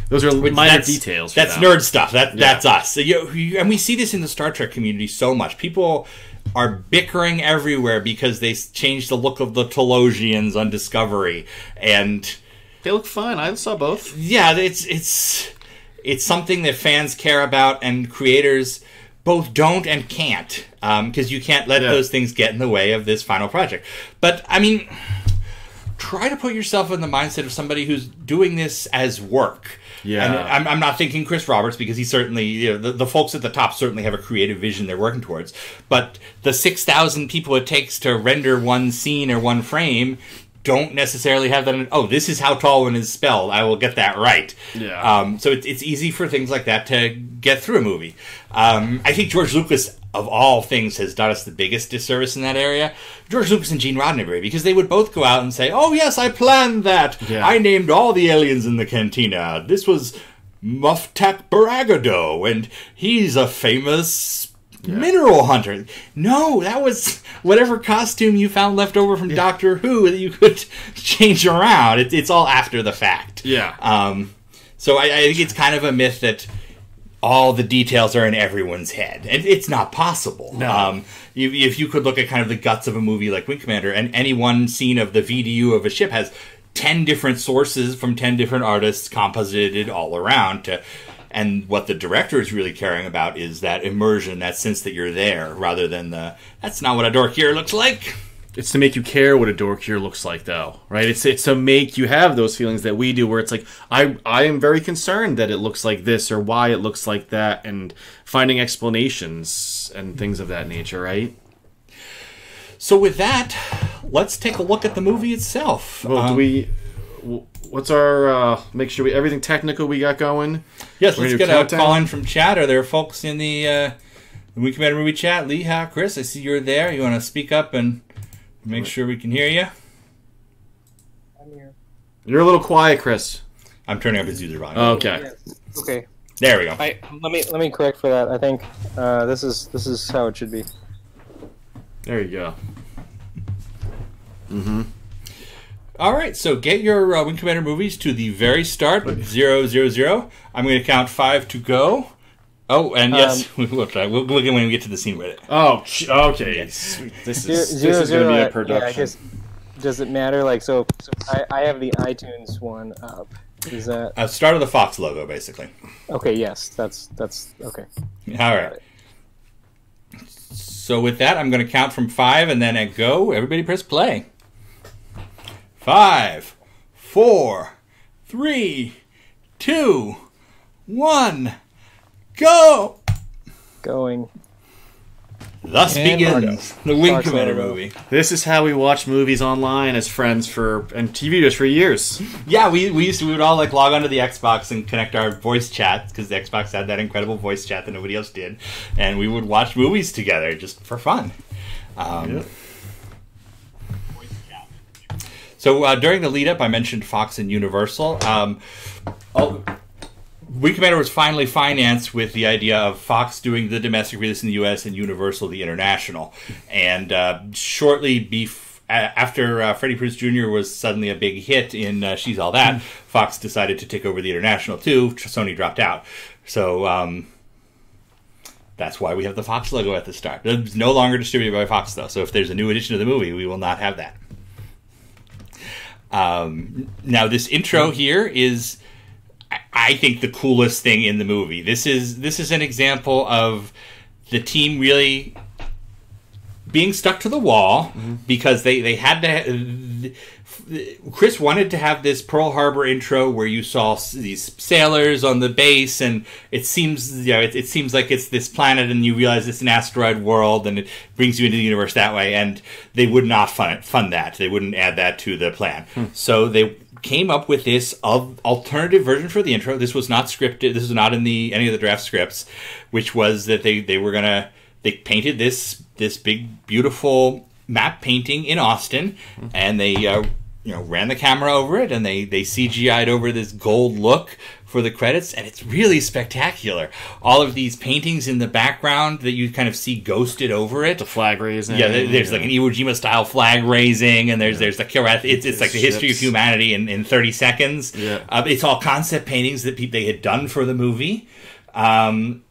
Those are minor details. That's nerd stuff. That's us. And we see this in the Star Trek community so much. People are bickering everywhere because they changed the look of the Telosians on Discovery, and they look fine. I saw both. Yeah, it's something that fans care about, and creators both don't and can't, because you can't let those things get in the way of this final project. But I mean, try to put yourself in the mindset of somebody who's doing this as work. Yeah, and I'm not thinking Chris Roberts, because he certainly, the folks at the top certainly have a creative vision they're working towards. But the 6,000 people it takes to render one scene or one frame don't necessarily have that. Oh, this is how tall one is spelled. I will get that right. Yeah. So it's easy for things like that to get through a movie. I think George Lucas, of all things, has done us the biggest disservice in that area. George Lucas and Gene Roddenberry, because they would both go out and say, "Oh yes, I planned that. Yeah. I named all the aliens in the cantina. This was Muftak Baragado, and he's a famous mineral hunter." No, that was whatever costume you found left over from Doctor Who that you could change around. It's all after the fact. Yeah. So I think it's kind of a myth that all the details are in everyone's head. And it's not possible. No. If you could look at kind of the guts of a movie like Wing Commander, and any one scene of the VDU of a ship has 10 different sources from 10 different artists composited all around and what the director is really caring about is that immersion, that sense that you're there, rather than that's not what a Dorkier looks like. It's to make you care what a Dorkier looks like, though, right? It's to make you have those feelings that we do, where it's like, I am very concerned that it looks like this, or why it looks like that, and finding explanations and things of that nature, right? So with that, let's take a look at the movie itself. Well, what's our, make sure everything technical we got going? Yes, let's get a call in from chat. Are there folks in the Wing Commander movie chat? Leha, Chris, I see you're there. You want to speak up and make sure we can hear you? I'm here. You're a little quiet, Chris. I'm turning up his user volume. Okay. Yes. Okay. There we go. Let me correct for that. I think this is how it should be. There you go. Mm-hmm. All right, so get your Wing Commander movies to the very start, 000. I'm going to count 5 to go. Oh, and yes, we'll try. We'll get when we get to the scene with it. Oh, okay. Yes. This is going to be a production. Yeah, I guess, does it matter? Like, so I have the iTunes one up. Is that start of the Fox logo, basically? Okay. Yes, that's okay. All right. So with that, I'm going to count from 5, and then at go, everybody press play. 5, 4, 3, 2, 1, go! Going. Thus begins the Wing Commander movie. This is how we watch movies online as friends and TV videos for years. Yeah, we would all like log onto the Xbox and connect our voice chats, because the Xbox had that incredible voice chat that nobody else did, and we would watch movies together just for fun. So during the lead-up, I mentioned Fox and Universal. Wing Commander was finally financed with the idea of Fox doing the domestic release in the U.S. and Universal the international. And shortly after Freddie Prinze Jr. was suddenly a big hit in She's All That, Fox decided to take over the international too. Sony dropped out. So that's why we have the Fox logo at the start. It's no longer distributed by Fox, though. So if there's a new edition of the movie, we will not have that. Now, this intro here is... I think, the coolest thing in the movie. This is an example of the team really being stuck to the wall because they had to. Chris wanted to have this Pearl Harbor intro where you saw these sailors on the base, and it seems it seems like it's this planet, and you realize it's an asteroid world, and it brings you into the universe that way. And they would not fund that. They wouldn't add that to the plan. So they came up with this alternative version for the intro. This was not scripted. This was not in any of the draft scripts, which was that they painted this big beautiful map painting in Austin, and they ran the camera over it, and they CGI'd over this gold look for the credits, and it's really spectacular. All of these paintings in the background that you kind of see ghosted over it. The flag raising. Yeah, there's like an Iwo Jima style flag raising, and there's the Kirath. It's like the history of humanity in 30 seconds. Yeah. It's all concept paintings that they had done for the movie, and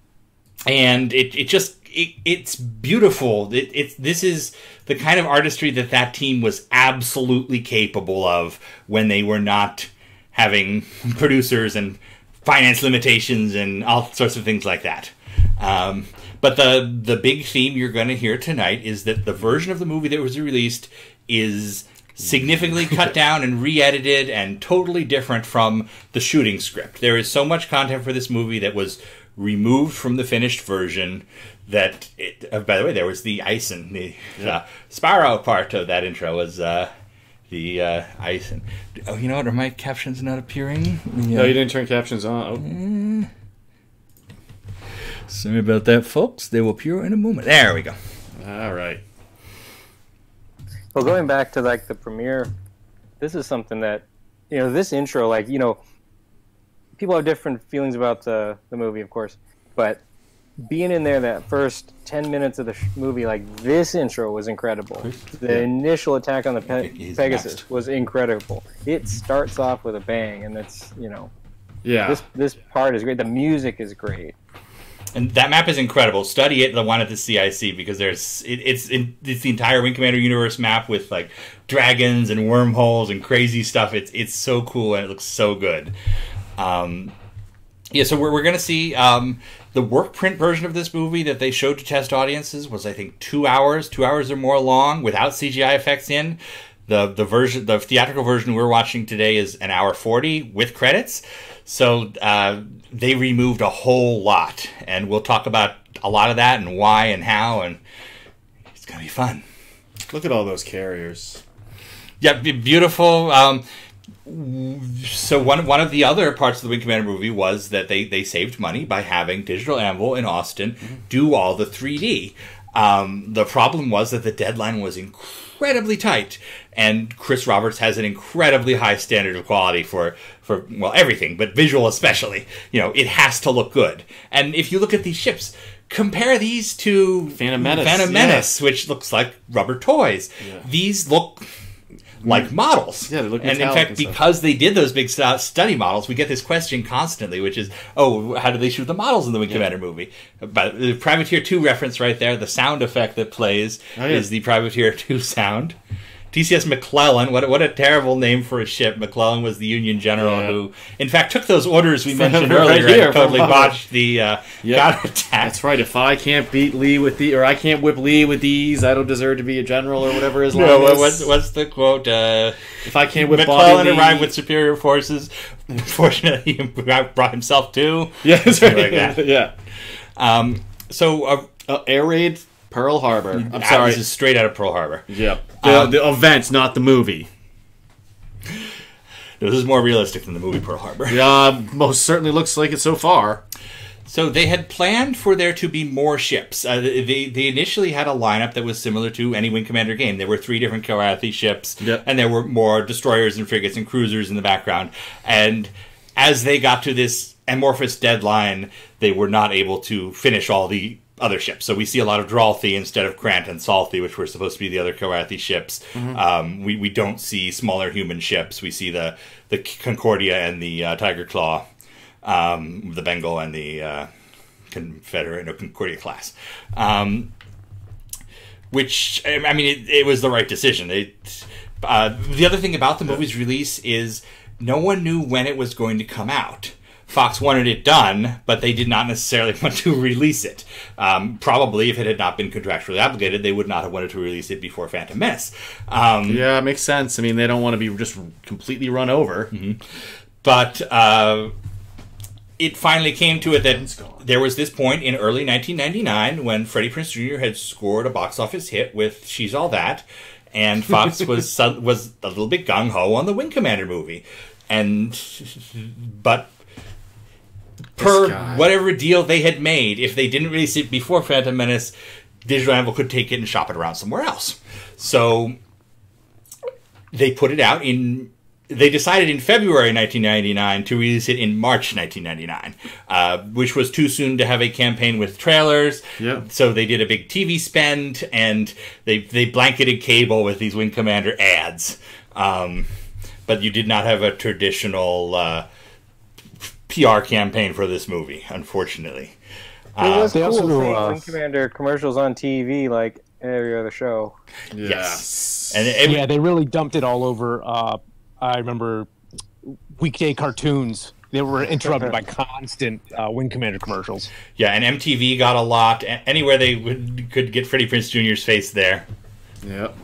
it's beautiful. This is the kind of artistry that team was absolutely capable of when they were not having producers and finance limitations and all sorts of things like that. But the big theme you're going to hear tonight is that the version of the movie that was released is significantly cut down and re-edited and totally different from the shooting script. There is so much content for this movie that was removed from the finished version that by the way, there was the Ison, the Sparrow part of that intro was the Ison. Oh, you know what? Are my captions not appearing? No, you didn't turn captions on. Sorry about that, folks. They will appear in a moment. There we go. All right. Well, going back to like the premiere, this is something that this intro, people have different feelings about the movie, of course, but being in there that first 10 minutes of the movie, like this intro was incredible. The initial attack on the Pegasus was incredible. It starts off with a bang, and that's this part is great. The music is great, and that map is incredible. Study it, the one at the CIC, because it's the entire Wing Commander universe map with like dragons and wormholes and crazy stuff. It's so cool, and it looks so good. So we're going to see the work print version of this movie that they showed to test audiences was, I think, 2 hours or more long without CGI effects in. The theatrical version we're watching today is 1 hour 40 with credits. So they removed a whole lot, and we'll talk about a lot of that and why and how, and it's going to be fun. Look at all those carriers. Yeah, beautiful. So one of the other parts of the Wing Commander movie was that they saved money by having Digital Anvil in Austin do all the 3D. The problem was that the deadline was incredibly tight, and Chris Roberts has an incredibly high standard of quality for everything, but visual especially. It has to look good. And if you look at these ships, compare these to Phantom Menace, which looks like rubber toys. Yeah. These look like models. Yeah, they look and in fact, because they did those big study models, we get this question constantly, which is, how do they shoot the models in the Wing Commander movie? But the Privateer 2 reference right there, the sound effect that plays is the Privateer 2 sound. TCS McClellan, what a terrible name for a ship. McClellan was the Union general who, in fact, took those orders we mentioned earlier and totally botched the counterattack. That's right. If I can't beat Lee or I can't whip Lee with these, I don't deserve to be a general or whatever his line is. What's the quote? If I can't whip McClellan Bobby arrived with superior forces. Fortunately, he brought himself too. Yeah, that's right. Like that. Yeah. Air raid Pearl Harbor. I'm sorry. This is straight out of Pearl Harbor. Yep. The events, not the movie. No, this is more realistic than the movie Pearl Harbor. Yeah, most certainly looks like it so far. So they had planned for there to be more ships. They initially had a lineup that was similar to any Wing Commander game. There were 3 different Kilrathi ships, and there were more destroyers and frigates and cruisers in the background. And as they got to this amorphous deadline, they were not able to finish all the other ships. So we see a lot of Dralthi instead of Krant and Salthi, which were supposed to be the other Kilrathi ships. We don't see smaller human ships. We see the Concordia and the Tiger Claw, the Bengal and the Concordia class. Which, I mean, it was the right decision. The other thing about the movie's release is no one knew when it was going to come out. Fox wanted it done, but they did not necessarily want to release it. Probably, if it had not been contractually obligated, they would not have wanted to release it before Phantom Menace. Yeah, it makes sense. I mean, they don't want to be just completely run over. But it finally came to it that there was this point in early 1999 when Freddie Prinze Jr. had scored a box office hit with She's All That, and Fox was a little bit gung-ho on the Wing Commander movie. But per whatever deal they had made, if they didn't release it before Phantom Menace, Digital Anvil could take it and shop it around somewhere else. So they put it out they decided in February 1999 to release it in March 1999, which was too soon to have a campaign with trailers. Yep. So they did a big TV spend, and they blanketed cable with these Wing Commander ads. But you did not have a traditional PR campaign for this movie, unfortunately. It was They cool also seeing do, Wing Commander commercials on TV like every other show. Yes. And they really dumped it all over. I remember weekday cartoons. They were interrupted by constant Wing Commander commercials. Yeah, and MTV got a lot. Anywhere they could get Freddie Prinze Jr.'s face there. Yep.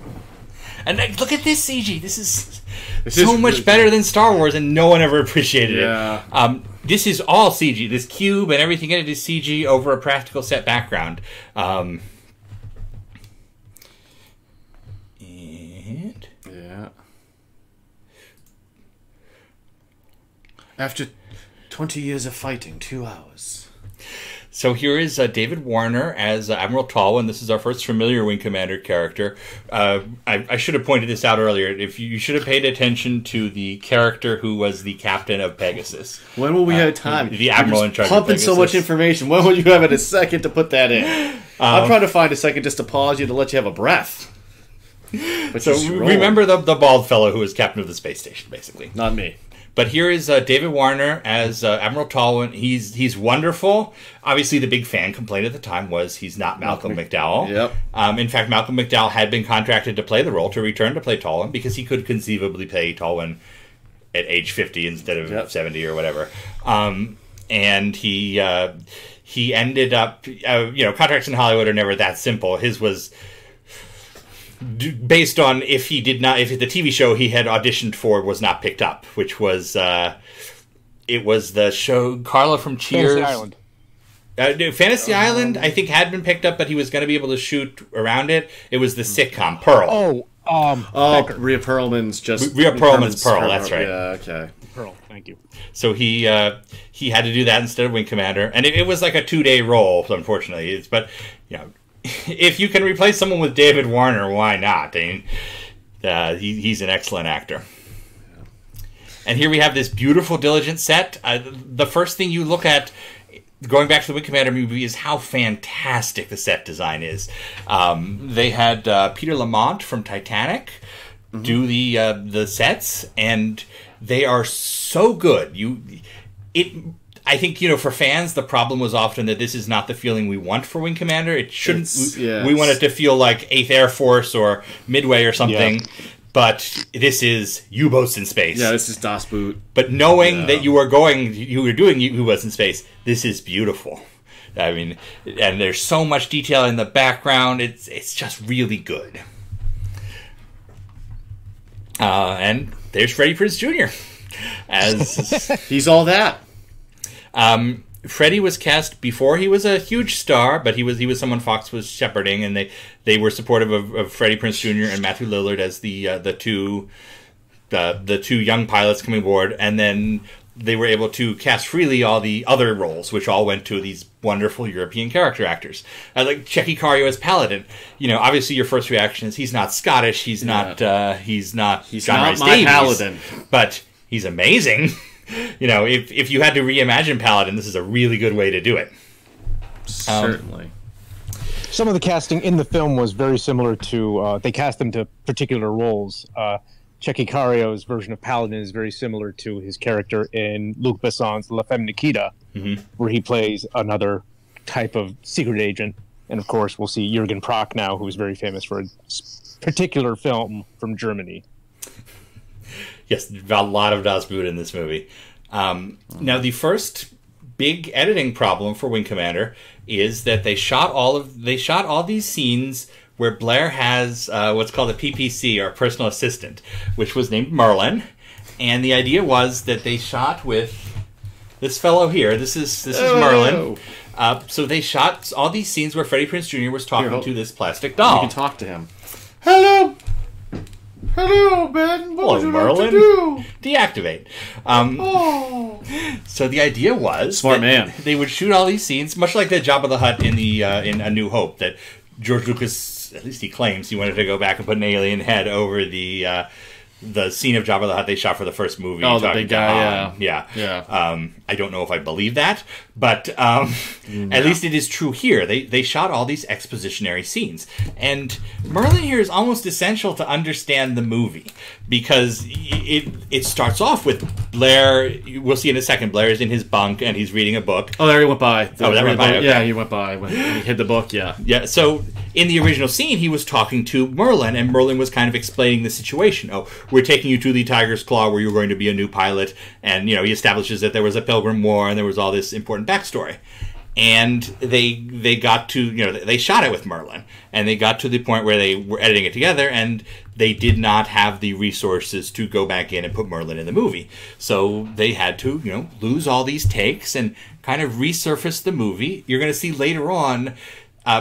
And look at this CG. This is so much better than Star Wars, and no one ever appreciated it. This is all CG. This cube and everything in it is CG over a practical set background. After 20 years of fighting, 2 hours. So here is David Warner as Admiral Tallwin. This is our first familiar Wing Commander character. I should have pointed this out earlier. If you should have paid attention to the character who was the captain of Pegasus. When will we have time? The Admiral in charge of pumping Pegasus. so much information. When will you have a second to put that in? I'm trying to find a second just to pause you to let you have a breath. But so remember the bald fellow who was captain of the space station, basically. Not me. But here is David Warner as Admiral Tallwin. He's wonderful. Obviously, the big fan complaint at the time was he's not Malcolm McDowell. Yep. In fact, Malcolm McDowell had been contracted to play the role, to return to play Tallwin, because he could conceivably play Tallwin at age 50 instead of 70 or whatever. And he ended up, contracts in Hollywood are never that simple. His was based on if the TV show he had auditioned for was not picked up, which was it was the show Carla from Cheers. Fantasy Island. Fantasy Island, I think, had been picked up, but he was going to be able to shoot around it. It was the sitcom Pearl. Rhea Perlman's Rhea Perlman's Pearl. That's right. Yeah, okay. Pearl, thank you. So he had to do that instead of Wing Commander, and it was like a 2-day role, unfortunately. But if you can replace someone with David Warner, why not? I mean, he's an excellent actor. And here we have this beautiful Diligent set. The first thing you look at, going back to the Wing Commander movie, is how fantastic the set design is. They had Peter Lamont from Titanic do the sets, and they are so good. I think, for fans, the problem was often that this is not the feeling we want for Wing Commander. It shouldn't. We want it to feel like 8th Air Force or Midway or something. Yeah. But this is U-boats in space. Yeah, this is Das Boot. But knowing that you were doing U-boats in space, this is beautiful. I mean, and there's so much detail in the background. It's just really good. And there's Freddie Prinze Jr. as he's all that. Freddie was cast before he was a huge star, but he was someone Fox was shepherding, and they were supportive of Freddie Prinze Jr. and Matthew Lillard as the two young pilots coming aboard, and then they were able to cast freely all the other roles, which all went to these wonderful European character actors, like Checky Cario as Paladin. Obviously your first reaction is he's not Scottish, he's not John Rhys Davies, Paladin, but he's amazing. If you had to reimagine Paladin, this is a really good way to do it. Certainly. Some of the casting in the film was very similar to, they cast them to particular roles. Checky Cario's version of Paladin is very similar to his character in Luc Besson's La Femme Nikita, where he plays another type of secret agent. And of course, we'll see Jürgen Prochnow, who is very famous for a particular film from Germany. Yes, a lot of Das Boot in this movie. Now, the first big editing problem for Wing Commander is that they shot all these scenes where Blair has what's called a PPC, or personal assistant, which was named Merlin. And the idea was that they shot with this fellow here. This is Merlin. So they shot all these scenes where Freddie Prinze Jr. was talking to this plastic doll. You can talk to him. Hello! Hello, Ben. What would you Merlin. like to do? Deactivate. So the idea was Smart man. They would shoot all these scenes, much like the Jabba the Hutt in the in A New Hope, that George Lucas, at least he claims, he wanted to go back and put an alien head over the scene of Jabba the Hutt they shot for the first movie. Oh, the big guy, yeah. I don't know if I believe that, but at least it is true here. They shot all these expositionary scenes. And Merlin here is almost essential to understand the movie, because it starts off with Blair. We'll see in a second. Blair is in his bunk, and he's reading a book. Oh, there he went by. That went by? Okay. Yeah, he went by when he hid the book, yeah. Yeah, so in the original scene, he was talking to Merlin, and Merlin was kind of explaining the situation. Oh, we're taking you to the Tiger's Claw, where you're going to be a new pilot, and he establishes that there was a Pilgrim War, and there was all this important backstory. And they got to, they shot it with Merlin, and they got to the point where they were editing it together, and they did not have the resources to go back in and put Merlin in the movie. So they had to, lose all these takes and kind of resurface the movie. You're going to see later on,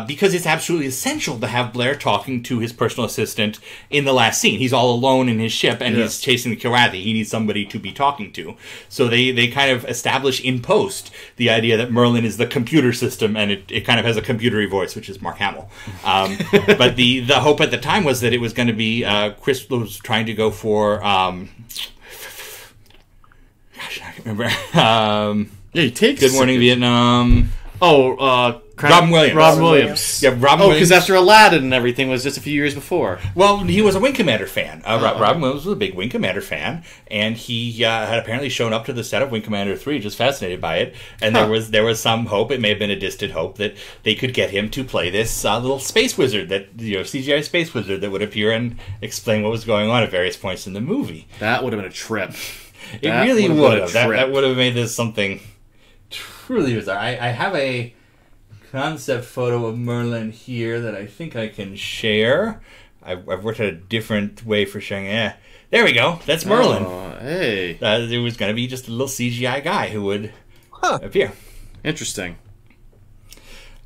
because it's absolutely essential to have Blair talking to his personal assistant in the last scene. He's all alone in his ship, and he's chasing the Kilrathi. He needs somebody to be talking to. So they kind of establish in post the idea that Merlin is the computer system, and it kind of has a computery voice, which is Mark Hamill. But the hope at the time was that it was going to be, Chris was trying to go for, gosh, I can't remember. He takes Good Morning Vietnam. Robin Williams. Yeah, Robin Williams. Oh, because after Aladdin and everything was just a few years before. Well, he was a Wing Commander fan. Robin Williams was a big Wing Commander fan, and he had apparently shown up to the set of Wing Commander 3, just fascinated by it. And there was some hope, it may have been a distant hope, that they could get him to play this little space wizard, that CGI space wizard that would appear and explain what was going on at various points in the movie. That would have been a trip. It really would have. That would have made this something truly bizarre. I have a concept photo of Merlin here that I think I can share. I've worked out a different way for sharing. There we go. That's Merlin. Oh, hey. It was going to be just a little CGI guy who would appear. Interesting.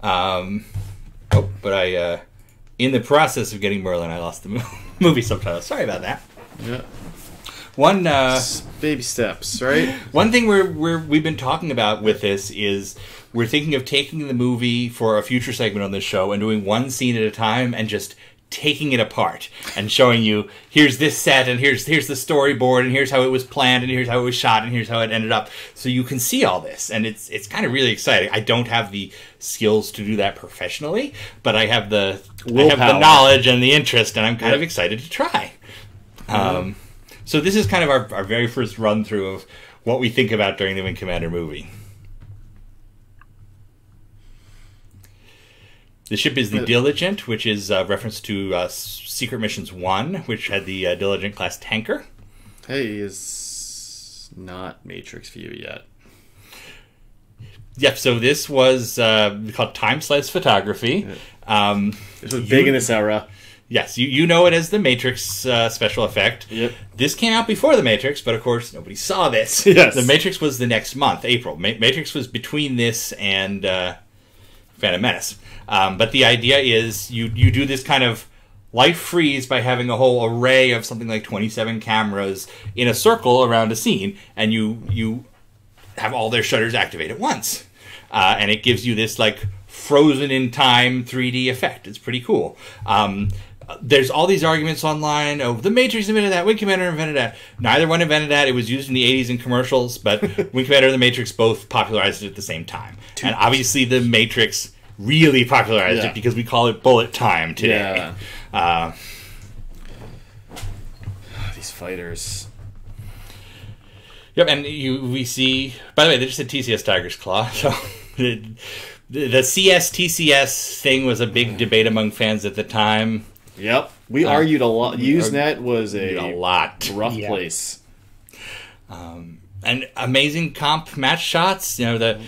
But I, in the process of getting Merlin, I lost the movie subtitles. Sorry about that. Yeah. One baby steps, right? One thing we've been talking about with this is we're thinking of taking the movie for a future segment on this show and doing one scene at a time and just taking it apart and showing you, here's this set, and here's the storyboard, and here's how it was planned, and here's how it was shot, and here's how it ended up. So you can see all this, and it's kind of really exciting. I don't have the skills to do that professionally, but I have the knowledge and the interest, and I'm kind of excited to try. So this is kind of our very first run through of what we think about during the Wing Commander movie. The ship is the Diligent, which is a reference to Secret Missions 1, which had the Diligent class tanker. Hey, is not Matrix view yet. Yep, so this was called time slice photography. This was big in this era. Yes, you know it as the Matrix special effect. Yep. This came out before the Matrix, but of course nobody saw this. Yes. The Matrix was the next month, April. Matrix was between this and Phantom Menace. But the idea is you do this kind of light freeze by having a whole array of something like 27 cameras in a circle around a scene, and you have all their shutters activate at once. And it gives you this like frozen in time 3D effect. It's pretty cool. There's all these arguments online of the Matrix invented that, Wing Commander invented that. Neither one invented that. It was used in the 80s in commercials, but Wing Commander and the Matrix both popularized it at the same time. And obviously the Matrix really popularized it because we call it bullet time today. Yeah. These fighters. Yep, and we see... By the way, they just said TCS Tiger's Claw, so... The CS-TCS thing was a big debate among fans at the time. Yep. We argued a lot. Usenet was a lot rough place. and amazing comp match shots. You know,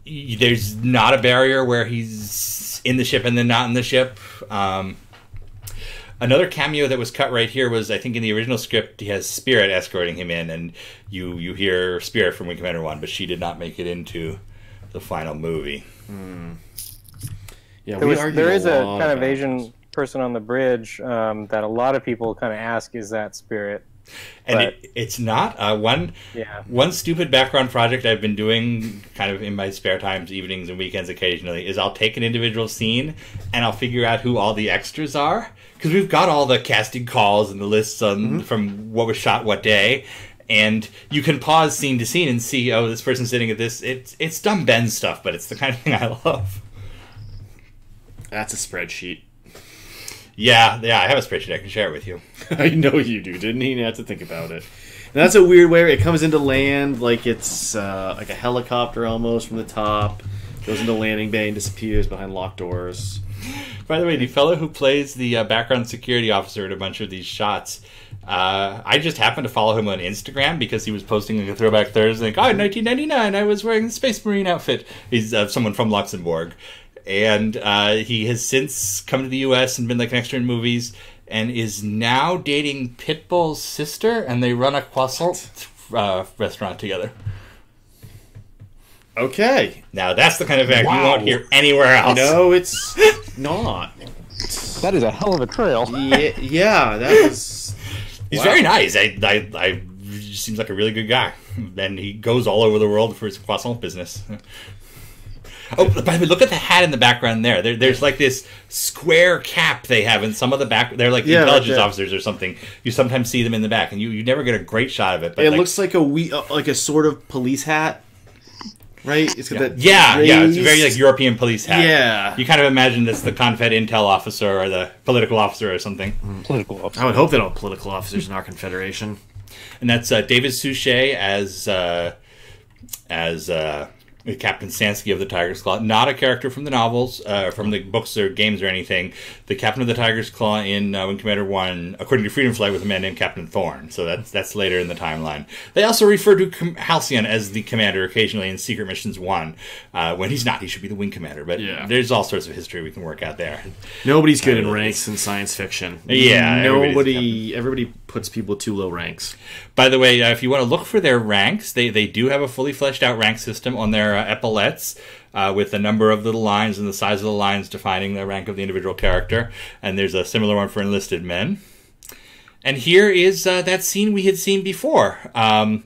there's not a barrier where he's in the ship and then not in the ship. Another cameo that was cut right here was, I think in the original script, he has Spirit escorting him in, and you hear Spirit from Wing Commander 1, but she did not make it into the final movie. Yeah, there is a kind of Asian person on the bridge that a lot of people kind of ask, is that Spirit? And it's not. One stupid background project I've been doing kind of in my spare times, evenings and weekends occasionally, is I'll take an individual scene and I'll figure out who all the extras are. Because we've got all the casting calls and the lists on from what was shot what day. And you can pause scene to scene and see, oh, this person's sitting at this. It's dumb Ben stuff, but it's the kind of thing I love. That's a spreadsheet. Yeah, I have a spreadsheet. I can share it with you. I know you do. Didn't even have to think about it. And that's a weird way. It comes into land like it's like a helicopter almost from the top. Goes into landing bay and disappears behind locked doors. By the way, the fellow who plays the background security officer in a bunch of these shots, I just happened to follow him on Instagram because he was posting like a Throwback Thursday, like, oh, in 1999, I was wearing the Space Marine outfit. He's someone from Luxembourg. And he has since come to the U.S. and been like an extra in movies, and is now dating Pitbull's sister, and they run a croissant restaurant together. Okay. Now that's the kind of fact you won't hear anywhere else. No, it's not. That is a hell of a trail. Yeah, that was... He's very nice. I seems like a really good guy. And he goes all over the world for his croissant business. Oh, by the way, look at the hat in the background there. There's like this square cap they have in some of the back. They're like intelligence officers or something. You sometimes see them in the back, and you never get a great shot of it. But it looks like a sort of police hat, right? It's got that it's a very like European police hat. Yeah, you kind of imagine this the Confed intel officer or the political officer or something. Political officer. I would hope they don't have political officers in our confederation. And that's David Suchet as Captain Sansky of the Tiger's Claw. Not a character from the novels, from the books or games or anything. The Captain of the Tiger's Claw in Wing Commander 1, according to Freedom Flight, was a man named Captain Thorne. So that's later in the timeline. They also refer to Halcyon as the commander occasionally in Secret Missions 1. When he's not, he should be the wing commander. But there's all sorts of history we can work out there. Nobody's good in ranks in science fiction. Yeah. Everybody puts people at too low ranks. By the way, if you want to look for their ranks, they do have a fully fleshed out rank system on their epaulettes with the number of little lines and the size of the lines defining the rank of the individual character. And there's a similar one for enlisted men. And here is that scene we had seen before. And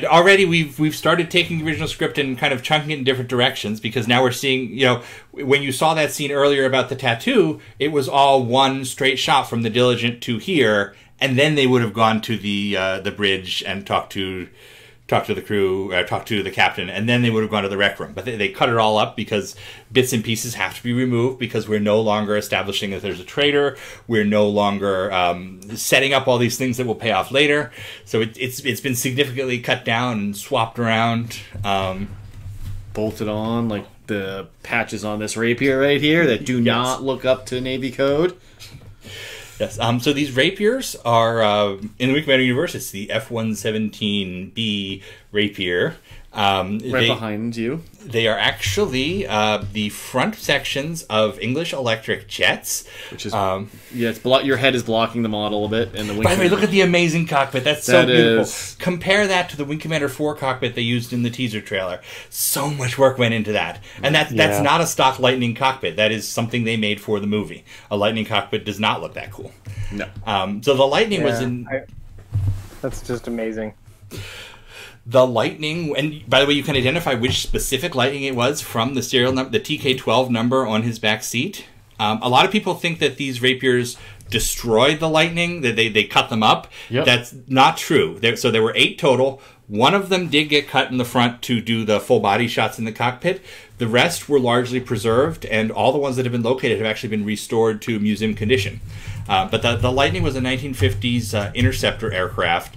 already we've started taking the original script and kind of chunking it in different directions, because now we're seeing, when you saw that scene earlier about the tattoo, it was all one straight shot from the Diligent to here, and then they would have gone to the bridge and talked to the crew, talk to the captain, and then they would have gone to the rec room. But they cut it all up because bits and pieces have to be removed, because we're no longer establishing that there's a traitor. We're no longer setting up all these things that will pay off later. So it's been significantly cut down and swapped around. Bolted on, like the patches on this rapier right here that do not look up to Navy code. Yes. So these rapiers are in the Wing Commander universe. It's the F-117B rapier. Behind you. They are actually the front sections of English electric jets. Which is your head is blocking the model a bit. And the Wing By the way, look at the amazing cockpit. That's so beautiful. Is... Compare that to the Wing Commander 4 cockpit they used in the teaser trailer. So much work went into that. And that's not a stock Lightning cockpit. That is something they made for the movie. A Lightning cockpit does not look that cool. No. So the Lightning was in... That's just amazing. The Lightning, and by the way, you can identify which specific Lightning it was from the serial number, the TK12 number on his back seat. A lot of people think that these rapiers destroyed the Lightning, that they cut them up. Yep. That's not true. So there were 8 total. One of them did get cut in the front to do the full body shots in the cockpit. The rest were largely preserved, and all the ones that have been located have actually been restored to museum condition. But the Lightning was a 1950s interceptor aircraft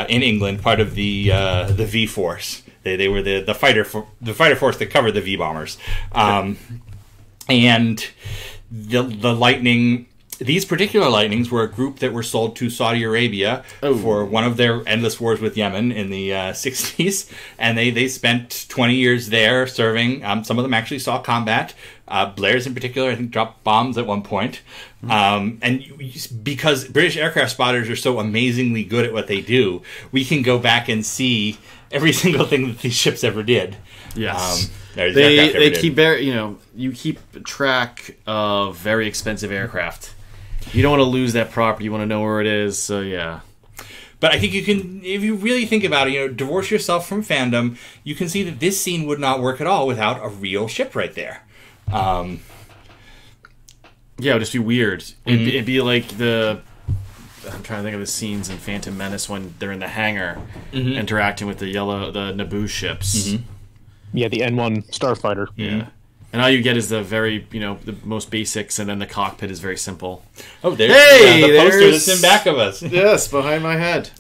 in England, part of the V Force. They were the fighter force that covered the V bombers, and the Lightning these particular Lightnings were a group that were sold to Saudi Arabia for one of their endless wars with Yemen in the 60s. And they spent 20 years there serving. Some of them actually saw combat. Blair's in particular, I think, dropped bombs at one point. Because British aircraft spotters are so amazingly good at what they do, we can go back and see every single thing that these ships ever did. Yes. They keep you keep track of very expensive aircraft. You don't want to lose that property. You want to know where it is. So yeah. But I think you can, if you really think about it, divorce yourself from fandom. You can see that this scene would not work at all without a real ship right there. Yeah, it would just be weird. It'd be like I'm trying to think of the scenes in Phantom Menace when they're in the hangar interacting with the Naboo ships. Yeah, the N1 Starfighter. Yeah. And all you get is the very, the most basics, and then the cockpit is very simple. Oh, there's the poster that's in back of us. Yes, behind my head.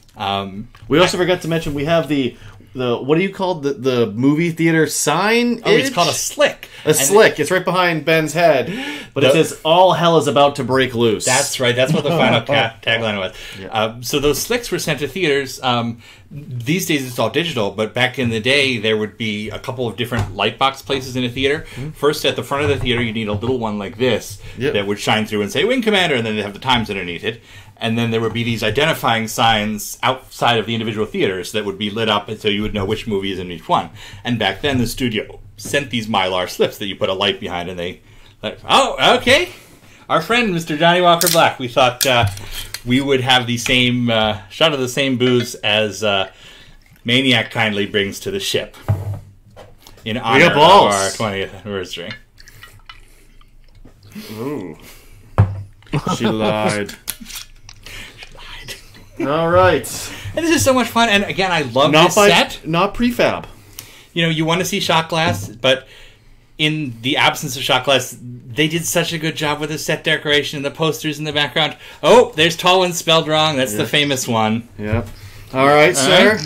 We also forgot to mention we have the what do you call the movie theater sign? Oh, it's called a slick. Slick. It's right behind Ben's head, but it says "All hell is about to break loose." That's right. That's what the final tagline was. Yeah. So those slicks were sent to theaters. These days it's all digital, but back in the day there would be a couple of different light box places in a theater. First, at the front of the theater, you need a little one like this that would shine through and say "Wing Commander," and then they'd have the times underneath it. And then there would be these identifying signs outside of the individual theaters that would be lit up, and so you would know which movie is in each one. And back then, the studio sent these Mylar slips that you put a light behind, and they... oh, okay. Our friend, Mr. Johnny Walker Black. We thought we would have the same shot of the same booze as Maniac kindly brings to the ship in honor of our 20th anniversary. Ooh. She lied. All right. And this is so much fun. And again, I love this set. Not prefab. You want to see shot glass, but in the absence of shot glass, they did such a good job with the set decoration and the posters in the background. Oh, there's Tall One spelled wrong. That's the famous one. Yep. All right, sir.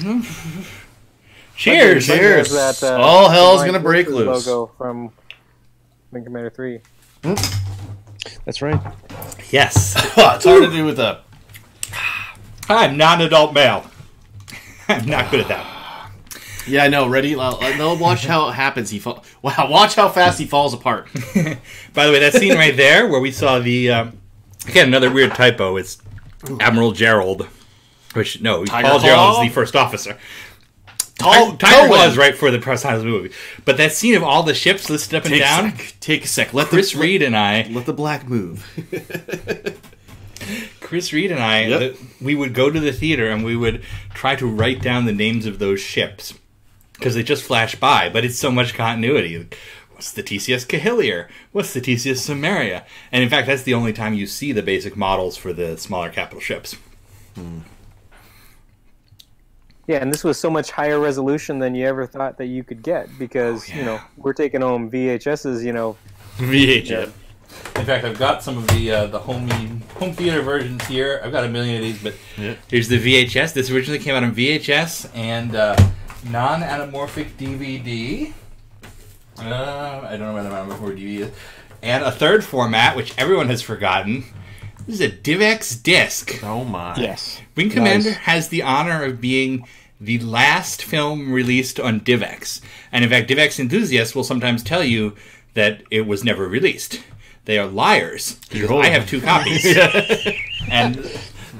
Cheers. Cheers. That, all hell's going to break loose. Logo from Wing Commander 3. That's right. Yes. It's hard to do with a... I'm not an adult male. I'm not good at that. Yeah, I know. Ready? No, watch how it happens. Wow, watch how fast he falls apart. By the way, that scene right there where we saw the... again, another weird typo. It's Admiral Gerald. Which, no, Paul Gerald is the first officer. Tiger Claw is right for the press time of the movie. But that scene of all the ships listed up and down... Take a sec. Let Chris Reid and I... Let the black move. Chris Reid and I, we would go to the theater and we would try to write down the names of those ships because they just flash by, but it's so much continuity. What's the TCS Kahilier? What's the TCS Samaria? And in fact, that's the only time you see the basic models for the smaller capital ships. Yeah, and this was so much higher resolution than you ever thought that you could get because, we're taking home VHSs, VHS. Yeah. In fact, I've got some of the home theater versions here. I've got a million of these, but here's the VHS. This originally came out on VHS and non-anamorphic DVD. I don't know where the anamorphic DVD is. And a third format, which everyone has forgotten. This is a DivX disc. Oh my. Yes. Wing Commander has the honor of being the last film released on DivX. And in fact, DivX enthusiasts will sometimes tell you that it was never released. They are liars. I have 2 copies. And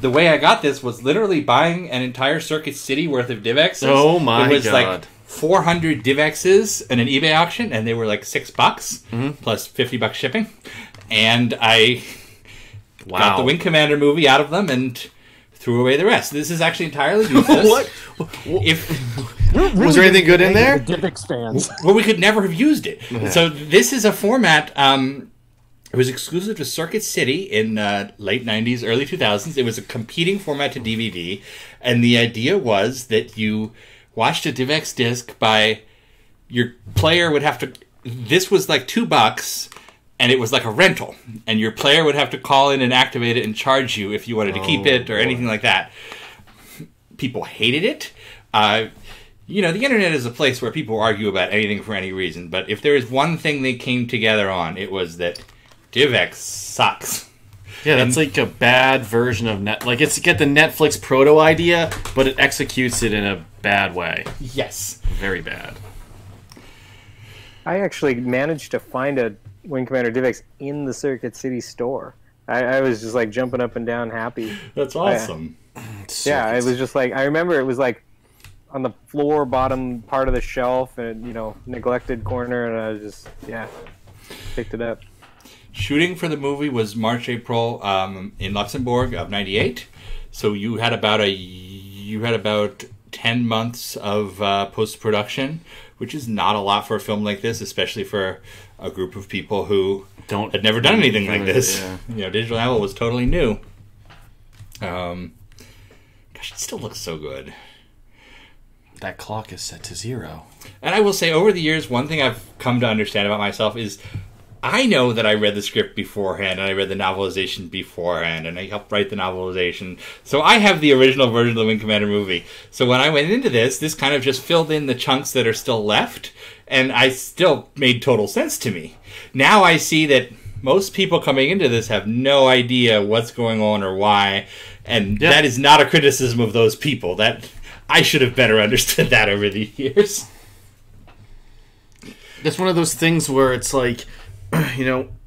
the way I got this was literally buying an entire Circuit City worth of DivXs. Oh my god. It was like 400 DivXs in an eBay auction, and they were like $6 plus $50 shipping. And I got the Wing Commander movie out of them and threw away the rest. This is actually entirely useless. What? Was there anything good in there? The DivX fans. Well, we could never have used it. So this is a format... it was exclusive to Circuit City in late 90s, early 2000s. It was a competing format to DVD. And the idea was that you watched a DivX disc by... Your player would have to... This was like $2, and it was like a rental. And your player would have to call in and activate it and charge you if you wanted to keep it or anything like that. People hated it. The internet is a place where people argue about anything for any reason. But if there is one thing they came together on, it was that... DivX sucks. Yeah, that's like a bad version of net. Like it's get the Netflix proto idea, but it executes it in a bad way. Yes, very bad. I actually managed to find a Wing Commander DivX in the Circuit City store. I was just like jumping up and down happy. That's awesome. Yeah, it was just like, I remember it was like on the floor bottom part of the shelf and, neglected corner, and I was just, picked it up. Shooting for the movie was March, April in Luxembourg of '98. So you had about 10 months of post-production, which is not a lot for a film like this, especially for a group of people who had never done anything like this. Yeah. Digital Naval was totally new. Gosh, it still looks so good. That clock is set to 0. And I will say, over the years, one thing I've come to understand about myself is I know that I read the script beforehand, and I read the novelization beforehand, and I helped write the novelization. So I have the original version of the Wing Commander movie. So when I went into this kind of just filled in the chunks that are still left, and I still made total sense to me. Now I see that most people coming into this have no idea what's going on or why, and that is not a criticism of those people. That I should have better understood that over the years. That's one of those things where it's like,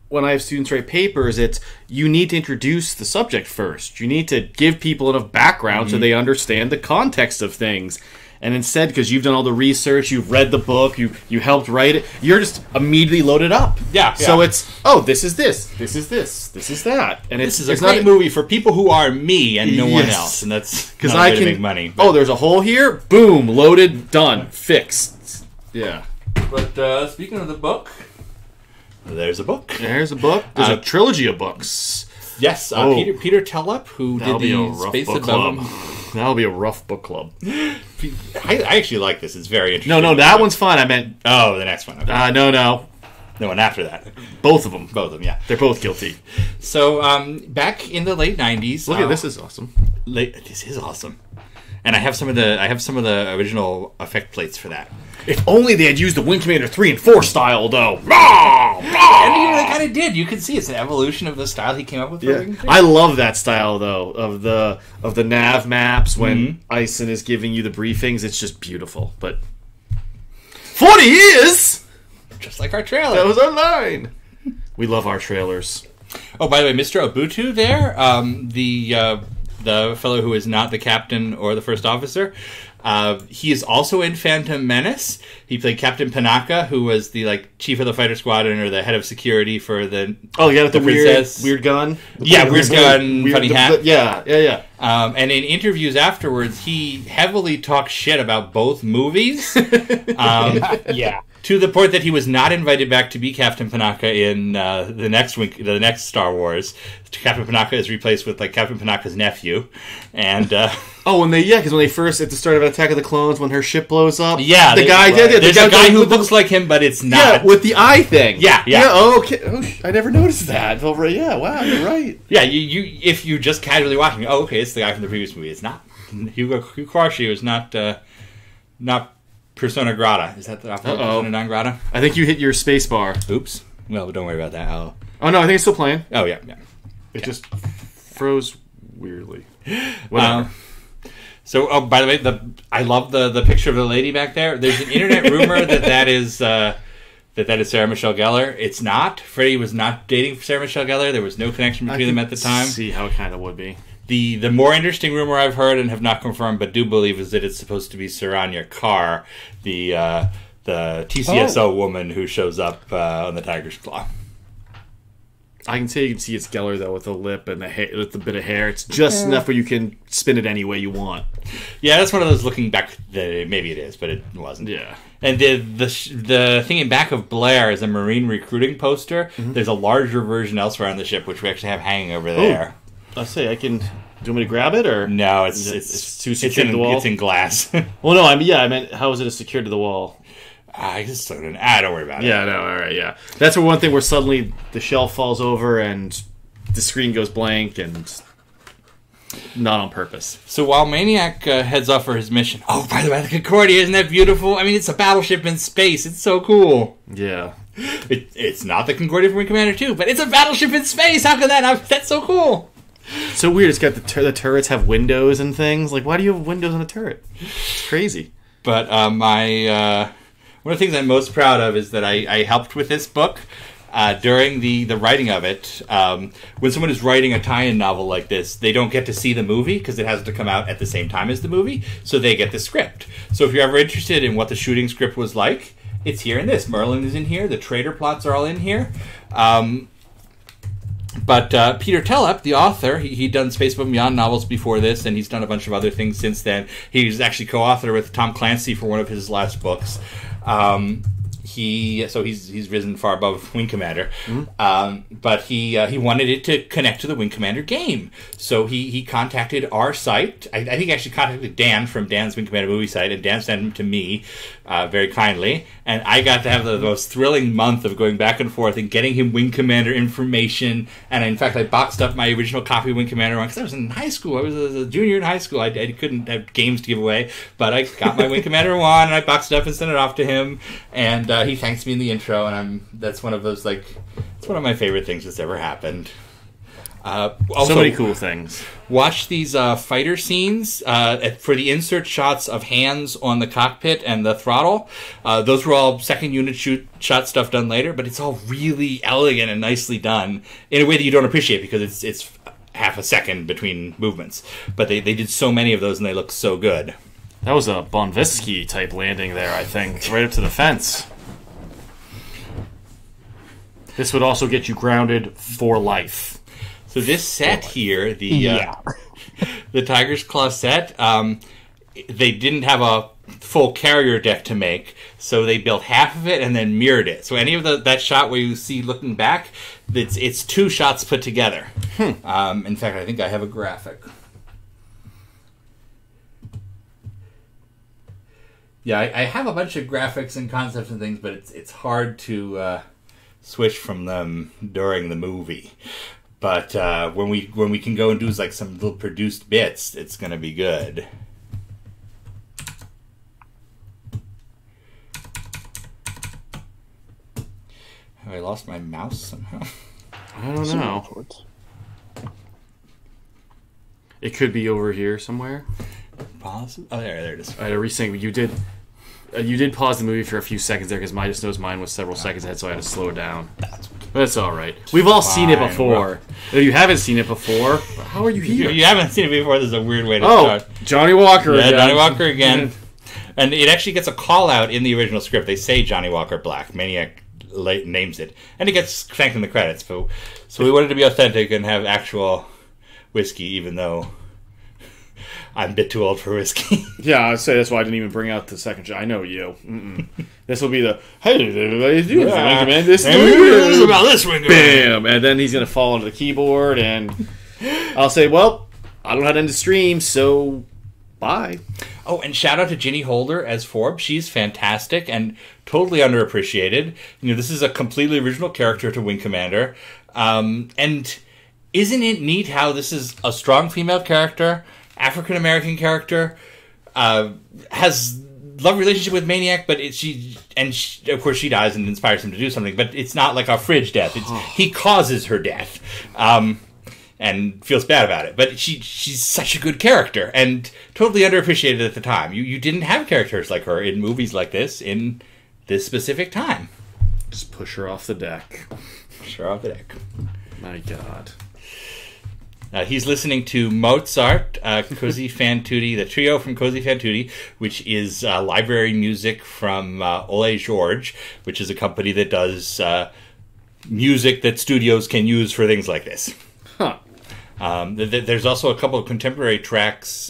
when I have students write papers, you need to introduce the subject first. You need to give people enough background so they understand the context of things. And instead, because you've done all the research, you've read the book, you helped write it, you're just immediately loaded up. Yeah. So it's, this is this is this is that. And this is a great movie for people who are me and no one else. And that's because not a way to make money. But. Oh, there's a hole here? Boom, loaded, done, fixed. Yeah. But speaking of the book, there's a book. There's a book. There's a trilogy of books. Yes, Peter Tellup, who did the Space Above. That'll be a rough book club. I actually like this. It's very interesting. No, that one's fine. I meant... Oh, the next one. Okay. No. No one after that. Both of them, yeah. They're both guilty. So, back in the late 90s... Look at this is awesome. This is awesome. And I have some of the original effect plates for that. If only they had used the Wing Commander 3 and 4 style, though. And they kind of did. You can see it's an evolution of the style he came up with. Yeah. I love that style, though, of the nav maps when Ison is giving you the briefings. It's just beautiful. But 40 years, just like our trailer. That was our line. We love our trailers. Oh, by the way, Mr. Obutu there, the fellow who is not the captain or the first officer. He is also in Phantom Menace. He played Captain Panaka, who was the chief of the fighter squadron or the head of security for the the weird gun. Weird gun, funny hat. Yeah. And in interviews afterwards, he heavily talks shit about both movies. To the point that he was not invited back to be Captain Panaka in the next Star Wars. Captain Panaka is replaced with Captain Panaka's nephew, and because when they first at the start of Attack of the Clones, when her ship blows up, there's a guy who looks like him, but it's not. With the eye thing. Yeah. Okay. Oh, I never noticed that. Yeah. Wow, you're right. Yeah. You if you just casually watching, okay, it's the guy from the previous movie. It's not. Hugo Kukarshi is not. Persona grata. Is that the Persona non grata? I think you hit your space bar. Oops. Well, don't worry about that. Oh no, I think it's still playing. Oh yeah. It just froze weirdly. Whatever. So, by the way, I love the picture of the lady back there. There's an internet rumor that is Sarah Michelle Gellar. It's not. Freddie was not dating Sarah Michelle Gellar. There was no connection between them at the time. See how it kind of would be. The more interesting rumor I've heard and have not confirmed, but do believe, is that it's supposed to be Saranya Carr, the TCSO woman who shows up on the Tiger's Claw. I can say you can see it's Gellar though with the lip and the hair, with a bit of hair. It's just enough where you can spin it any way you want. Yeah, that's one of those looking back. Maybe it is, but it wasn't. Yeah. And the thing in back of Blair is a Marine recruiting poster. Mm-hmm. There's a larger version elsewhere on the ship, which we actually have hanging over there. I'll say I can. Do you want me to grab it or no? It's too secured to the wall. It's in glass. Well, no, I meant how is it secured to the wall? I just don't worry about it. Yeah, no, all right, yeah. That's one thing where suddenly the shelf falls over and the screen goes blank and not on purpose. So while Maniac heads off for his mission, oh, by the way, the Concordia, isn't that beautiful? I mean, it's a battleship in space. It's so cool. Yeah. It's not the Concordia from Wing Commander 2, but it's a battleship in space. How can that not? That's so cool. It's so weird. It's got the turrets have windows and things. Like, why do you have windows on a turret? It's crazy. But one of the things I'm most proud of is that I helped with this book during the writing of it. When someone is writing a tie-in novel like this, they don't get to see the movie because it has to come out at the same time as the movie, so they get the script. So if you're ever interested in what the shooting script was like, it's here in this. Merlin is in here. The traitor plots are all in here. But Peter Tellep, the author, he'd done Space Above and Beyond novels before this, and he's done a bunch of other things since then. He's actually co-author with Tom Clancy for one of his last books. He's risen far above Wing Commander, but he wanted it to connect to the Wing Commander game. So he contacted our site. I think he actually contacted Dan from Dan's Wing Commander movie site, and Dan sent him to me very kindly. And I got to have the most thrilling month of going back and forth and getting him Wing Commander information. And in fact, I boxed up my original copy of Wing Commander 1 because I was in high school. I was a junior in high school. I couldn't have games to give away, but I got my Wing Commander 1 and I boxed it up and sent it off to him. And he thanks me in the intro, and that's one of those, it's one of my favorite things that's ever happened. Also, so many cool things. Watch these fighter scenes for the insert shots of hands on the cockpit and the throttle. Those were all second unit shot stuff done later, but it's all really elegant and nicely done in a way that you don't appreciate because it's half a second between movements. But they did so many of those, and they look so good. That was a Bonvisky type landing there, I think, right up to the fence. This would also get you grounded for life. So this set here, the Tiger's Claw set, they didn't have a full carrier deck to make, so they built half of it and then mirrored it. So any of that shot where you see looking back, it's two shots put together. In fact, I think I have a graphic. Yeah, I have a bunch of graphics and concepts and things, but it's hard to switch from them during the movie. But when we can go and do like some little produced bits, it's going to be good. Have I lost my mouse somehow? I don't know. It could be over here somewhere. Pause. Oh, there it is. I had to resync. You did pause the movie for a few seconds there because I just noticed mine was several seconds ahead, so I had to slow it down. That's all right. We've all seen it before. If you haven't seen it before, how are you here? If you haven't seen it before, this is a weird way to start. Johnny Walker again. Yeah, Johnny Walker again. And it actually gets a call out in the original script. They say Johnny Walker Black. Maniac names it. And it gets thanked in the credits. So we wanted to be authentic and have actual whiskey, even though I'm a bit too old for whiskey. Yeah, I'd say that's why I didn't even bring out the second shot. I know you. This will be the, hey, everybody's doing this is about this Wing Commander. Bam! And then he's going to fall onto the keyboard, and I'll say, well, I don't know how to end the stream, so bye. Oh, and shout out to Ginny Holder as Forbes. She's fantastic and totally underappreciated. You know, this is a completely original character to Wing Commander. And isn't it neat how this is a strong female character, African-American character, has love relationship with Maniac, but of course she dies and inspires him to do something, but it's not like a fridge death. He causes her death, and feels bad about it. But she's such a good character and totally underappreciated at the time. You didn't have characters like her in movies like this in this specific time. Just push her off the deck. Push her off the deck. My God. He's listening to Mozart, Così fan tutti, the trio from Così fan tutti, which is library music from Ole George, which is a company that does music that studios can use for things like this. Huh. There's also a couple of contemporary tracks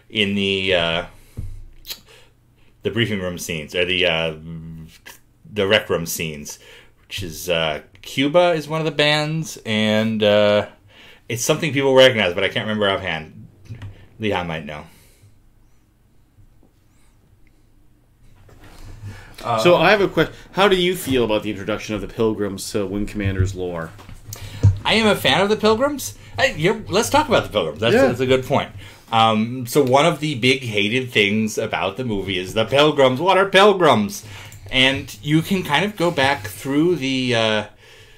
in the briefing room scenes, or the rec room scenes, which is Cuba is one of the bands, and it's something people recognize, but I can't remember offhand. Leon might know. So I have a question. How do you feel about the introduction of the Pilgrims to Wing Commander's lore? I am a fan of the Pilgrims. Let's talk about the Pilgrims. That's a good point. So one of the big hated things about the movie is the Pilgrims. What are Pilgrims? And you can kind of go back through the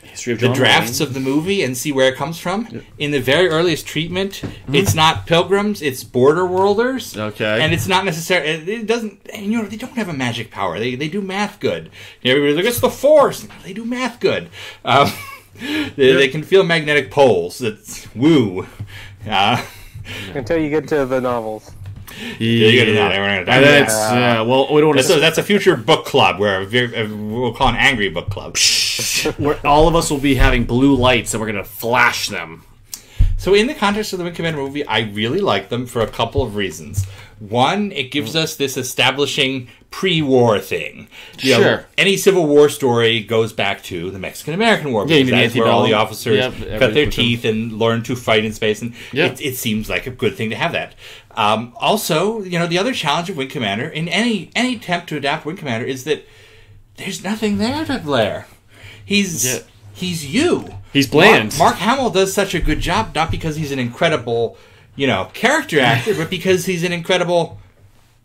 history of the John drafts Wayne. of the movie and see where it comes from. In the very earliest treatment, it's not pilgrims, it's border worlders. Okay. And it's not necessarily, it doesn't, you know, they don't have a magic power. They do math good. Everybody's like, it's the Force. They do math good. They can feel magnetic poles. That's woo. Until you get to the novels. Well, we don't want to. That's a future book club where we'll call an angry book club. Where all of us will be having blue lights and we're going to flash them. So in the context of the Wing Commander movie, I really like them for a couple of reasons. One, it gives us this establishing pre-war thing. You know, any Civil War story goes back to the Mexican-American War. Because that's where all the officers cut their teeth and learn to fight in space. And it seems like a good thing to have that. Also, you know, the other challenge of Wing Commander, in any attempt to adapt Wing Commander, is that there's nothing there to Blair. He's you. He's bland. Mark Hamill does such a good job, not because he's an incredible, you know, character actor, but because he's an incredible,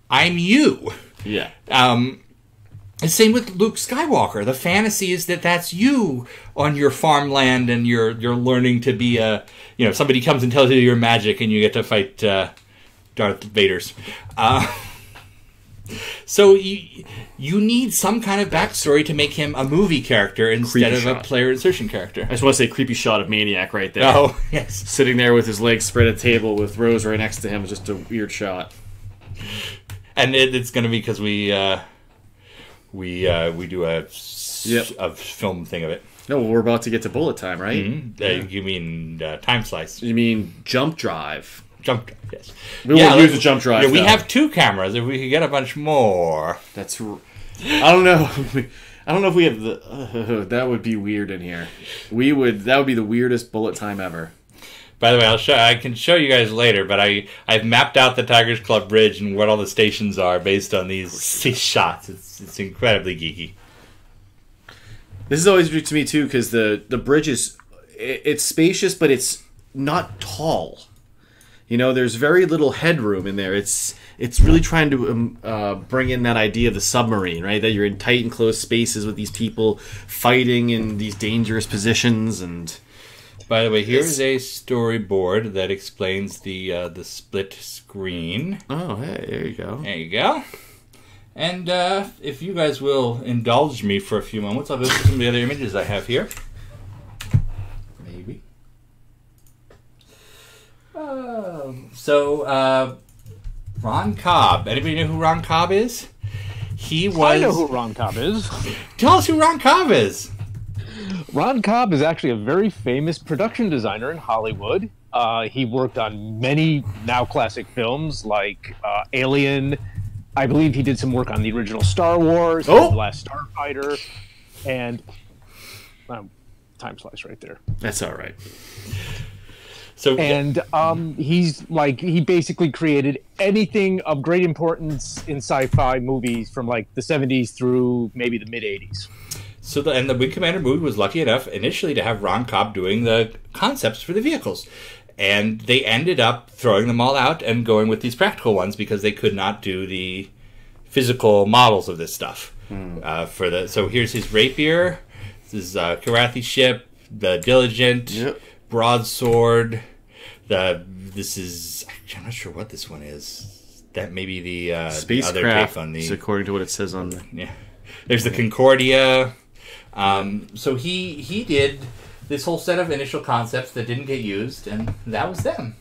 I'm you. Yeah. The same with Luke Skywalker. The fantasy is that that's you on your farmland, and you're learning to be a, you know, somebody comes and tells you you're magic, and you get to fight Darth Vader's. So you need some kind of backstory to make him a movie character instead of a player insertion character. I just want to say creepy shot of Maniac right there. Oh, yes. Sitting there with his legs spread at a table with Rose right next to him is just a weird shot. And it's going to be because we do a film thing of it. No, well, we're about to get to bullet time, right? Mm-hmm. You mean time slice? You mean jump drive? Jump drive, yes. We won't use the jump drive. Yeah, we have 2 cameras. If we could get a bunch more, I don't know. I don't know if we have the. That would be weird in here. That would be the weirdest bullet time ever. By the way, I can show you guys later, but I've mapped out the Tigers Club Bridge and what all the stations are based on these shots. It's incredibly geeky. This is always weird to me too, because the bridge it's spacious, but it's not tall. You know, there's very little headroom in there. It's really trying to bring in that idea of the submarine, right? That you're in tight and close spaces with these people fighting in these dangerous positions. And by the way, here's a storyboard that explains the split screen. Oh, hey, there you go. There you go. And if you guys will indulge me for a few moments, I'll go through some of the other images I have here. Maybe. So, Ron Cobb. Anybody know who Ron Cobb is? I know who Ron Cobb is. Tell us who Ron Cobb is. Ron Cobb is actually a very famous production designer in Hollywood. He worked on many now classic films like Alien. I believe he did some work on the original Star Wars, The Last Starfighter, and time slice right there. That's all right. So, and he basically created anything of great importance in sci-fi movies from like the 70s through maybe the mid 80s. So the Wing Commander movie was lucky enough initially to have Ron Cobb doing the concepts for the vehicles. And they ended up throwing them all out and going with these practical ones because they could not do the physical models of this stuff. So here's his rapier. This is Karathi ship, the Diligent, broadsword. This is, I'm not sure what this one is. That may be the spacecraft. On the, according to what it says on the There's the Concordia. So he did this whole set of initial concepts that didn't get used, and that was them.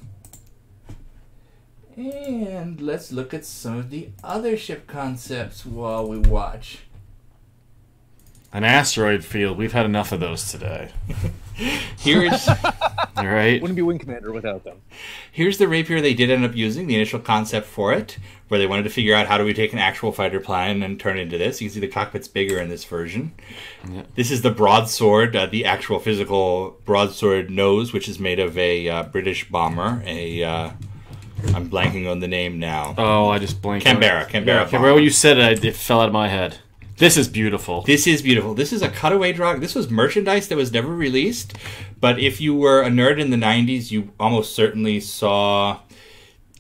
And let's look at some of the other ship concepts while we watch. An asteroid field. We've had enough of those today. Here's all right. Wouldn't be Wing Commander without them. Here's the rapier they did end up using, the initial concept for it, where they wanted to figure out how do we take an actual fighter plane and turn it into this. You can see the cockpit's bigger in this version. Yeah. This is the broadsword, the actual physical broadsword nose, which is made of a British bomber. I'm blanking on the name now. Oh, I just blanked. Canberra. Canberra. When you said it, it fell out of my head. This is beautiful. This is beautiful. This is a cutaway drawing. This was merchandise that was never released, but if you were a nerd in the 90s, you almost certainly saw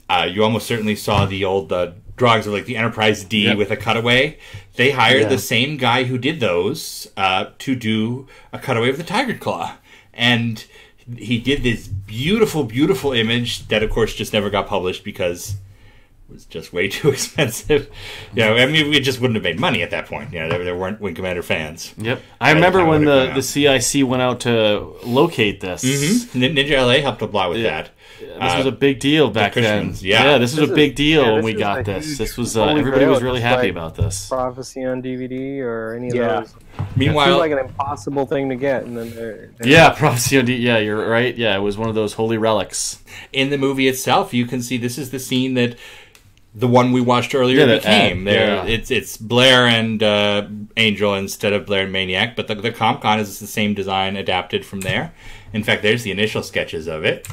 the old drawings of like the Enterprise D with a cutaway. They hired the same guy who did those to do a cutaway of the Tiger Claw. And he did this beautiful, beautiful image that, of course, just never got published because it was just way too expensive. I mean, we just wouldn't have made money at that point. There weren't Wing Commander fans. Yep. I remember when the CIC went out to locate this. Mm-hmm. Ninja LA helped a lot with that. This was a big deal back then. Yeah, this was a big deal when we got this. This was everybody was really happy about this. Prophecy on DVD or any of those. Meanwhile, it seemed like an impossible thing to get, and then Prophecy on DVD. Yeah, you're right. Yeah, it was one of those holy relics. In the movie itself, you can see this is the scene that the one we watched earlier became. It's Blair and Angel instead of Blair and Maniac, but the CompCon is the same design adapted from there. In fact, there's the initial sketches of it.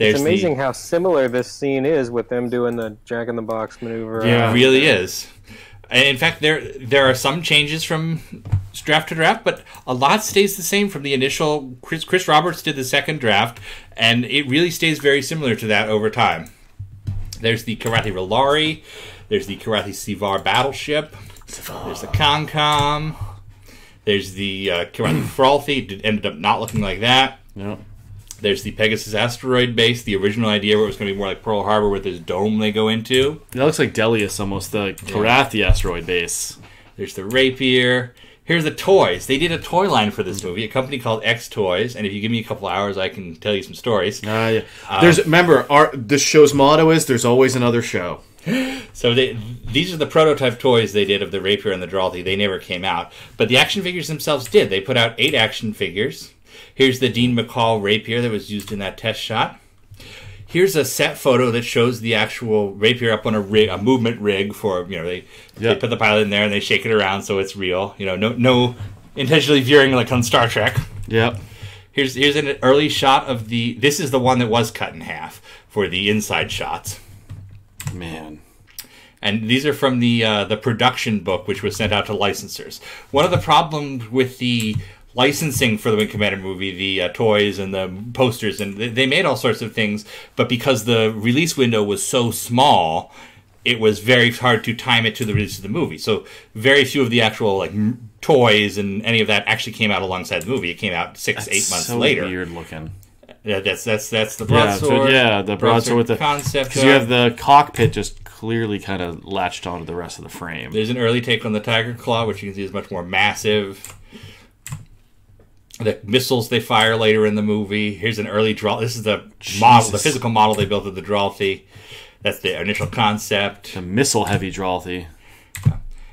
It's amazing how similar this scene is with them doing the Jack-in-the-Box maneuver. Yeah, it really is. In fact, there are some changes from draft to draft, but a lot stays the same from the initial. Chris Roberts did the second draft, and it really stays very similar to that over time. There's the Karathi Rolari, there's the Karathi Sivar battleship, there's the ComCom, there's the Karathi Frothy. It ended up not looking like that. Yep. There's the Pegasus asteroid base, the original idea where it was going to be more like Pearl Harbor with this dome they go into. That looks like Delius almost, the Karathi asteroid base. There's the Rapier. Here's the toys. They did a toy line for this movie, a company called X Toys, and if you give me a couple hours, I can tell you some stories. Remember, this show's motto is, there's always another show. So these are the prototype toys they did of the Rapier and the Dralty. They never came out. But the action figures themselves did. They put out 8 action figures. Here's the Dean McCall Rapier that was used in that test shot. Here's a set photo that shows the actual Rapier up on a movement rig for, they put the pilot in there and they shake it around so it's real. No intentionally veering like on Star Trek. Yep. Here's an early shot of this is the one that was cut in half for the inside shots. Man. And these are from the production book, which was sent out to licensors. One of the problems with the licensing for the Wing Commander movie, the toys and the posters, and they made all sorts of things, but because the release window was so small, it was very hard to time it to the release of the movie. So very few of the actual toys and any of that actually came out alongside the movie. It came out 6-8 months later. Weird looking. That's the broadsword. The broadsword with the concept. Because you have the cockpit just clearly kind of latched onto the rest of the frame. There's an early take on the Tiger Claw, which you can see is much more massive. The missiles they fire later in the movie. Here's an early draw. This is the model, the physical model they built of the Dralty. That's the initial concept. The missile-heavy Dralty.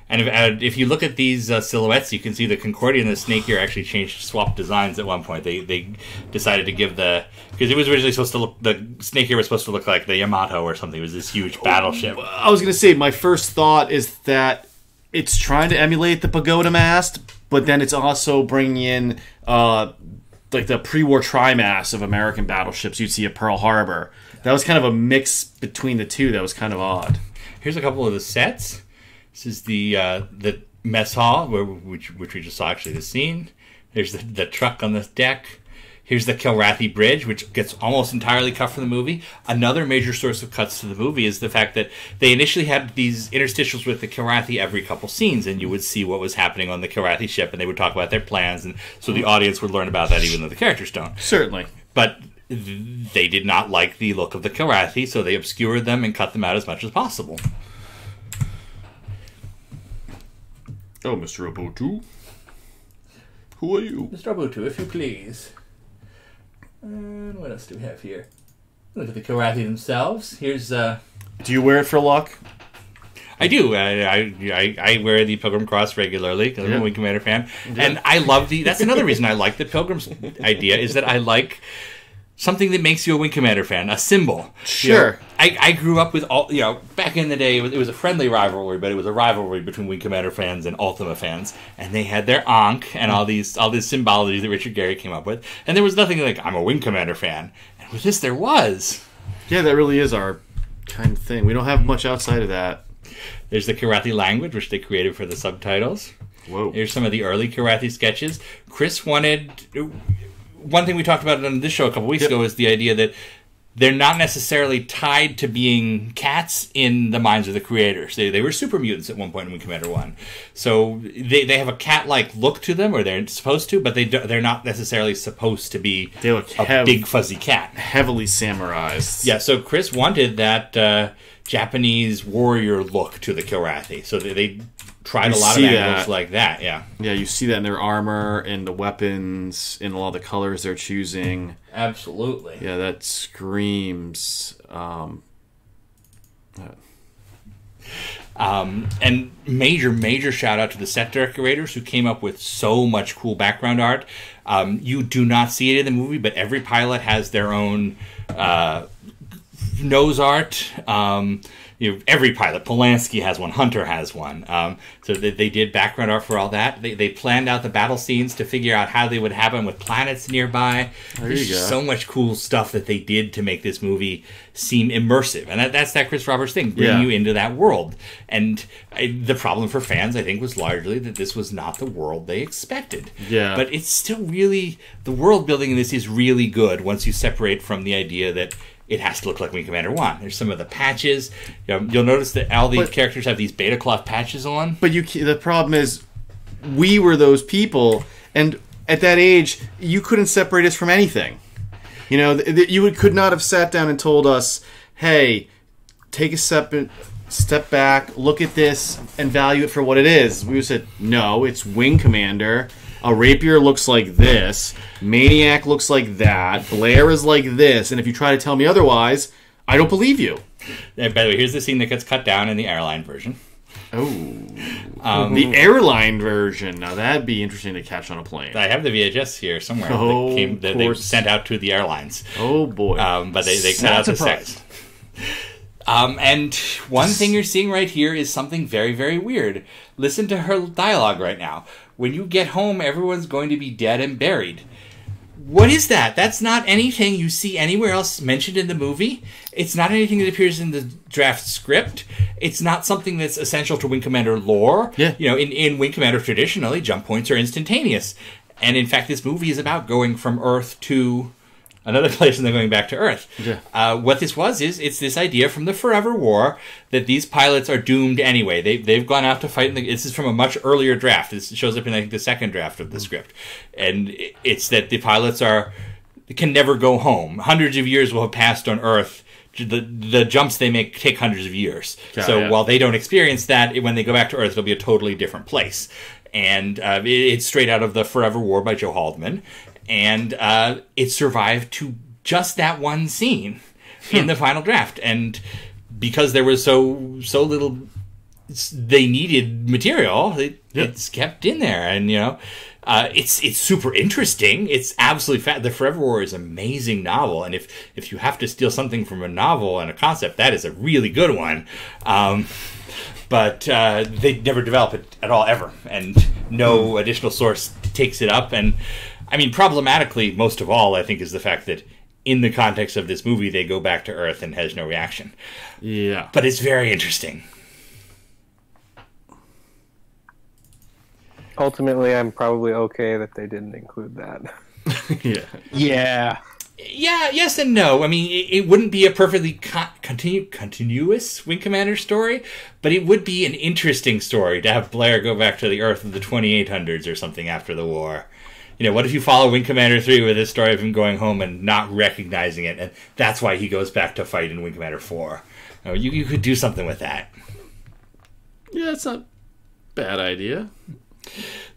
And if you look at these silhouettes, you can see the Concordia and the Snake Ear actually swapped designs at one point. They decided to give because it was originally supposed to look, the Snake Ear was supposed to look like the Yamato or something. It was this huge battleship. I was going to say, my first thought is that it's trying to emulate the pagoda mast, but then it's also bringing in the pre-war trimast of American battleships you'd see at Pearl Harbor. That was kind of a mix between the two that was kind of odd. Here's a couple of the sets. This is the mess hall, which we just saw actually the scene. There's the truck on the deck. Here's the Kilrathi Bridge, which gets almost entirely cut from the movie. Another major source of cuts to the movie is the fact that they initially had these interstitials with the Kilrathi every couple scenes, and you would see what was happening on the Kilrathi ship, and they would talk about their plans, and so the audience would learn about that even though the characters don't. Certainly. But they did not like the look of the Kilrathi, so they obscured them and cut them out as much as possible. Oh, Mr. Obotu. Who are you? Mr. Obotu, if you please. And what else do we have here? Look at the Kilrathi themselves. Here's Do you wear it for luck? I do. I wear the Pilgrim Cross regularly because I'm a Wing Commander fan. And I love that's another reason I like the Pilgrim's idea, is that I like something that makes you a Wing Commander fan, a symbol. Sure. I grew up with all, back in the day, it was a friendly rivalry, but it was a rivalry between Wing Commander fans and Ultima fans, and they had their Ankh and all these symbology that Richard Gary came up with, and there was nothing like, I'm a Wing Commander fan. And with this, there was. Yeah, that really is our kind of thing. We don't have much outside of that. There's the Karathi language, which they created for the subtitles. Whoa. Here's some of the early Karathi sketches. Chris wanted... One thing we talked about on this show a couple weeks ago is the idea that they're not necessarily tied to being cats in the minds of the creators. They were super mutants at one point in Wing Commander 1. So they have a cat-like look to them, or they're supposed to, but they're not necessarily supposed to be a big fuzzy cat. Heavily samurais. Yeah, so Chris wanted that Japanese warrior look to the Kilrathi. So they tried a lot of angles like that, yeah. Yeah, you see that in their armor, in the weapons, in a lot of the colors they're choosing. Absolutely. Yeah, that screams... and major shout out to the set decorators who came up with so much cool background art. You do not see it in the movie, but every pilot has their own nose art. Every pilot, Polanski has one, Hunter has one. So they did background art for all that. They planned out the battle scenes to figure out how they would happen with planets nearby. There's so much cool stuff that they did to make this movie seem immersive. And that's that Chris Roberts thing, bring you into that world. And the problem for fans, I think, was largely that this was not the world they expected. Yeah. But it's still really, the world building in this is really good once you separate from the idea that it has to look like Wing Commander 1. There's some of the patches. You'll notice that all these characters have these beta cloth patches on. But the problem is, we were those people, and at that age, you couldn't separate us from anything. You could not have sat down and told us, hey, take a step back, look at this, and value it for what it is. We would have said, no, it's Wing Commander. A rapier looks like this. Maniac looks like that. Blair is like this. And if you try to tell me otherwise, I don't believe you. And by the way, here's the scene that gets cut down in the airline version. Oh. The airline version. Now, that'd be interesting to catch on a plane. I have the VHS here somewhere that they sent out to the airlines. Oh, boy. But they cut out the sex. And one thing you're seeing right here is something very, very weird. Listen to her dialogue right now. When you get home, everyone's going to be dead and buried. What is that? That's not anything you see anywhere else mentioned in the movie. It's not anything that appears in the draft script. It's not something that's essential to Wing Commander lore. Yeah. In Wing Commander, traditionally, jump points are instantaneous. And in fact, this movie is about going from Earth to another place and then going back to Earth. Yeah. What this it's this idea from the Forever War that these pilots are doomed anyway. They've gone out to fight. This is from a much earlier draft. This shows up in, I think, the second draft of the script. And it's that the pilots can never go home. Hundreds of years will have passed on Earth. The jumps they make take hundreds of years. While they don't experience that, when they go back to Earth, it'll be a totally different place. And it's straight out of the Forever War by Joe Haldeman. And it survived to just that one scene in the final draft. And because there was so little, they needed material, it's kept in there. And, it's super interesting. It's absolutely The Forever War is an amazing novel. And if you have to steal something from a novel and a concept, that is a really good one. But they never develop it at all, ever. And no additional source takes it up. And I mean, problematically, most of all, I think, is the fact that in the context of this movie, they go back to Earth and has no reaction. Yeah. But it's very interesting. Ultimately, I'm probably okay that they didn't include that. Yeah. Yeah, yes and no. I mean, it wouldn't be a perfectly continuous Wing Commander story, but it would be an interesting story to have Blair go back to the Earth of the 2800s or something after the war. What if you follow Wing Commander 3 with this story of him going home and not recognizing it, and that's why he goes back to fight in Wing Commander 4? You could do something with that. Yeah, it's not a bad idea.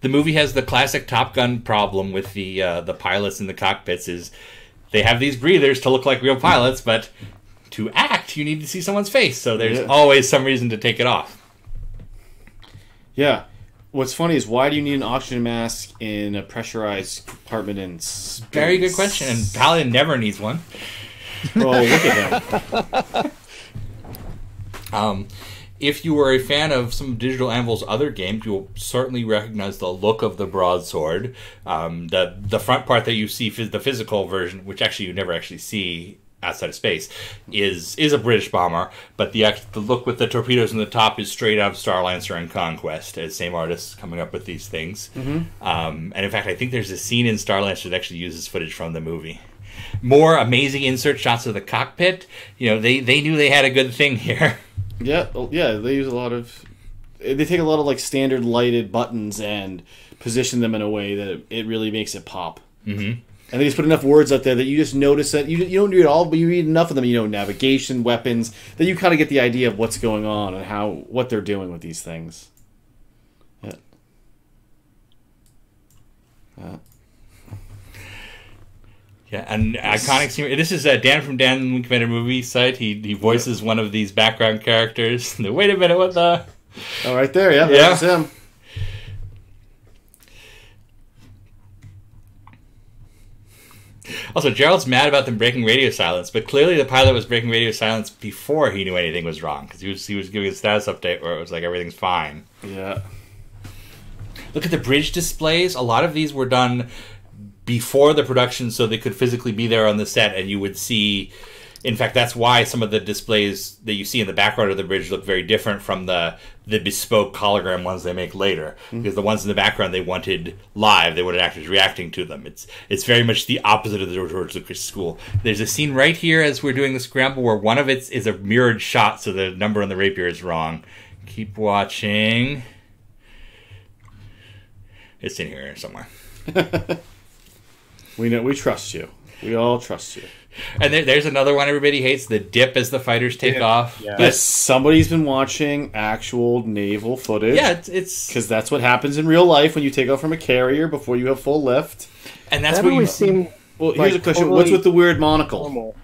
The movie has the classic Top Gun problem with the pilots in the cockpits is they have these breathers to look like real pilots, but to act, you need to see someone's face, so there's always some reason to take it off. Yeah. What's funny is, why do you need an oxygen mask in a pressurized compartment in space? Very good question, and Paladin never needs one. Oh, look at him. If you were a fan of some of Digital Anvil's other games, you'll certainly recognize the look of the broadsword. The front part that you see, the physical version, which actually you never actually see outside of space, is a British bomber, but the look with the torpedoes in the top is straight out of Star Lancer and Conquest, as same artists coming up with these things. Mm-hmm. And in fact, I think there's a scene in Star Lancer that actually uses footage from the movie. More amazing insert shots of the cockpit. You know, they knew they had a good thing here. Yeah, they use a lot of... They take a lot of like standard lighted buttons and position them in a way that it really makes it pop. Mm-hmm. And they just put enough words out there that you just notice that you don't read it all, but you read enough of them. You know, navigation, weapons, that you kind of get the idea of what's going on and what they're doing with these things. Yeah. Yeah, and iconic scene. This is Dan from Dan Wing Commander movie site. He voices one of these background characters. Wait a minute, what the? Oh, right there, yeah, that's him. Also, Gerald's mad about them breaking radio silence, but clearly the pilot was breaking radio silence before he knew anything was wrong, because he was giving a status update where it was like everything's fine. Yeah. Look at the bridge displays. A lot of these were done before the production, so they could physically be there on the set, and you would see... In fact, that's why some of the displays that you see in the background of the bridge look very different from the bespoke hologram ones they make later. Mm-hmm. Because the ones in the background they wanted live, they wanted actors reacting to them. It's very much the opposite of the George Lucas school. There's a scene right here as we're doing the scramble where one of it is a mirrored shot, so the number on the rapier is wrong. Keep watching. It's in here somewhere. We trust you. We all trust you. And there's another one everybody hates, the dip as the fighters take off. Yeah. Yes, somebody's been watching actual naval footage. Yeah, it's... Because that's what happens in real life when you take off from a carrier before you have full lift. And that's what you... Well, here's a question. What's with the weird monocle? Normal.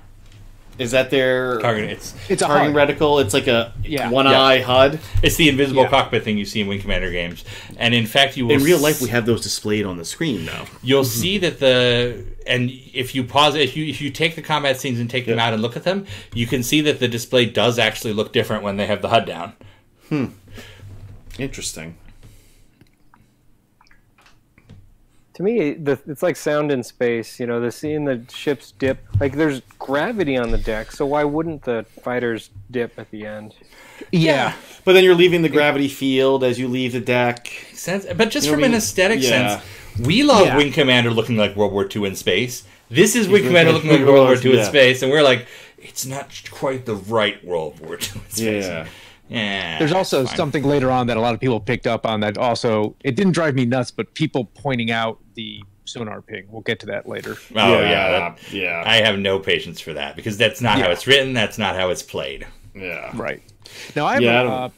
Is that their... Target. It's a targeting reticle? It's like a one-eye HUD? It's the invisible cockpit thing you see in Wing Commander games. And in fact, you will... In real life, we have those displayed on the screen now. You'll see that the... And if you pause it, if you take the combat scenes and take them out and look at them, you can see that the display does actually look different when they have the HUD down. Interesting. To me, it's like sound in space. You know, seeing the ships dip. Like, there's gravity on the deck, so why wouldn't the fighters dip at the end? Yeah. But then you're leaving the gravity field as you leave the deck. But just from an aesthetic sense, we love Wing Commander looking like World War II in space. This is Wing Commander looking like World War II in space, and we're like, it's not quite the right World War II in space. Yeah. There's also something later on that a lot of people picked up on that also, it didn't drive me nuts, but people pointing out the sonar ping. We'll get to that later. Oh, yeah. I have no patience for that, because that's not how it's written, that's not how it's played. Yeah. Right. Now, I have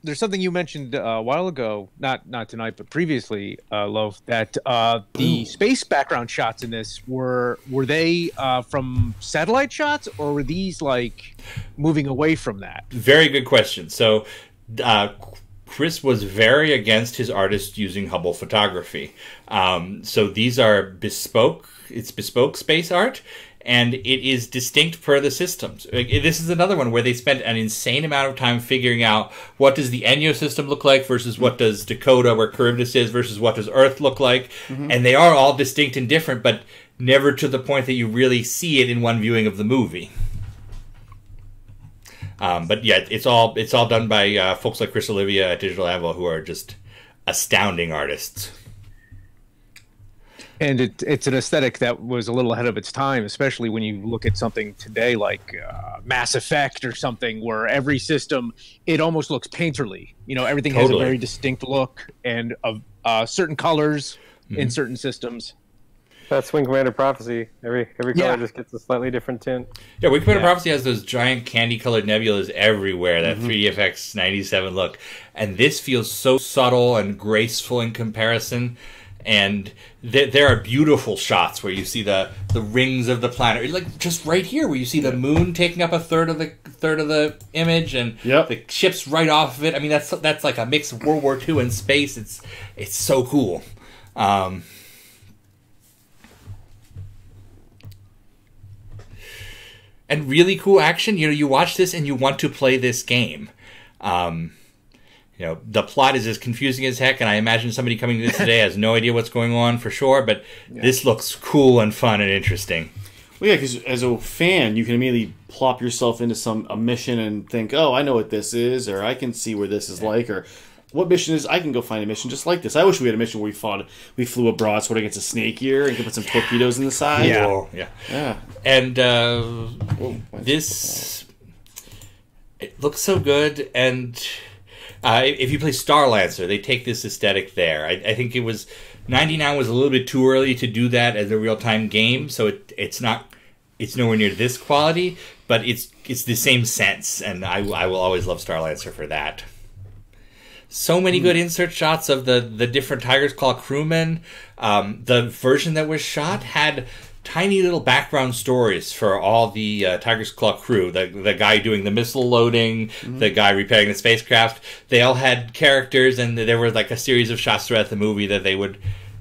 there's something you mentioned a while ago, not tonight, but previously, Loaf, that the space background shots in this were they from satellite shots, or were these like moving away from that? Very good question. So Chris was very against his artists using Hubble photography. So these are bespoke. It's bespoke space art. And it is distinct per the systems. This is another one where they spent an insane amount of time figuring out what does the Enyo system look like versus what does Dakota, where Charybdis is, versus what does Earth look like. Mm-hmm. And they are all distinct and different, but never to the point that you really see it in one viewing of the movie. But yeah, it's all done by folks like Chris Olivia at Digital Anvil, who are just astounding artists. And it's an aesthetic that was a little ahead of its time, especially when you look at something today like Mass Effect or something, where every system, it almost looks painterly. You know, everything has a very distinct look and of certain colors in certain systems. That's Wing Commander Prophecy. Every color just gets a slightly different tint. Yeah, Wing Commander Prophecy has those giant candy-colored nebulas everywhere, that 3DFX 97 look. And this feels so subtle and graceful in comparison. And there are beautiful shots where you see the rings of the planet, like just right here, where you see the moon taking up a third of the image, and the ships right off of it. I mean, that's like a mix of World War II and space. It's so cool. And really cool action. You know, you watch this and you want to play this game. You know, the plot is as confusing as heck, and I imagine somebody coming to this today has no idea what's going on for sure, but this looks cool and fun and interesting. Well, yeah, because as a fan, you can immediately plop yourself into a mission and think, oh, I know what this is, or I can see where this is like, or what mission is? I can go find a mission just like this. I wish we had a mission where we flew a broadsword against a snake ear and could put some torpedoes in the side. Yeah. And this it looks so good. And if you play Star Lancer, they take this aesthetic there. I think it was 99 was a little bit too early to do that as a real time game, so it's nowhere near this quality, but it's the same sense, and I will always love Star Lancer for that. So many good insert shots of the different Tiger's Claw crewmen. The version that was shot had tiny little background stories for all the Tiger's Claw crew. The guy doing the missile loading, the guy repairing the spacecraft. They all had characters, and there were like a series of shots throughout the movie that they would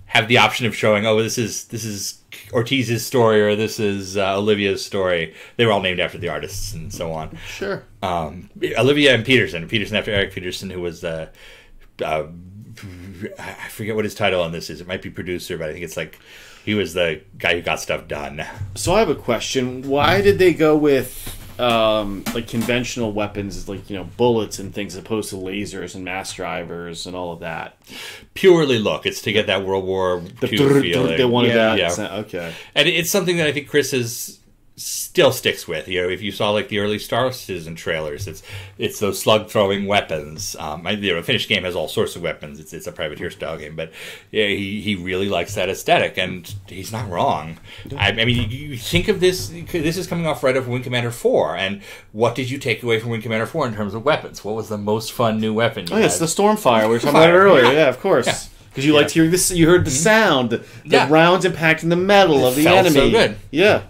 have the option of showing, oh, this is Ortiz's story, or this is Olivia's story. They were all named after the artists and so on. Sure. Olivia and Peterson after Eric Peterson, who was I forget what his title on this is. It might be producer, but I think it's like he was the guy who got stuff done. So I have a question. Why did they go with like conventional weapons, like bullets and things, as opposed to lasers and mass drivers and all of that? Purely look, it's to get that World War II feeling. They wanted that. Yeah. Okay. And it's something that I think Chris still sticks with. If you saw like the early Star Citizen trailers, it's those slug throwing weapons. A finished game has all sorts of weapons. It's a privateer style game, but yeah, he really likes that aesthetic, and he's not wrong. I mean, you think of this. This is coming off right of Wing Commander 4, and what did you take away from Wing Commander 4 in terms of weapons? What was the most fun new weapon? It's the Stormfire. We were talking about it earlier. Yeah, of course. Because you liked hearing this. You heard the sound, the rounds impacting the metal of the enemy. So good. Yeah.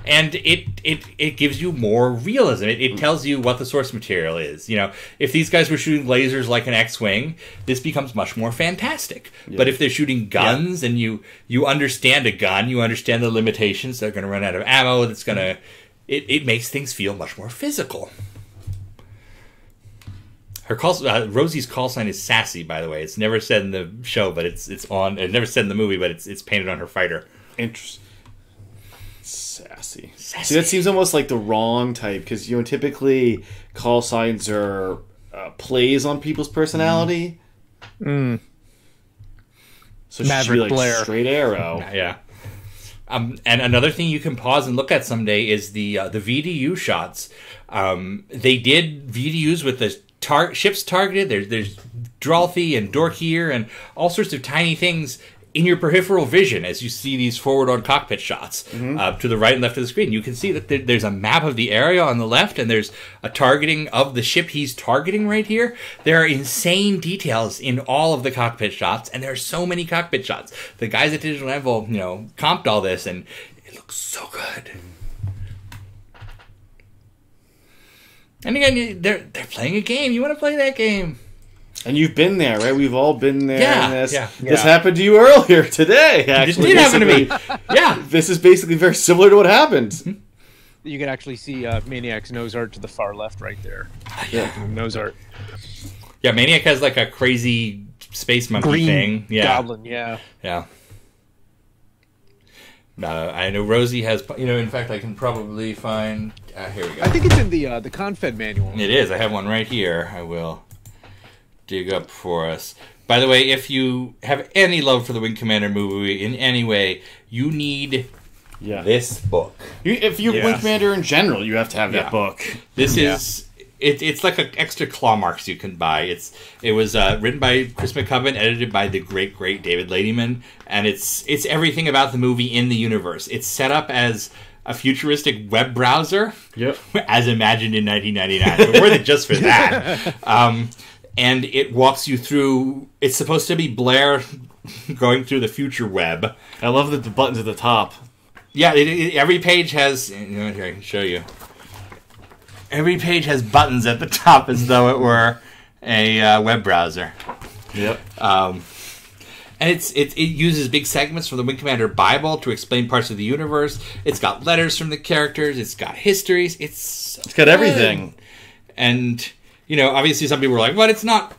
And it gives you more realism. It tells you what the source material is. If these guys were shooting lasers like an X-Wing, this becomes much more fantastic. Yeah. But if they're shooting guns and you understand a gun, you understand the limitations. They're going to run out of ammo. That's going to... It makes things feel much more physical. Her Rosie's call sign is Sassy, by the way. It's never said in the show, but it's on... It's never said in the movie, but it's painted on her fighter. Interesting. Sassy. See, that seems almost like the wrong type, because typically call signs are plays on people's personality. So she should be like Blair. Straight arrow. Yeah. And another thing you can pause and look at someday is the VDU shots. They did VDUs with the ships targeted. There's Drolthy and Dorkier and all sorts of tiny things in your peripheral vision as you see these forward on cockpit shots to the right and left of the screen. You can see that there's a map of the area on the left, and there's a targeting of the ship he's targeting right here. There are insane details in all of the cockpit shots, and there are so many cockpit shots. The guys at Digital Anvil, comped all this, and it looks so good. And again, they're playing a game. You want to play that game. And you've been there, right? We've all been there. Yeah, This happened to you earlier today, actually. This did happen to me. Yeah. This is basically very similar to what happened. You can actually see Maniac's nose art to the far left right there. Yeah. Nose art. Yeah, Maniac has like a crazy space monkey Green thing. Yeah. Goblin, yeah. Yeah. I know Rosie has, in fact, I can probably find... here we go. I think it's in the Confed manual. It is. I have one right here. I will dig up for us. By the way, if you have any love for the Wing Commander movie in any way, you need this book. If you're Wing Commander in general, you have to have that book. This is... It's like an extra claw marks you can buy. It was written by Chris McCubbin, edited by the great David Ladyman, and it's everything about the movie in the universe. It's set up as a futuristic web browser, as imagined in 1999. But worth it just for that. And it walks you through... It's supposed to be Blair going through the future web. I love the buttons at the top. Yeah, every page has... Here, I can show you. Every page has buttons at the top as though it were a web browser. Yep. And it uses big segments from the Wing Commander Bible to explain parts of the universe. It's got letters from the characters. It's got histories. It's got everything. And obviously some people were like, "But it's not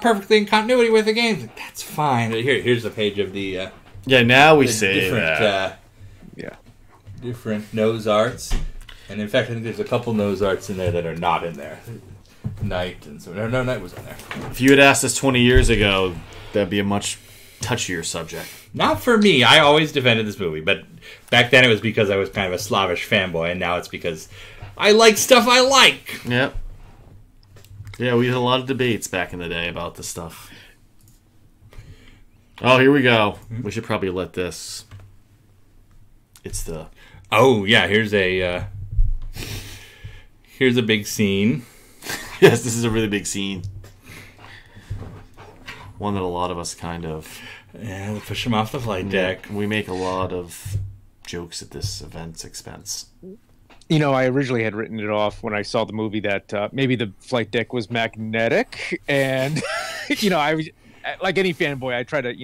perfectly in continuity with the game." That's fine. Here's the page of the now we see that. Different nose arts. And in fact, I think there's a couple nose arts in there that are not in there. Night, and so no, Night was on there. If you had asked us 20 years ago, that'd be a much touchier subject. Not for me. I always defended this movie, but back then it was because I was kind of a Slavish fanboy, and now it's because I like stuff I like. Yep. Yeah, we had a lot of debates back in the day about this stuff. Oh, here we go. We should probably let this... It's the... Oh, yeah, here's a big scene. Yes, this is a really big scene. One that a lot of us kind of... Yeah, they push him off the flight deck. We make a lot of jokes at this event's expense. You know, I originally had written it off when I saw the movie that maybe the flight deck was magnetic, and you know, I was like any fanboy, I try to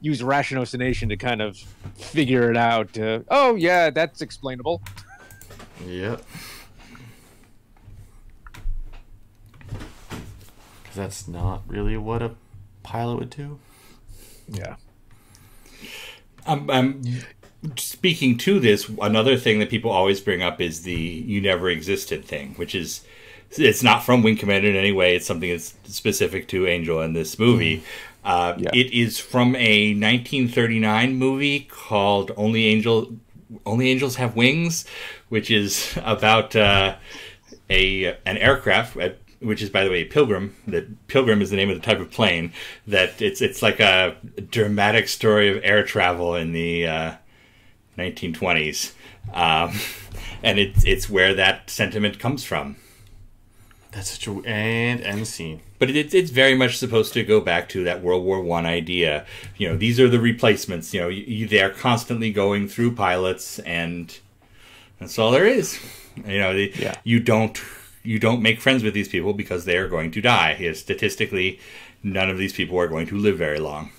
use ratiocination to kind of figure it out. Oh yeah, that's explainable. Yep. Because that's not really what a pilot would do. Yeah. Speaking to this, another thing that people always bring up is the "you never existed" thing, which is, it's not from Wing Commander in any way. It's something that's specific to Angel in this movie. It is from a 1939 movie called Only Angels Have Wings, which is about an aircraft, which is, by the way, a Pilgrim. That Pilgrim is the name of the type of plane. That it's like a dramatic story of air travel in the 1920s, and it's where that sentiment comes from. That's such a end scene. But it's very much supposed to go back to that World War I idea. You know, these are the replacements. You know, they are constantly going through pilots, and that's all there is. You know, you don't make friends with these people because they are going to die. Statistically, none of these people are going to live very long.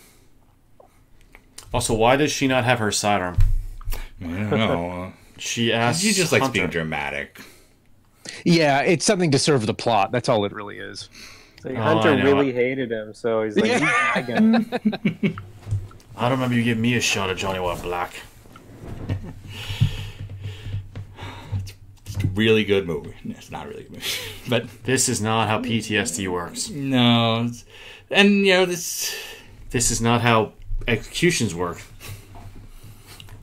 Also, why does she not have her sidearm? I don't know. She just likes being dramatic. Yeah, it's something to serve the plot. That's all it really is. So Hunter really hated him, so he's like, I don't remember you giving me a shot at Johnny White Black. It's a really good movie. It's not a really good movie. But this is not how PTSD works. No. And, this is not how executions work.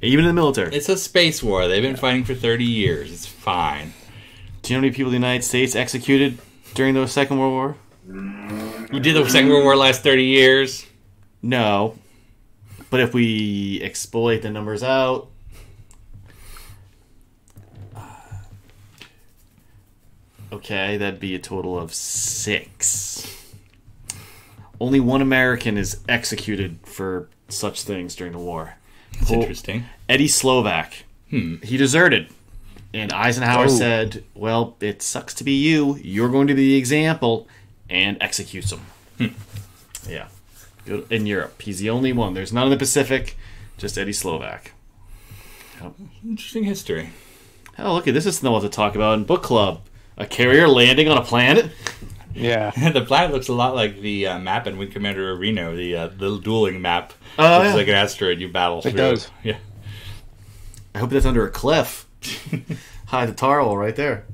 Even in the military. It's a space war. They've been fighting for 30 years. It's fine. Do you know how many people in the United States executed during the Second World War? You did the Second World War last 30 years? No. But if we exploit the numbers out... Okay, that'd be a total of 6. Only one American is executed for such things during the war. That's interesting. Eddie Slovak. He deserted. And Eisenhower said, well, it sucks to be you. You're going to be the example, and executes him. Yeah. In Europe. He's the only one. There's none in the Pacific, just Eddie Slovak. Yep. Interesting history. Oh, look at this. Is what to talk about in book club. A carrier landing on a planet? Yeah. The planet looks a lot like the map in Wing Commander Reno, the little dueling map. Oh, looks like an asteroid you battle through. It does. Yeah. I hope that's under a cliff. Hi, the tar hole right there.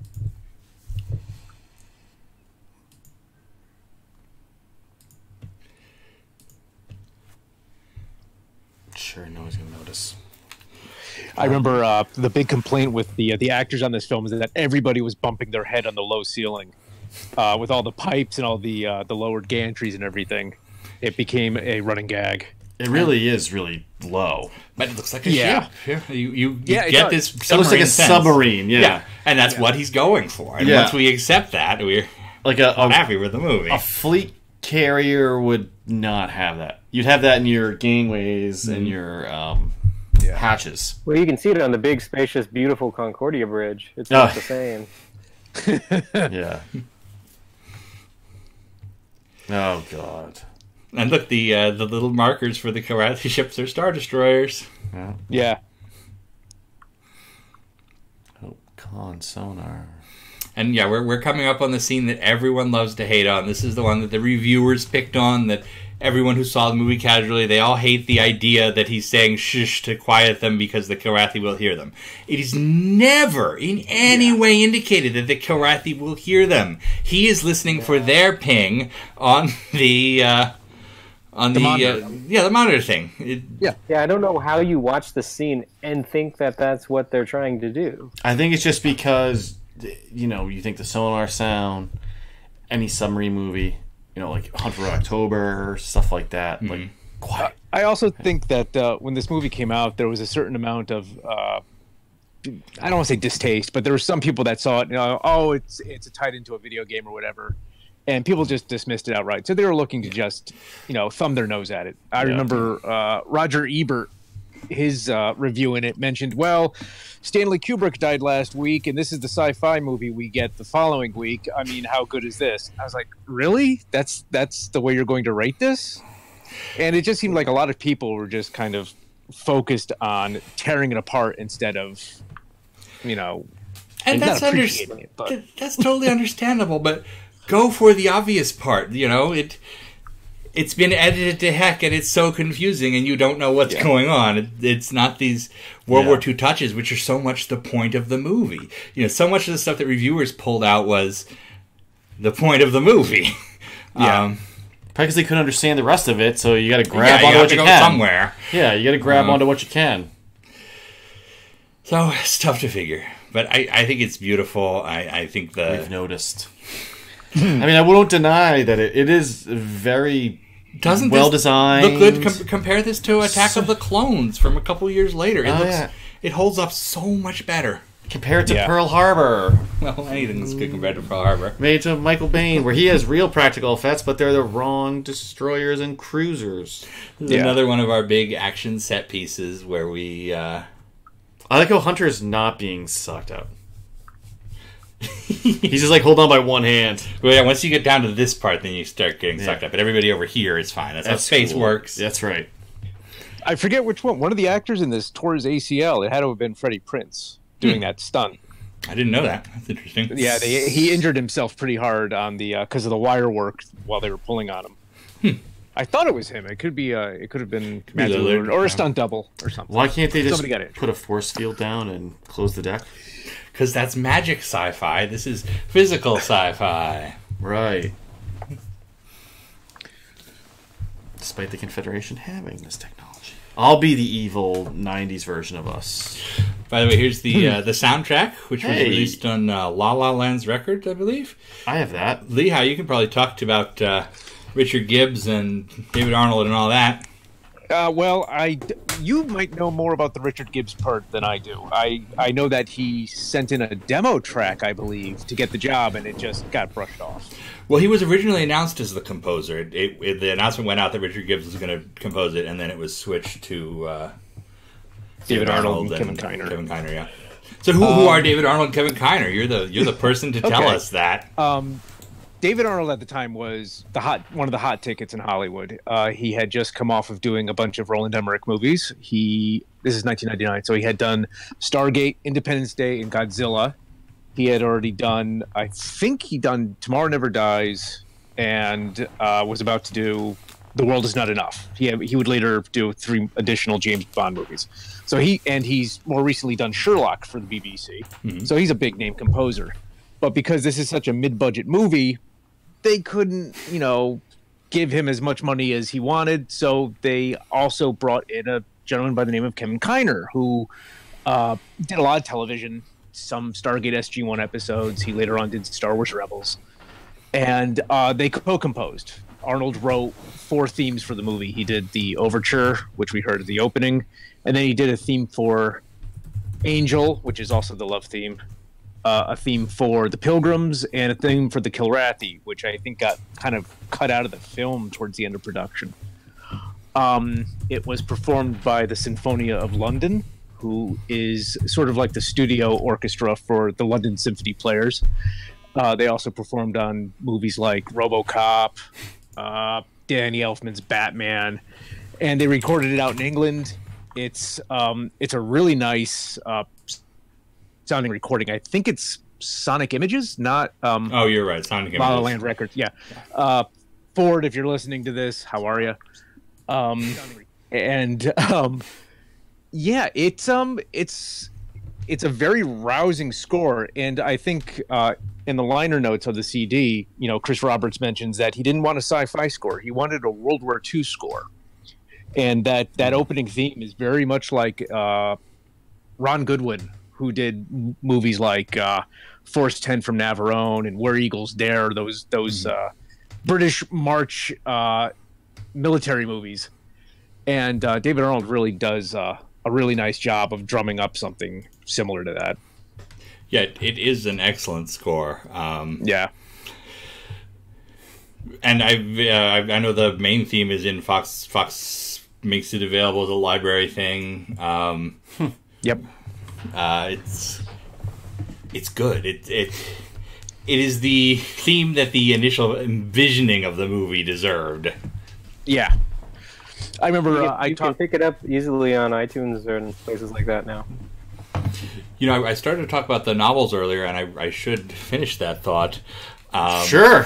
Sure, no one's gonna notice. I remember the big complaint with the actors on this film is that everybody was bumping their head on the low ceiling with all the pipes and all the lowered gantries and everything. It became a running gag. It really is really low. But it looks like a ship. You get this submarine. It looks like a submarine, yeah. And that's what he's going for. And once we accept that, we're like I'm happy with the movie. A fleet carrier would not have that. You'd have that in your gangways and your hatches. Well, you can see it on the big, spacious, beautiful Concordia Bridge. It's not the same. Yeah. Oh, God. And look, the little markers for the Karathi ships are Star Destroyers. Yeah. Oh, con sonar. And yeah, we're coming up on the scene that everyone loves to hate on. This is the one that the reviewers picked on, that everyone who saw the movie casually, they all hate the idea that he's saying shush to quiet them because the Kilrathi will hear them. It is never in any way indicated that the Kilrathi will hear them. He is listening for their ping on the monitor. The monitor thing. Yeah, I don't know how you watch the scene and think that that's what they're trying to do. I think it's just because, you think the sonar sound, any submarine movie, like Hunt for October, stuff like that. Mm-hmm. Like, quiet. I also think that when this movie came out, there was a certain amount of, I don't want to say distaste, but there were some people that saw it, it's tied into a video game or whatever. And people just dismissed it outright. So they were looking to just, thumb their nose at it. I remember Roger Ebert, his review in it mentioned, well, Stanley Kubrick died last week, and this is the sci-fi movie we get the following week. I mean, how good is this? I was like, really? That's the way you're going to rate this? And it just seemed like a lot of people were just kind of focused on tearing it apart instead of, and that's appreciating it. But that's totally understandable, but go for the obvious part. It's been edited to heck, and it's so confusing, and you don't know what's going on. It's not these World War II touches, which are so much the point of the movie. So much of the stuff that reviewers pulled out was the point of the movie. Probably because they couldn't understand the rest of it, so you got to grab onto what you can. Somewhere. Yeah, you got to grab onto what you can. So it's tough to figure, but I think it's beautiful. I think we've noticed. I mean, I won't deny that it is very well designed. Look good. Compare this to Attack of the Clones from a couple years later. It holds up so much better. Compare it to Pearl Harbor. Well, anything's good compared to Pearl Harbor. Made to Michael Bain, where he has real practical effects, but they're the wrong destroyers and cruisers. This is another one of our big action set pieces where we... I like how Hunter's not being sucked up. He's just hold on by one hand. Well, yeah, once you get down to this part, then you start getting sucked up. But everybody over here is fine. That's how space works. That's right. I forget which one. One of the actors in this tore his ACL. It had to have been Freddie Prinze doing that stunt. I didn't know that. That's interesting. Yeah, he injured himself pretty hard on the because of the wire work while they were pulling on him. I thought it was him. It could be. It could have been Matthew Lillard or a stunt double or something. Why can't they just put a force field down and close the deck? Because that's magic sci-fi. This is physical sci-fi. Right. Despite the Confederation having this technology. I'll be the evil 90s version of us. By the way, here's the soundtrack, which was released on La La Land's Records, I believe. I have that. Lee, how you can probably talk about Richard Gibbs and David Arnold and all that. Well, you might know more about the Richard Gibbs part than I do. I know that he sent in a demo track, I believe, to get the job, and it just got brushed off. Well, he was originally announced as the composer. The announcement went out that Richard Gibbs was going to compose it, and then it was switched to David Arnold and Kevin Kiner. Kevin Kiner, yeah. So who are David Arnold and Kevin Kiner? You're the person to tell us that. David Arnold at the time was one of the hot tickets in Hollywood. He had just come off of doing a bunch of Roland Emmerich movies. This is 1999, so he had done Stargate, Independence Day, and Godzilla. He had already done, I think he done Tomorrow Never Dies, and was about to do The World Is Not Enough. He would later do 3 additional James Bond movies. So he's more recently done Sherlock for the BBC. Mm-hmm. So he's a big name composer. But because this is such a mid-budget movie, they couldn't, give him as much money as he wanted. So they also brought in a gentleman by the name of Kevin Kiner, who did a lot of television, some Stargate SG-1 episodes. He later on did Star Wars Rebels. And they co-composed. Arnold wrote 4 themes for the movie. He did the overture, which we heard at the opening. And then he did a theme for Angel, which is also the love theme. A theme for the Pilgrims, and a theme for the Kilrathi, which I think got kind of cut out of the film towards the end of production. It was performed by the Sinfonia of London, who is sort of like the studio orchestra for the London Symphony Players. They also performed on movies like RoboCop, Danny Elfman's Batman, and they recorded it out in England. It's a really nice sounding recording. I think it's Sonic Images, not oh, you're right, Sonic Images. La La Land Records. Yeah. Ford, if you're listening to this, how are you? Yeah, it's a very rousing score, and I think in the liner notes of the CD, Chris Roberts mentions that he didn't want a sci-fi score; he wanted a World War II score, and that opening theme is very much like Ron Goodwin, who did movies like Force 10 from Navarone and Where Eagles Dare, those British March military movies. And David Arnold really does a really nice job of drumming up something similar to that. Yeah, it is an excellent score. Yeah. And I know the main theme is in Fox. Fox makes it available as a library thing. Yep. It's good. It is the theme that the initial envisioning of the movie deserved. Yeah. I remember you can pick it up easily on iTunes and places like that now. I started to talk about the novels earlier, and I should finish that thought. Sure.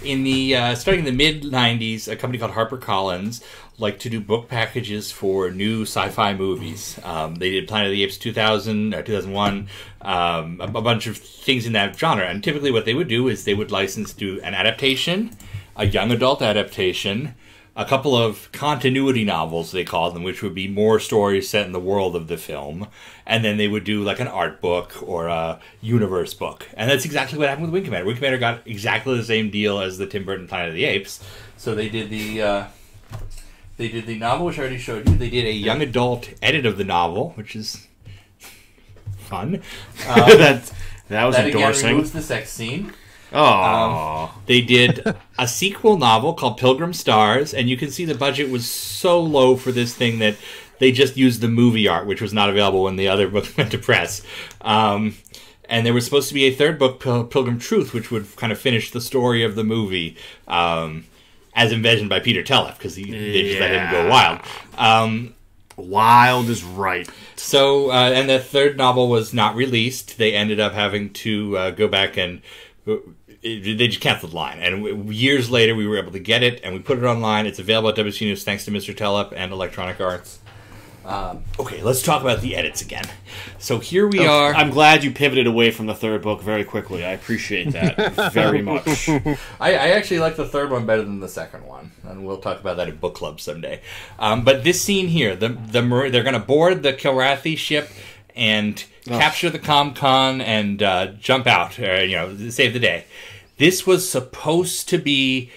In the starting in the mid '90s, a company called HarperCollins liked to do book packages for new sci-fi movies. They did Planet of the Apes 2000 or 2001, a bunch of things in that genre. And typically, what they would do is they would license to an adaptation, a young adult adaptation, a couple of continuity novels, they call them, which would be more stories set in the world of the film. And then they would do like an art book or a universe book. And that's exactly what happened with Wing Commander. Wing Commander got exactly the same deal as the Tim Burton Planet of the Apes. So they did the novel, which I already showed you. They did a young adult edit of the novel, which is fun. That was that endorsing. Again removes the sex scene. Oh, they did a sequel novel called Pilgrim Stars, and you can see the budget was so low for this thing that they just used the movie art, which was not available when the other book went to press. And there was supposed to be a third book, Pilgrim Truth, which would kind of finish the story of the movie, as envisioned by Peter Telef, because they just let him go wild. Wild is right. So, and the third novel was not released. They ended up having to go back and they just canceled the line. And years later, we were able to get it, and we put it online. It's available at WC News thanks to Mr. Telep and Electronic Arts. Okay, let's talk about the edits again. So here we are. I'm glad you pivoted away from the third book very quickly. I appreciate that very much. I actually like the third one better than the second one, and we'll talk about that at book club someday. But this scene here, they're going to board the Kilrathi ship and capture the ComCon and jump out, save the day. This was supposed to be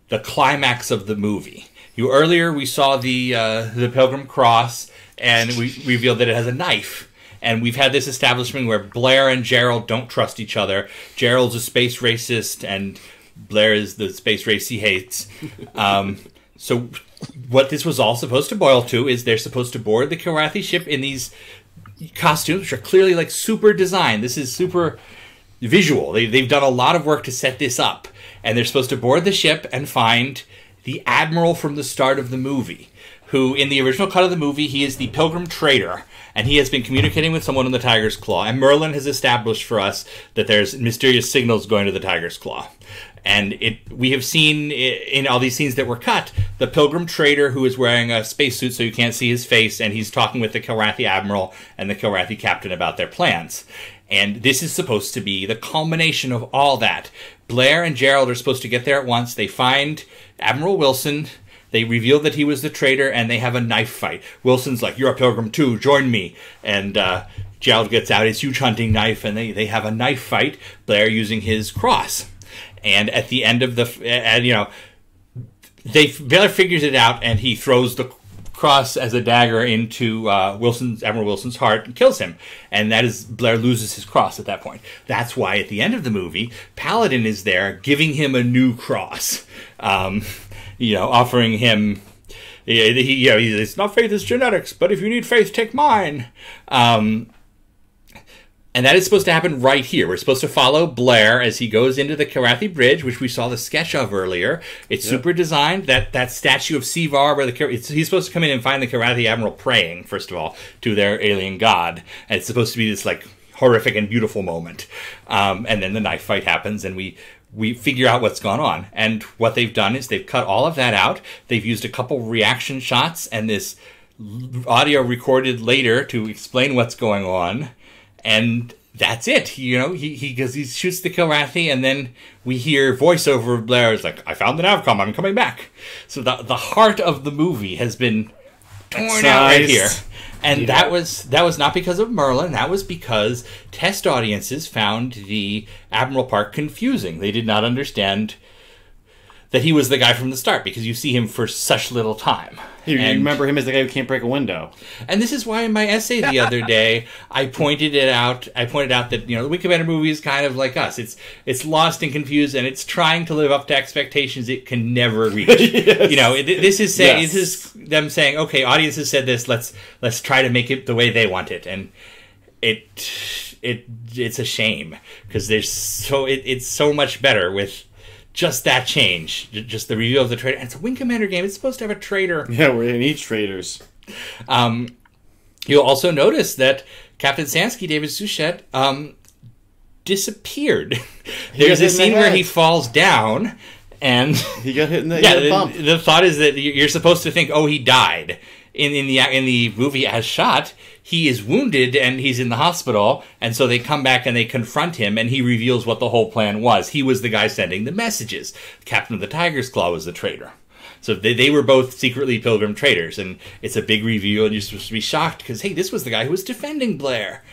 the climax of the movie. Earlier we saw the Pilgrim Cross, and we revealed that it has a knife. And we've had this establishment where Blair and Gerald don't trust each other. Gerald's a space racist, and Blair is the space race he hates. So what this was all supposed to boil to is they're supposed to board the Kilrathi ship in these costumes, which are clearly like super designed. This is super visual. They've done a lot of work to set this up. And they're supposed to board the ship and find the Admiral from the start of the movie, who, in the original cut of the movie, he is the Pilgrim Trader, and he has been communicating with someone in the Tiger's Claw. And Merlin has established for us that there's mysterious signals going to the Tiger's Claw. And we have seen in all these scenes that were cut, the Pilgrim Trader, who is wearing a spacesuit so you can't see his face, and he's talking with the Kilrathi Admiral and the Kilrathi Captain about their plans. And this is supposed to be the culmination of all that. Blair and Gerald are supposed to get there at once. They find Admiral Wilson. They reveal that he was the traitor, and they have a knife fight. Wilson's like, "You're a pilgrim too, join me." And Gerald gets out his huge hunting knife, and they have a knife fight, Blair using his cross. And at the end of Blair figures it out, and he throws the cross as a dagger into Admiral Wilson's heart and kills him. And that is, Blair loses his cross at that point. That's why at the end of the movie, Paladin is there giving him a new cross. Offering him, it's not faith, it's genetics, but if you need faith, take mine. And that is supposed to happen right here. We're supposed to follow Blair as he goes into the Kilrathi Bridge, which we saw the sketch of earlier. It's super designed. That statue of Sivar, where he's supposed to come in and find the Kilrathi Admiral praying, first of all, to their alien god. And it's supposed to be this like horrific and beautiful moment. And then the knife fight happens, and we we figure out what's gone on. And what they've done is they've cut all of that out. They've used a couple reaction shots and this audio recorded later to explain what's going on. And that's it. You know, he shoots the Kilrathi, and then we hear voiceover of Blair. It's like, I found the Navcom, I'm coming back. So the heart of the movie has been torn out right here. And that was not because of Merlin. That was because test audiences found the Admiral Park confusing. They did not understand that he was the guy from the start, because you see him for such little time. You remember him as the guy who can't break a window. And this is why in my essay the other day, I pointed out that, you know, the Wing Commander movie is kind of like us. It's lost and confused, and it's trying to live up to expectations it can never reach. Yes. You know, this is them saying, okay, audiences said this, let's try to make it the way they want it. And it's a shame, because it's so much better with just that change, just the review of the traitor. And it's a Wing Commander game. It's supposed to have a traitor. Yeah, we're in each traitors. You'll also notice that Captain Sansky, David Suchet, disappeared. There's a scene where he falls down, and he got hit in the bump. The thought is that you're supposed to think, oh, he died. In the movie as shot, he is wounded and he's in the hospital, and so they come back and they confront him, and he reveals what the whole plan was. He was the guy sending the messages. Captain of the Tiger's Claw was the traitor. So they were both secretly Pilgrim traitors, and it's a big reveal, and you're supposed to be shocked because, hey, this was the guy who was defending Blair.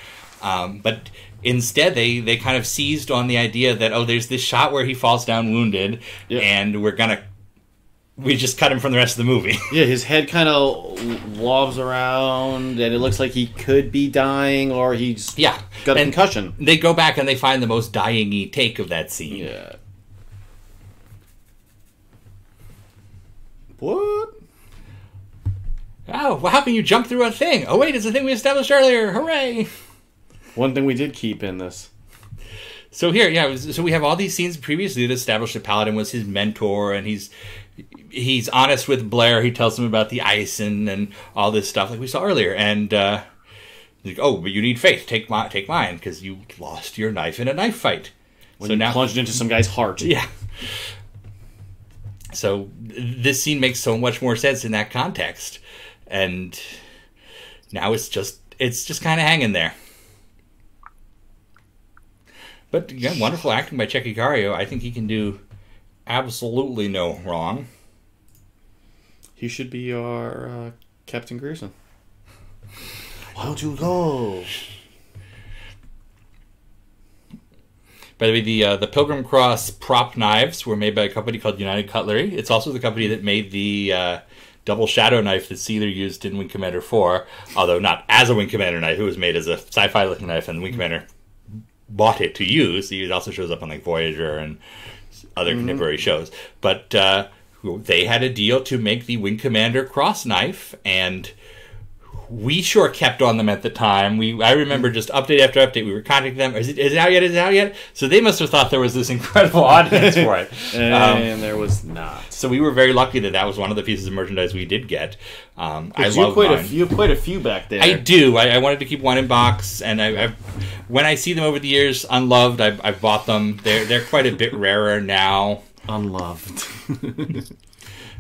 But instead, they kind of seized on the idea that, oh, there's this shot where he falls down wounded, and we just cut him from the rest of the movie. Yeah, his head kind of lobs around, and it looks like he could be dying, or he's got a concussion. They go back and they find the most dying-y take of that scene. Yeah. What? Oh, well, how can you jump through a thing? Oh, wait, it's a thing we established earlier. Hooray! One thing we did keep in this. So here, so we have all these scenes previously that established that Paladin was his mentor, and he's honest with Blair. He tells him about the Ison and all this stuff like we saw earlier. And like, oh, but you need faith. Take mine, because you lost your knife in a knife fight. When you plunged into some guy's heart. Yeah. So this scene makes so much more sense in that context, and now it's just kind of hanging there. But again, wonderful acting by Checky Cario. I think he can do absolutely no wrong. He should be our Captain Grierson. Why don't you go? By the way, the Pilgrim Cross prop knives were made by a company called United Cutlery. It's also the company that made the double shadow knife that Sealer used in Wing Commander 4, although not as a Wing Commander knife. It was made as a sci-fi looking knife, and Wing Commander bought it to use. It also shows up on like Voyager and other contemporary shows. But they had a deal to make the Wing Commander cross knife, and we sure kept on them at the time. I remember just update after update, we were contacting them. Is it out yet? Is it out yet? So they must have thought there was this incredible audience for it. And there was not. So we were very lucky that was one of the pieces of merchandise we did get. I love you have quite a few back there. I do. I wanted to keep one in box, and when I see them over the years unloved, I've bought them. They're quite a bit rarer now. Unloved.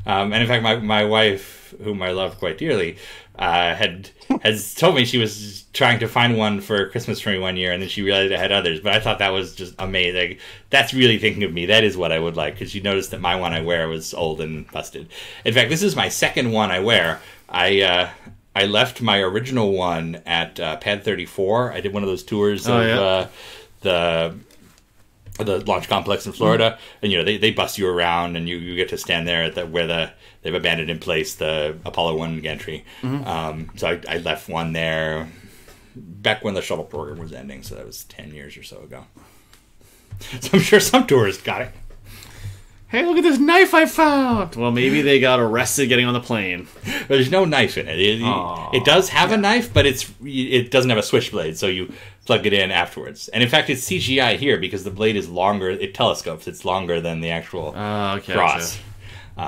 And in fact, my wife, whom I love quite dearly, has told me she was trying to find one for Christmas for me one year, and then she realized I had others. But I thought that was just amazing. That's really thinking of me. That is what I would like, because you noticed that my one I wear was old and busted. In fact, this is my second one I wear. I left my original one at Pad 34. I did one of those tours of the launch complex in Florida, and they bus you around, and you get to stand there at where they've abandoned in place the Apollo 1 gantry. So I left one there back when the shuttle program was ending, so that was 10 years or so ago. So I'm sure some tourists got it. Hey, look at this knife I found! Well, maybe they got arrested getting on the plane. There's no knife in it. It does have a knife, but it doesn't have a switchblade, so you plug it in afterwards. And in fact, it's CGI here because the blade is longer. It telescopes. It's longer than the actual cross.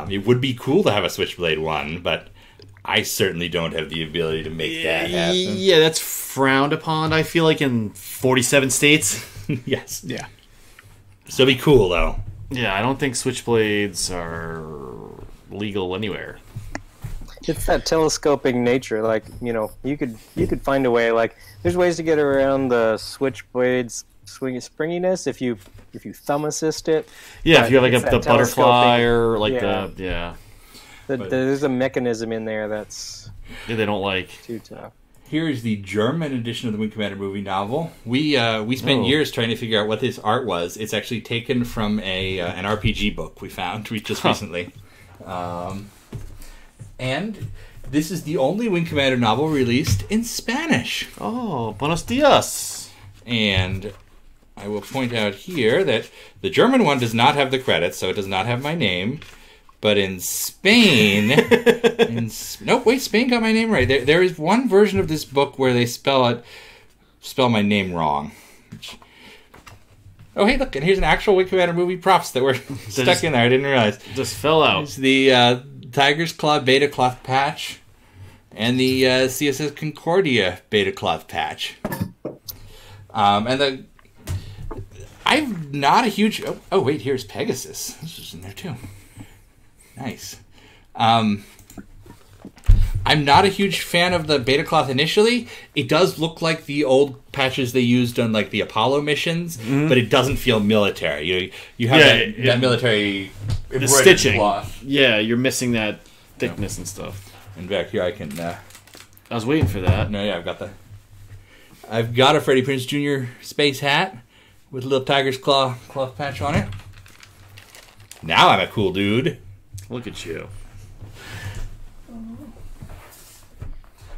It would be cool to have a switchblade one, but I certainly don't have the ability to make that happen. Yeah, that's frowned upon, I feel like, in 47 states. Yes. Yeah. Still be cool though. Yeah, I don't think switchblades are legal anywhere. It's that telescoping nature. Like, you know, you could find a way. Like, there's ways to get around the switchblades springiness if you thumb assist it. Yeah, if you have like the butterfly or like there's a mechanism in there that's they don't like too tough. Here is the German edition of the Wing Commander movie novel. We spent years trying to figure out what this art was. It's actually taken from an RPG book we found just recently. And this is the only Wing Commander novel released in Spanish. Oh, buenos dias. And I will point out here that the German one does not have the credits, so it does not have my name. But in Spain... Spain got my name right. There is one version of this book where they spell my name wrong. Oh, hey, look, and here's an actual Wing Commander movie props that were stuck in there. I didn't realize. Just fell out. It's the Tiger's Claw Beta Cloth patch and the CSS Concordia Beta Cloth patch. I'm not a huge... Oh, wait, here's Pegasus. This was in there, too. Nice. I'm not a huge fan of the Beta Cloth initially. It does look like the old patches they used on like the Apollo missions, but it doesn't feel military. You have that military the stitching. Cloth. Yeah, you're missing that thickness and stuff. In fact, here I can. I was waiting for that. No, yeah, I've got a Freddie Prinze Jr. space hat with a little Tiger's Claw cloth patch on it. Now I'm a cool dude. Look at you.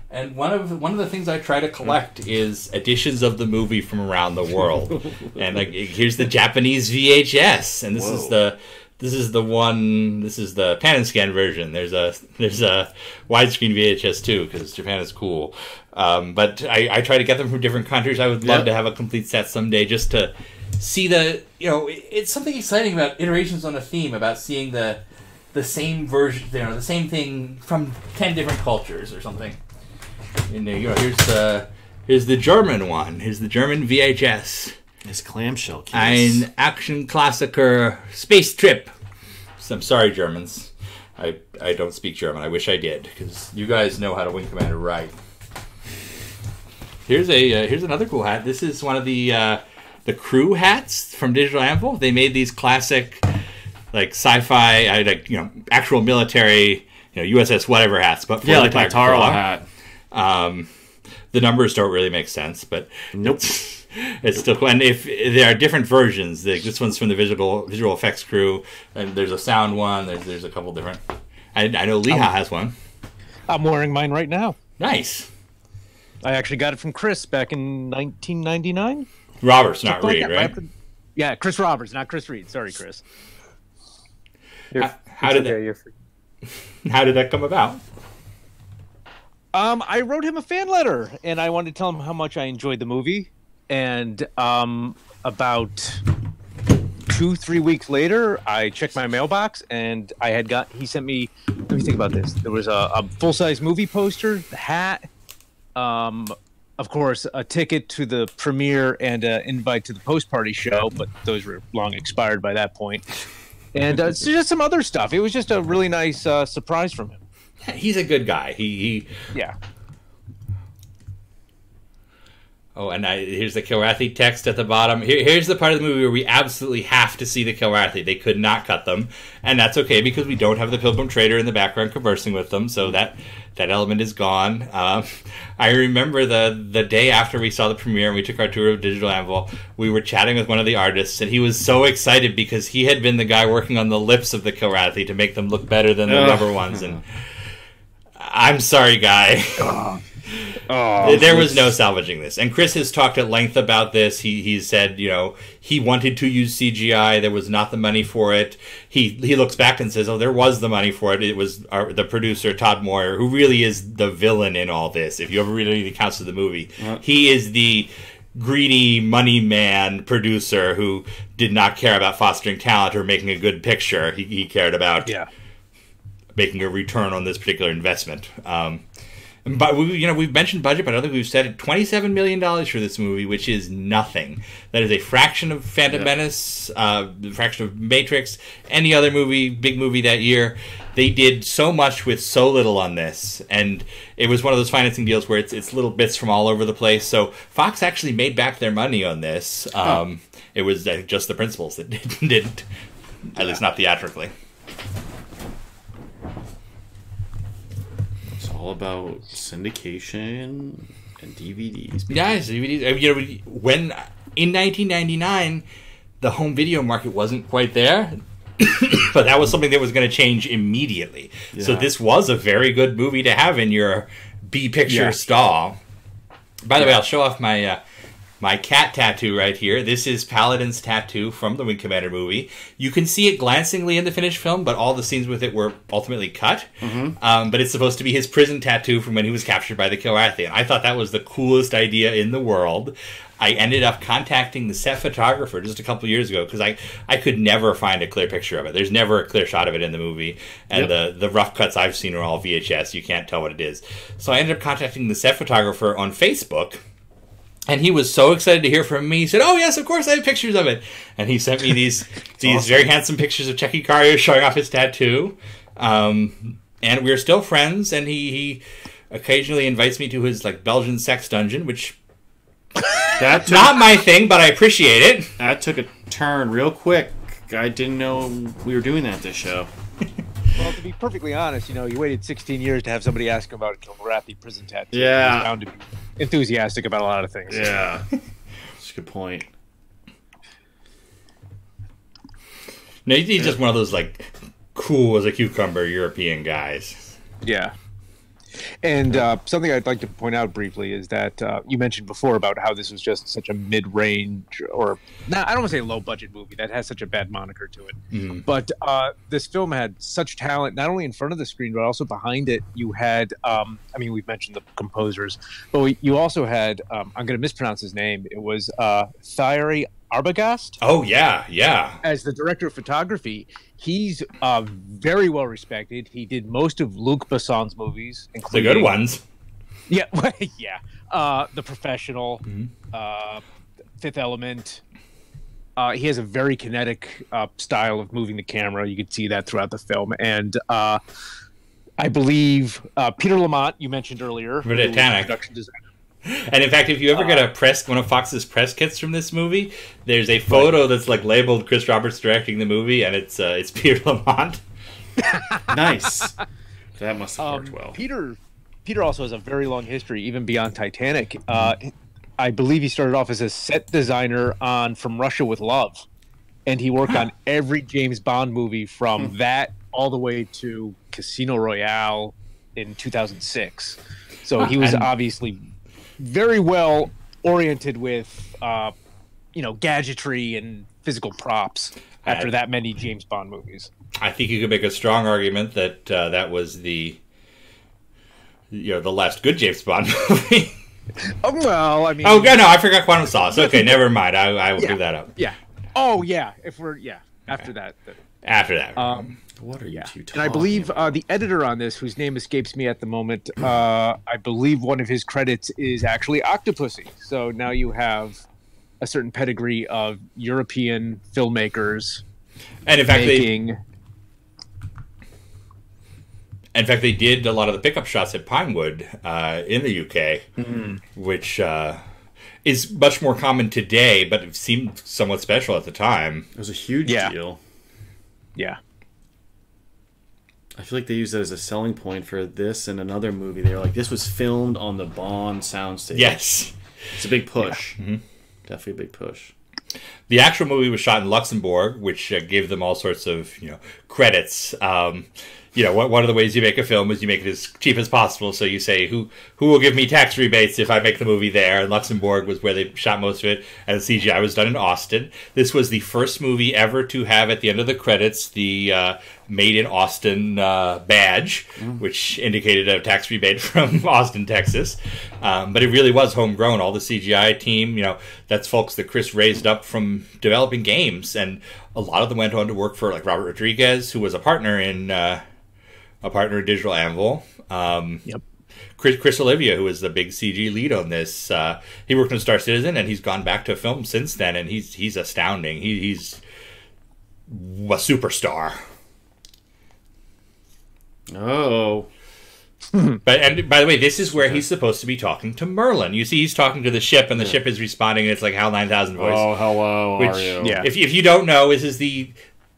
And one of the things I try to collect is editions of the movie from around the world. And like, here's the Japanese VHS, and this is the pan and scan version. There's a widescreen VHS too, because Japan is cool. But I try to get them from different countries. I would love to have a complete set someday, just to see it's something exciting about iterations on a theme, about seeing the same version, the same thing from 10 different cultures or something. And here's the German one. Here's the German VHS. This clamshell case. Ein Action-Klassiker Space Trip. So I'm sorry, Germans. I don't speak German. I wish I did, because you guys know how to Wing Commander right. Here's another cool hat. This is one of the crew hats from Digital Anvil. They made these classic, like sci-fi, actual military, USS whatever hats, but for like my Taro hat. The numbers don't really make sense, but nope. It's still cool. And if there are different versions, this one's from the visual effects crew, and there's a sound one. There's a couple different. I know Leha has one. I'm wearing mine right now. Nice. I actually got it from Chris back in 1999. Roberts, not Reid, right? Yeah, Chris Roberts, not Chris Reid. Sorry, Chris. How did that come about? I wrote him a fan letter, and I wanted to tell him how much I enjoyed the movie. And about 2-3 weeks later, I checked my mailbox, and he sent me, let me think about this. There was a full-size movie poster, the hat, of course, a ticket to the premiere and an invite to the post-party show, but those were long expired by that point. And just some other stuff. It was just a really nice surprise from him. He's a good guy. Yeah. Oh, and here's the Kilrathi text at the bottom. Here's the part of the movie where we absolutely have to see the Kilrathi. They could not cut them, and that's okay because we don't have the Pilgrim Trader in the background conversing with them, so that element is gone. I remember the day after we saw the premiere and we took our tour of Digital Anvil, we were chatting with one of the artists, and he was so excited because he had been the guy working on the lips of the Kilrathi to make them look better than the rubber ones, and I'm sorry, guy. There was no salvaging this. And Chris has talked at length about this. He said, he wanted to use CGI. There was not the money for it. He looks back and says, there was the money for it. It was the producer, Todd Moyer, who really is the villain in all this. If you ever read the accounts of the movie, he is the greedy money man producer who did not care about fostering talent or making a good picture. He cared about making a return on this particular investment. But we've mentioned budget, but I don't think we've said it. $27 million for this movie, which is nothing. That is a fraction of Phantom Menace, a fraction of Matrix, any other big movie that year. They did so much with so little on this, and it was one of those financing deals where it's little bits from all over the place. So Fox actually made back their money on this. It was just the principals that didn't, at least not theatrically. All about syndication and DVDs. Yes, DVDs. When in 1999, the home video market wasn't quite there, but that was something that was going to change immediately. Yeah. So this was a very good movie to have in your B picture stall. By the way, I'll show off my cat tattoo right here. This is Paladin's tattoo from the Wing Commander movie. You can see it glancingly in the finished film, but all the scenes with it were ultimately cut. But it's supposed to be his prison tattoo from when he was captured by the Kilrathi. And I thought that was the coolest idea in the world. I ended up contacting the set photographer just a couple years ago because I could never find a clear picture of it. There's never a clear shot of it in the movie. And the rough cuts I've seen are all VHS. You can't tell what it is. So I ended up contacting the set photographer on Facebook. And he was so excited to hear from me. He said, "Oh yes, of course I have pictures of it." And he sent me these awesome. Very handsome pictures of Checky Cario showing off his tattoo. And we're still friends. And he occasionally invites me to his Belgian sex dungeon, which that's not my thing, but I appreciate it. That took a turn real quick. I didn't know we were doing that this show. Well, to be perfectly honest, you waited 16 years to have somebody ask him about a Kilrathi prison tattoo. Yeah. He's bound to be enthusiastic about a lot of things. Yeah. That's a good point. No, he's just one of those, cool as a cucumber European guys. Yeah. And something I'd like to point out briefly is that you mentioned before about how this was just such a mid-range, or I don't want to say low-budget movie. That has such a bad moniker to it. But this film had such talent, not only in front of the screen, but also behind it. You had, we've mentioned the composers, but you also had, I'm going to mispronounce his name. It was Thierry Arbogast. Oh, yeah. As the director of photography. He's very well respected. He did most of Luc Besson's movies, including the good ones. Yeah, The Professional, Fifth Element. He has a very kinetic style of moving the camera. You could see that throughout the film. And I believe Peter Lamont, you mentioned earlier, production designer. And in fact, if you ever get one of Fox's press kits from this movie, there's a photo that's labeled Chris Roberts directing the movie, and it's Peter Lamont. Nice. That must have worked well. Peter also has a very long history, even beyond Titanic. I believe he started off as a set designer on From Russia with Love, and he worked on every James Bond movie from that all the way to Casino Royale in 2006. So he was obviously very well oriented with, gadgetry and physical props after that many James Bond movies. I think you could make a strong argument that that was the last good James Bond movie. Well, I mean... Oh, no, I forgot Quantum Solace. Okay, never mind. I will give that up. Yeah. Oh, yeah. After that. After that. What are you two talking And I believe the editor on this, whose name escapes me at the moment, I believe one of his credits is actually Octopussy. So now you have a certain pedigree of European filmmakers. And in fact, they did a lot of the pickup shots at Pinewood in the UK, which is much more common today, but it seemed somewhat special at the time. It was a huge deal. Yeah. I feel like they used that as a selling point for this and another movie. They were like, this was filmed on the Bond soundstage. Yes. It's a big push. Yeah. Definitely a big push. The actual movie was shot in Luxembourg, which gave them all sorts of credits. One of the ways you make a film is you make it as cheap as possible. So you say, who will give me tax rebates if I make the movie there? And Luxembourg was where they shot most of it. And the CGI was done in Austin. This was the first movie ever to have, at the end of the credits, the Made in Austin badge, which indicated a tax rebate from Austin, Texas. But it really was homegrown. All the CGI team, that's folks that Chris raised up from developing games. And a lot of them went on to work for Robert Rodriguez, who was a partner in Digital Anvil. Chris Olivia, who was the big CG lead on this, he worked on Star Citizen, and he's gone back to film since then, and he's astounding. He's a superstar. Oh. And by the way, this is where he's supposed to be talking to Merlin. You see, he's talking to the ship, and the ship is responding, and it's like HAL 9000 voice. Oh, hello, are you? Yeah. If you don't know, this is the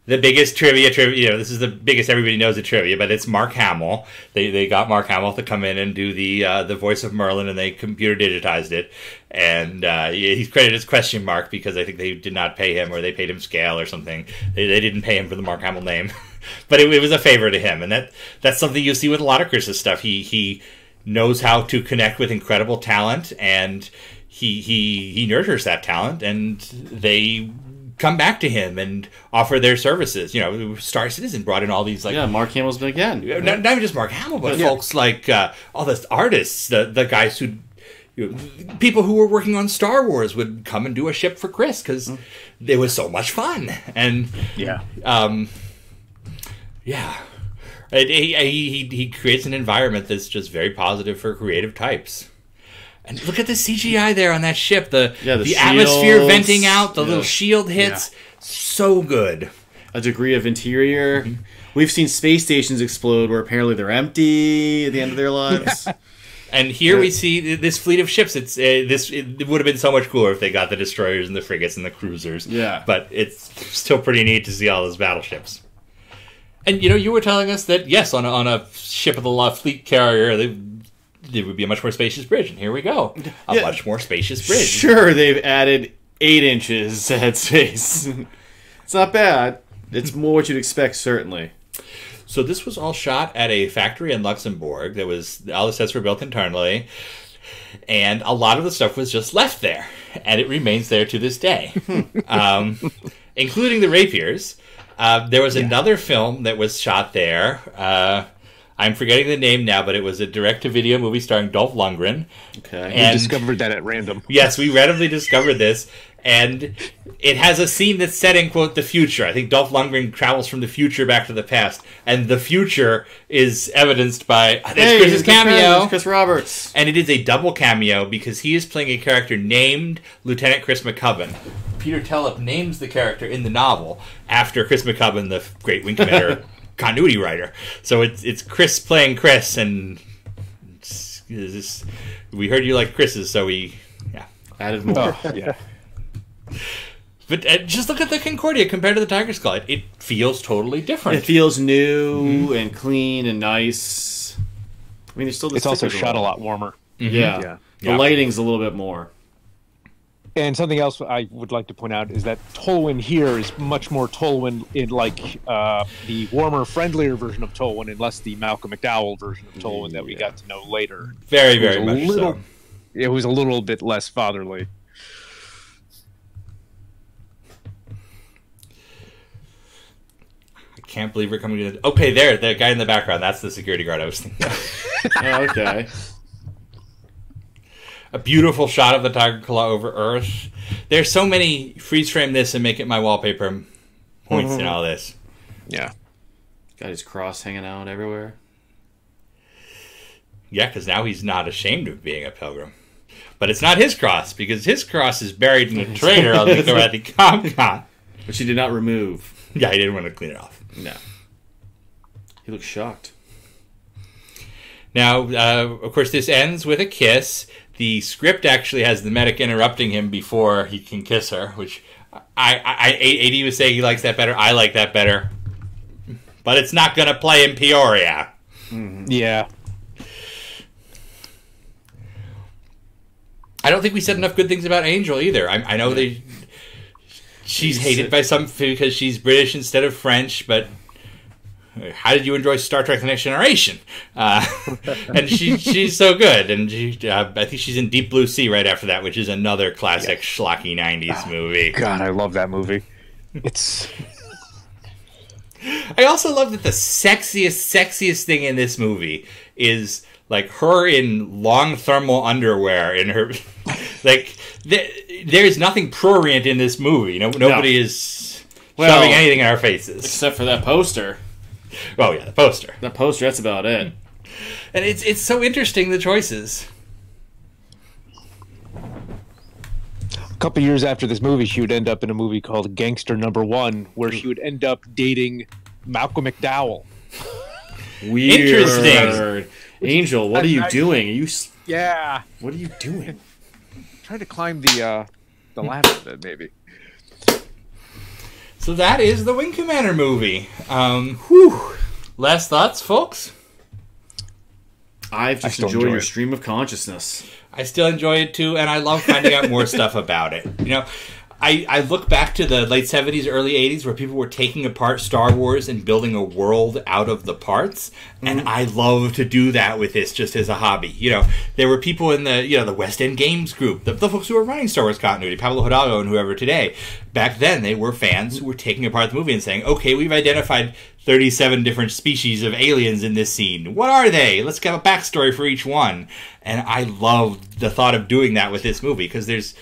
biggest trivia. This is the biggest everybody knows the trivia, but it's Mark Hamill. They got Mark Hamill to come in and do the voice of Merlin, and they computer digitized it. And he's credited as question mark because I think they did not pay him, or they paid him scale or something. They didn't pay him for the Mark Hamill name. But it was a favor to him, and that's something you see with a lot of Chris's stuff. He knows how to connect with incredible talent, and he nurtures that talent, and they come back to him and offer their services. Star Citizen brought in all these Mark Hamill's big again. Not even just Mark Hamill, but folks like all the artists, the guys who. People who were working on Star Wars would come and do a ship for Chris because it was so much fun, and he creates an environment that's just very positive for creative types. And look at the CGI there on that ship. The atmosphere venting out, the little shield hits. Yeah. So good. A degree of interior. Mm-hmm. We've seen space stations explode where apparently they're empty at the end of their lives. And here we see this fleet of ships. It would have been so much cooler if they got the destroyers and the frigates and the cruisers. Yeah. But it's still pretty neat to see all those battleships. And you were telling us that yes, on a ship of the fleet carrier, there would be a much more spacious bridge, and here we go, a much more spacious bridge. Sure, they've added 8 inches to head space. It's not bad. It's more what you'd expect, certainly. So this was all shot at a factory in Luxembourg. All the sets were built internally, and a lot of the stuff was just left there, and it remains there to this day, including the rapiers. There was another film that was shot there. I'm forgetting the name now, but it was a direct-to-video movie starring Dolph Lundgren. Okay, we discovered that at random. Yes, we randomly discovered this, and it has a scene that's set in, quote, the future. I think Dolph Lundgren travels from the future back to the past, and the future is evidenced by Chris's cameo. Chris Roberts. And it is a double cameo because he is playing a character named Lieutenant Chris McCubbin. Peter Tellep names the character in the novel after Chris McCubbin, the great Wing Commander continuity writer. So it's Chris playing Chris, and we heard you like Chris's, so we added more. But just look at the Concordia compared to the Tiger Skull. It feels totally different. It feels new and clean and nice. I mean, it's also shot a lot warmer. Mm-hmm. The lighting's a little bit more. And something else I would like to point out is that Tolwyn here is much more Tolwyn in the warmer, friendlier version of Tolwyn, and less the Malcolm McDowell version of Tolwyn that we got to know later. Very, very much so. It was a little bit less fatherly. I can't believe we're coming to the... Okay, there, the guy in the background. That's the security guard I was thinking of. Oh, okay. A beautiful shot of the Tiger Claw over Earth. There's so many freeze frame this and make it my wallpaper points in all this. Yeah. Got his cross hanging out everywhere. Yeah, because now he's not ashamed of being a pilgrim. But it's not his cross, because his cross is buried in a trailer on the Comic-Con. Which he did not remove. Yeah, he didn't want to clean it off. No. He looks shocked. Now, of course, this ends with a kiss. The script actually has the medic interrupting him before he can kiss her, which AD was saying he likes that better. I like that better. But it's not going to play in Peoria. Mm-hmm. Yeah. I don't think we said enough good things about Angel either. I know she's hated by some because she's British instead of French, but how did you enjoy Star Trek: The Next Generation? And she's so good. And I think she's in Deep Blue Sea right after that, which is another classic schlocky 90s movie. God, I love that movie. It's... I also love that the sexiest thing in this movie is like her in long thermal underwear in her... Like, there's nothing prurient in this movie. Nobody is shoving anything in our faces. Except for that poster. Oh, yeah, the poster. That poster, that's about it. And it's so interesting, the choices. A couple years after this movie, she would end up in a movie called Gangster Number One, where she would end up dating Malcolm McDowell. Weird. Interesting. Angel, what are you doing? Are you? Yeah. What are you doing? Trying to climb the ladder, then maybe. So that is the Wing Commander movie. Last thoughts, folks? I've just enjoyed your stream of consciousness. I still enjoy it too, and I love finding out more stuff about it. You know, I look back to the late 70s, early 80s, where people were taking apart Star Wars and building a world out of the parts, and I love to do that with this just as a hobby. You know, there were people in the West End Games group, the folks who were running Star Wars continuity, Pablo Hidalgo and whoever today. Back then, they were fans who were taking apart the movie and saying, okay, we've identified 37 different species of aliens in this scene. What are they? Let's have a backstory for each one. And I love the thought of doing that with this movie, because there's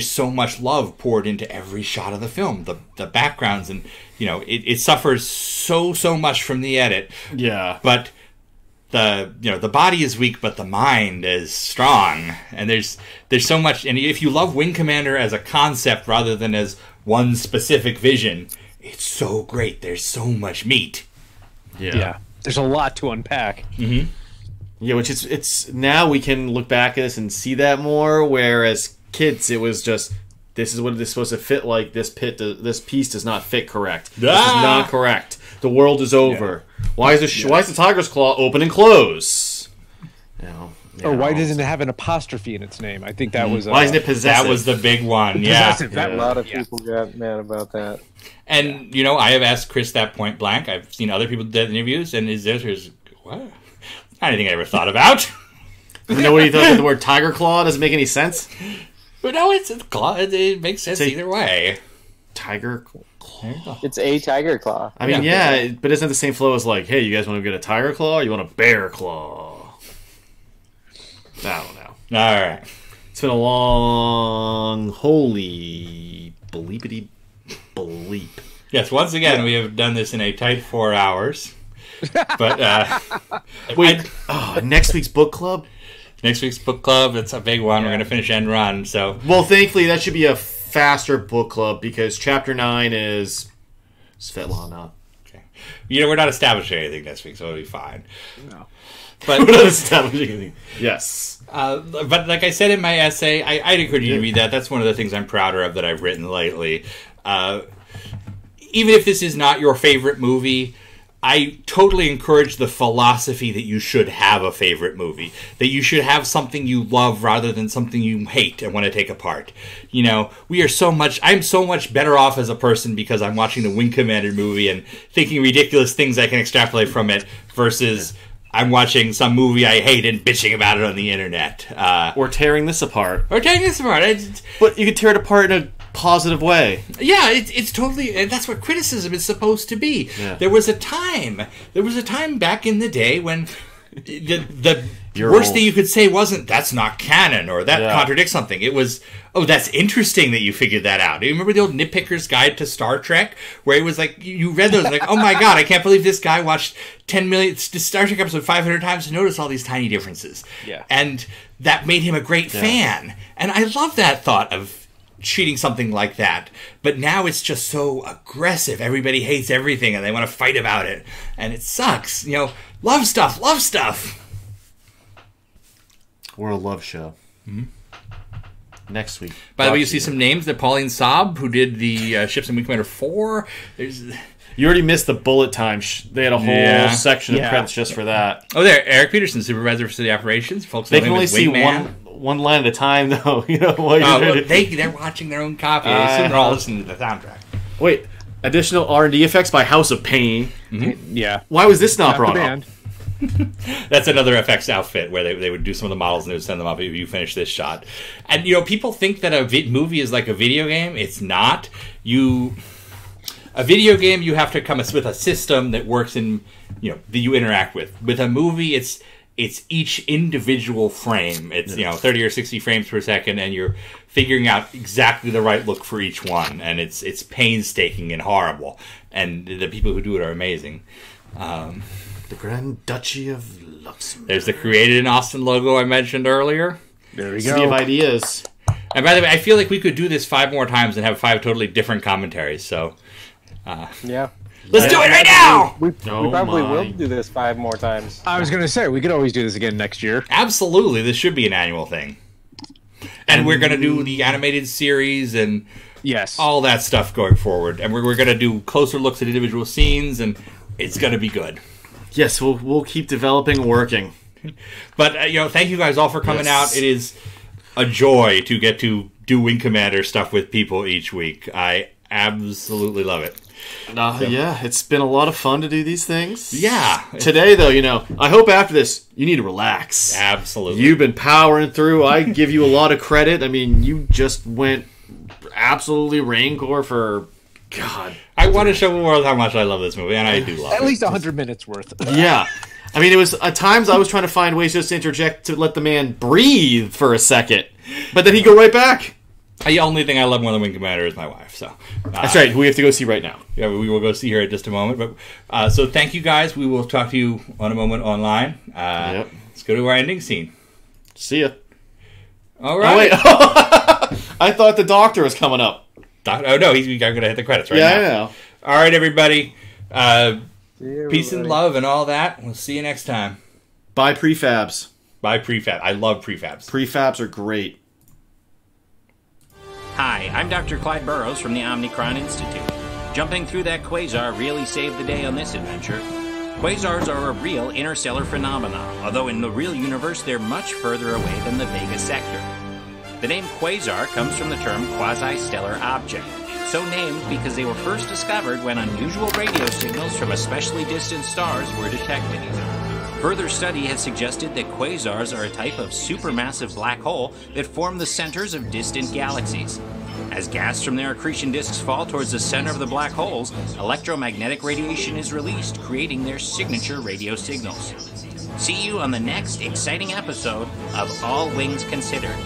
so much love poured into every shot of the film, the backgrounds, and it suffers so much from the edit. Yeah, but the body is weak, but the mind is strong, and there's so much. And if you love Wing Commander as a concept rather than as one specific vision, it's so great. There's so much meat. Yeah. There's a lot to unpack. Mm-hmm. Yeah, which it's now we can look back at this and see that more, whereas kids, it was just, this is what it is supposed to fit like. This piece does not fit correct. This is not correct. The world is over. Yeah. Why is the tiger's claw open and close? Or why doesn't it have an apostrophe in its name? I think that was... why isn't it possessive? That was the big one, yeah. A lot of people got mad about that. And, I have asked Chris that point blank. I've seen other people do interviews, and his answer is, what? Not anything I ever thought about. You know what you thought? The word tiger claw doesn't make any sense? But no, it's a claw. It makes sense either way. Tiger claw. It's a tiger claw. I mean, but isn't it the same flow as like, hey, you guys want to get a tiger claw or you want a bear claw? I don't know. All right. It's been a long, holy bleepity bleep. Yes, once again, we have done this in a tight 4 hours. But, wait, next week's book club? Next week's book club, that's a big one. We're going to finish End Run, so... Well, thankfully, that should be a faster book club, because Chapter 9 is Svetlana. Okay. We're not establishing anything this week, so it'll be fine. No. But, we're not establishing anything. Yes. But like I said in my essay, I'd encourage you to read that. That's one of the things I'm prouder of that I've written lately. Even if this is not your favorite movie... I totally encourage the philosophy that you should have a favorite movie. That you should have something you love rather than something you hate and want to take apart. I'm so much better off as a person because I'm watching the Wing Commander movie and thinking ridiculous things I can extrapolate from it versus I'm watching some movie I hate and bitching about it on the internet. Or tearing this apart. But you could tear it apart in a positive way. Yeah, it's totally, and that's what criticism is supposed to be. Yeah. There was a time back in the day when the worst thing you could say wasn't, that's not canon, or that contradicts something. It was, oh, that's interesting that you figured that out. Do you remember the old Nitpicker's Guide to Star Trek? Where it was like, you read those, like, oh my god, I can't believe this guy watched 10 million Star Trek episode 500 times to notice all these tiny differences. Yeah. And that made him a great fan. And I love that thought of treating something like that. But now it's just so aggressive. Everybody hates everything and they want to fight about it. And it sucks. Love stuff. We're a love show. Mm-hmm. Next week. By the way, you see some names. That Pauline Saab, who did the Ships in Wing Commander 4. You already missed the bullet time. They had a whole section of credits just for that. Oh, there. Eric Peterson, Supervisor for City Operations. Folks, they can only see one line at a time, though. They're watching their own copy. I assume they're all listening to the soundtrack. Wait, additional R&D effects by House of Pain. Mm-hmm. Yeah. Why was this not brought up? That's another FX outfit where they would do some of the models and they would send them up if you finish this shot. And, people think that a movie is like a video game. It's not. A video game, you have to come with a system that works in, that you interact with. With a movie, it's each individual frame. It's 30 or 60 frames per second, and you're figuring out exactly the right look for each one. And it's painstaking and horrible. And the people who do it are amazing. The Grand Duchy of Luxembourg. There's the Created in Austin logo I mentioned earlier. There we go. City of Ideas. And by the way, I feel like we could do this 5 more times and have 5 totally different commentaries. So, yeah. Let's do it right now! We probably will do this 5 more times. I was going to say, we could always do this again next year. Absolutely. This should be an annual thing. And we're going to do the animated series and all that stuff going forward. And we're going to do closer looks at individual scenes, and it's going to be good. Yes, we'll keep developing and working. But, thank you guys all for coming out. It is a joy to get to do Wing Commander stuff with people each week. I absolutely love it. Yeah, it's been a lot of fun to do these things. Yeah. Today, though, I hope after this, you need to relax. Absolutely. You've been powering through. I give you a lot of credit. I mean, you just went absolutely Rancor for... God. I want to show the world how much I love this movie, and I do love it. At least 100 minutes worth. Yeah. I mean, it was at times I was trying to find ways just to interject to let the man breathe for a second. But then he'd go right back. The only thing I love more than Wing Commander is my wife. So that's right. Who we have to go see right now. Yeah, we will go see her in just a moment. But so thank you guys. We will talk to you on a moment online. Let's go to our ending scene. See ya. All right. Oh, wait. I thought the doctor was coming up. Oh no, he's going to hit the credits right now. Yeah, I know. All right, everybody. Peace and love and all that. We'll see you next time. Buy prefabs. Buy prefab. I love prefabs. Prefabs are great. Hi, I'm Dr. Clyde Burrows from the Omnicron Institute. Jumping through that quasar really saved the day on this adventure. Quasars are a real interstellar phenomenon, although in the real universe they're much further away than the Vega sector. The name quasar comes from the term quasi-stellar object, so named because they were first discovered when unusual radio signals from especially distant stars were detected. Further study has suggested that quasars are a type of supermassive black hole that form the centers of distant galaxies. As gas from their accretion disks fall towards the center of the black holes, electromagnetic radiation is released, creating their signature radio signals. See you on the next exciting episode of All Wings Considered.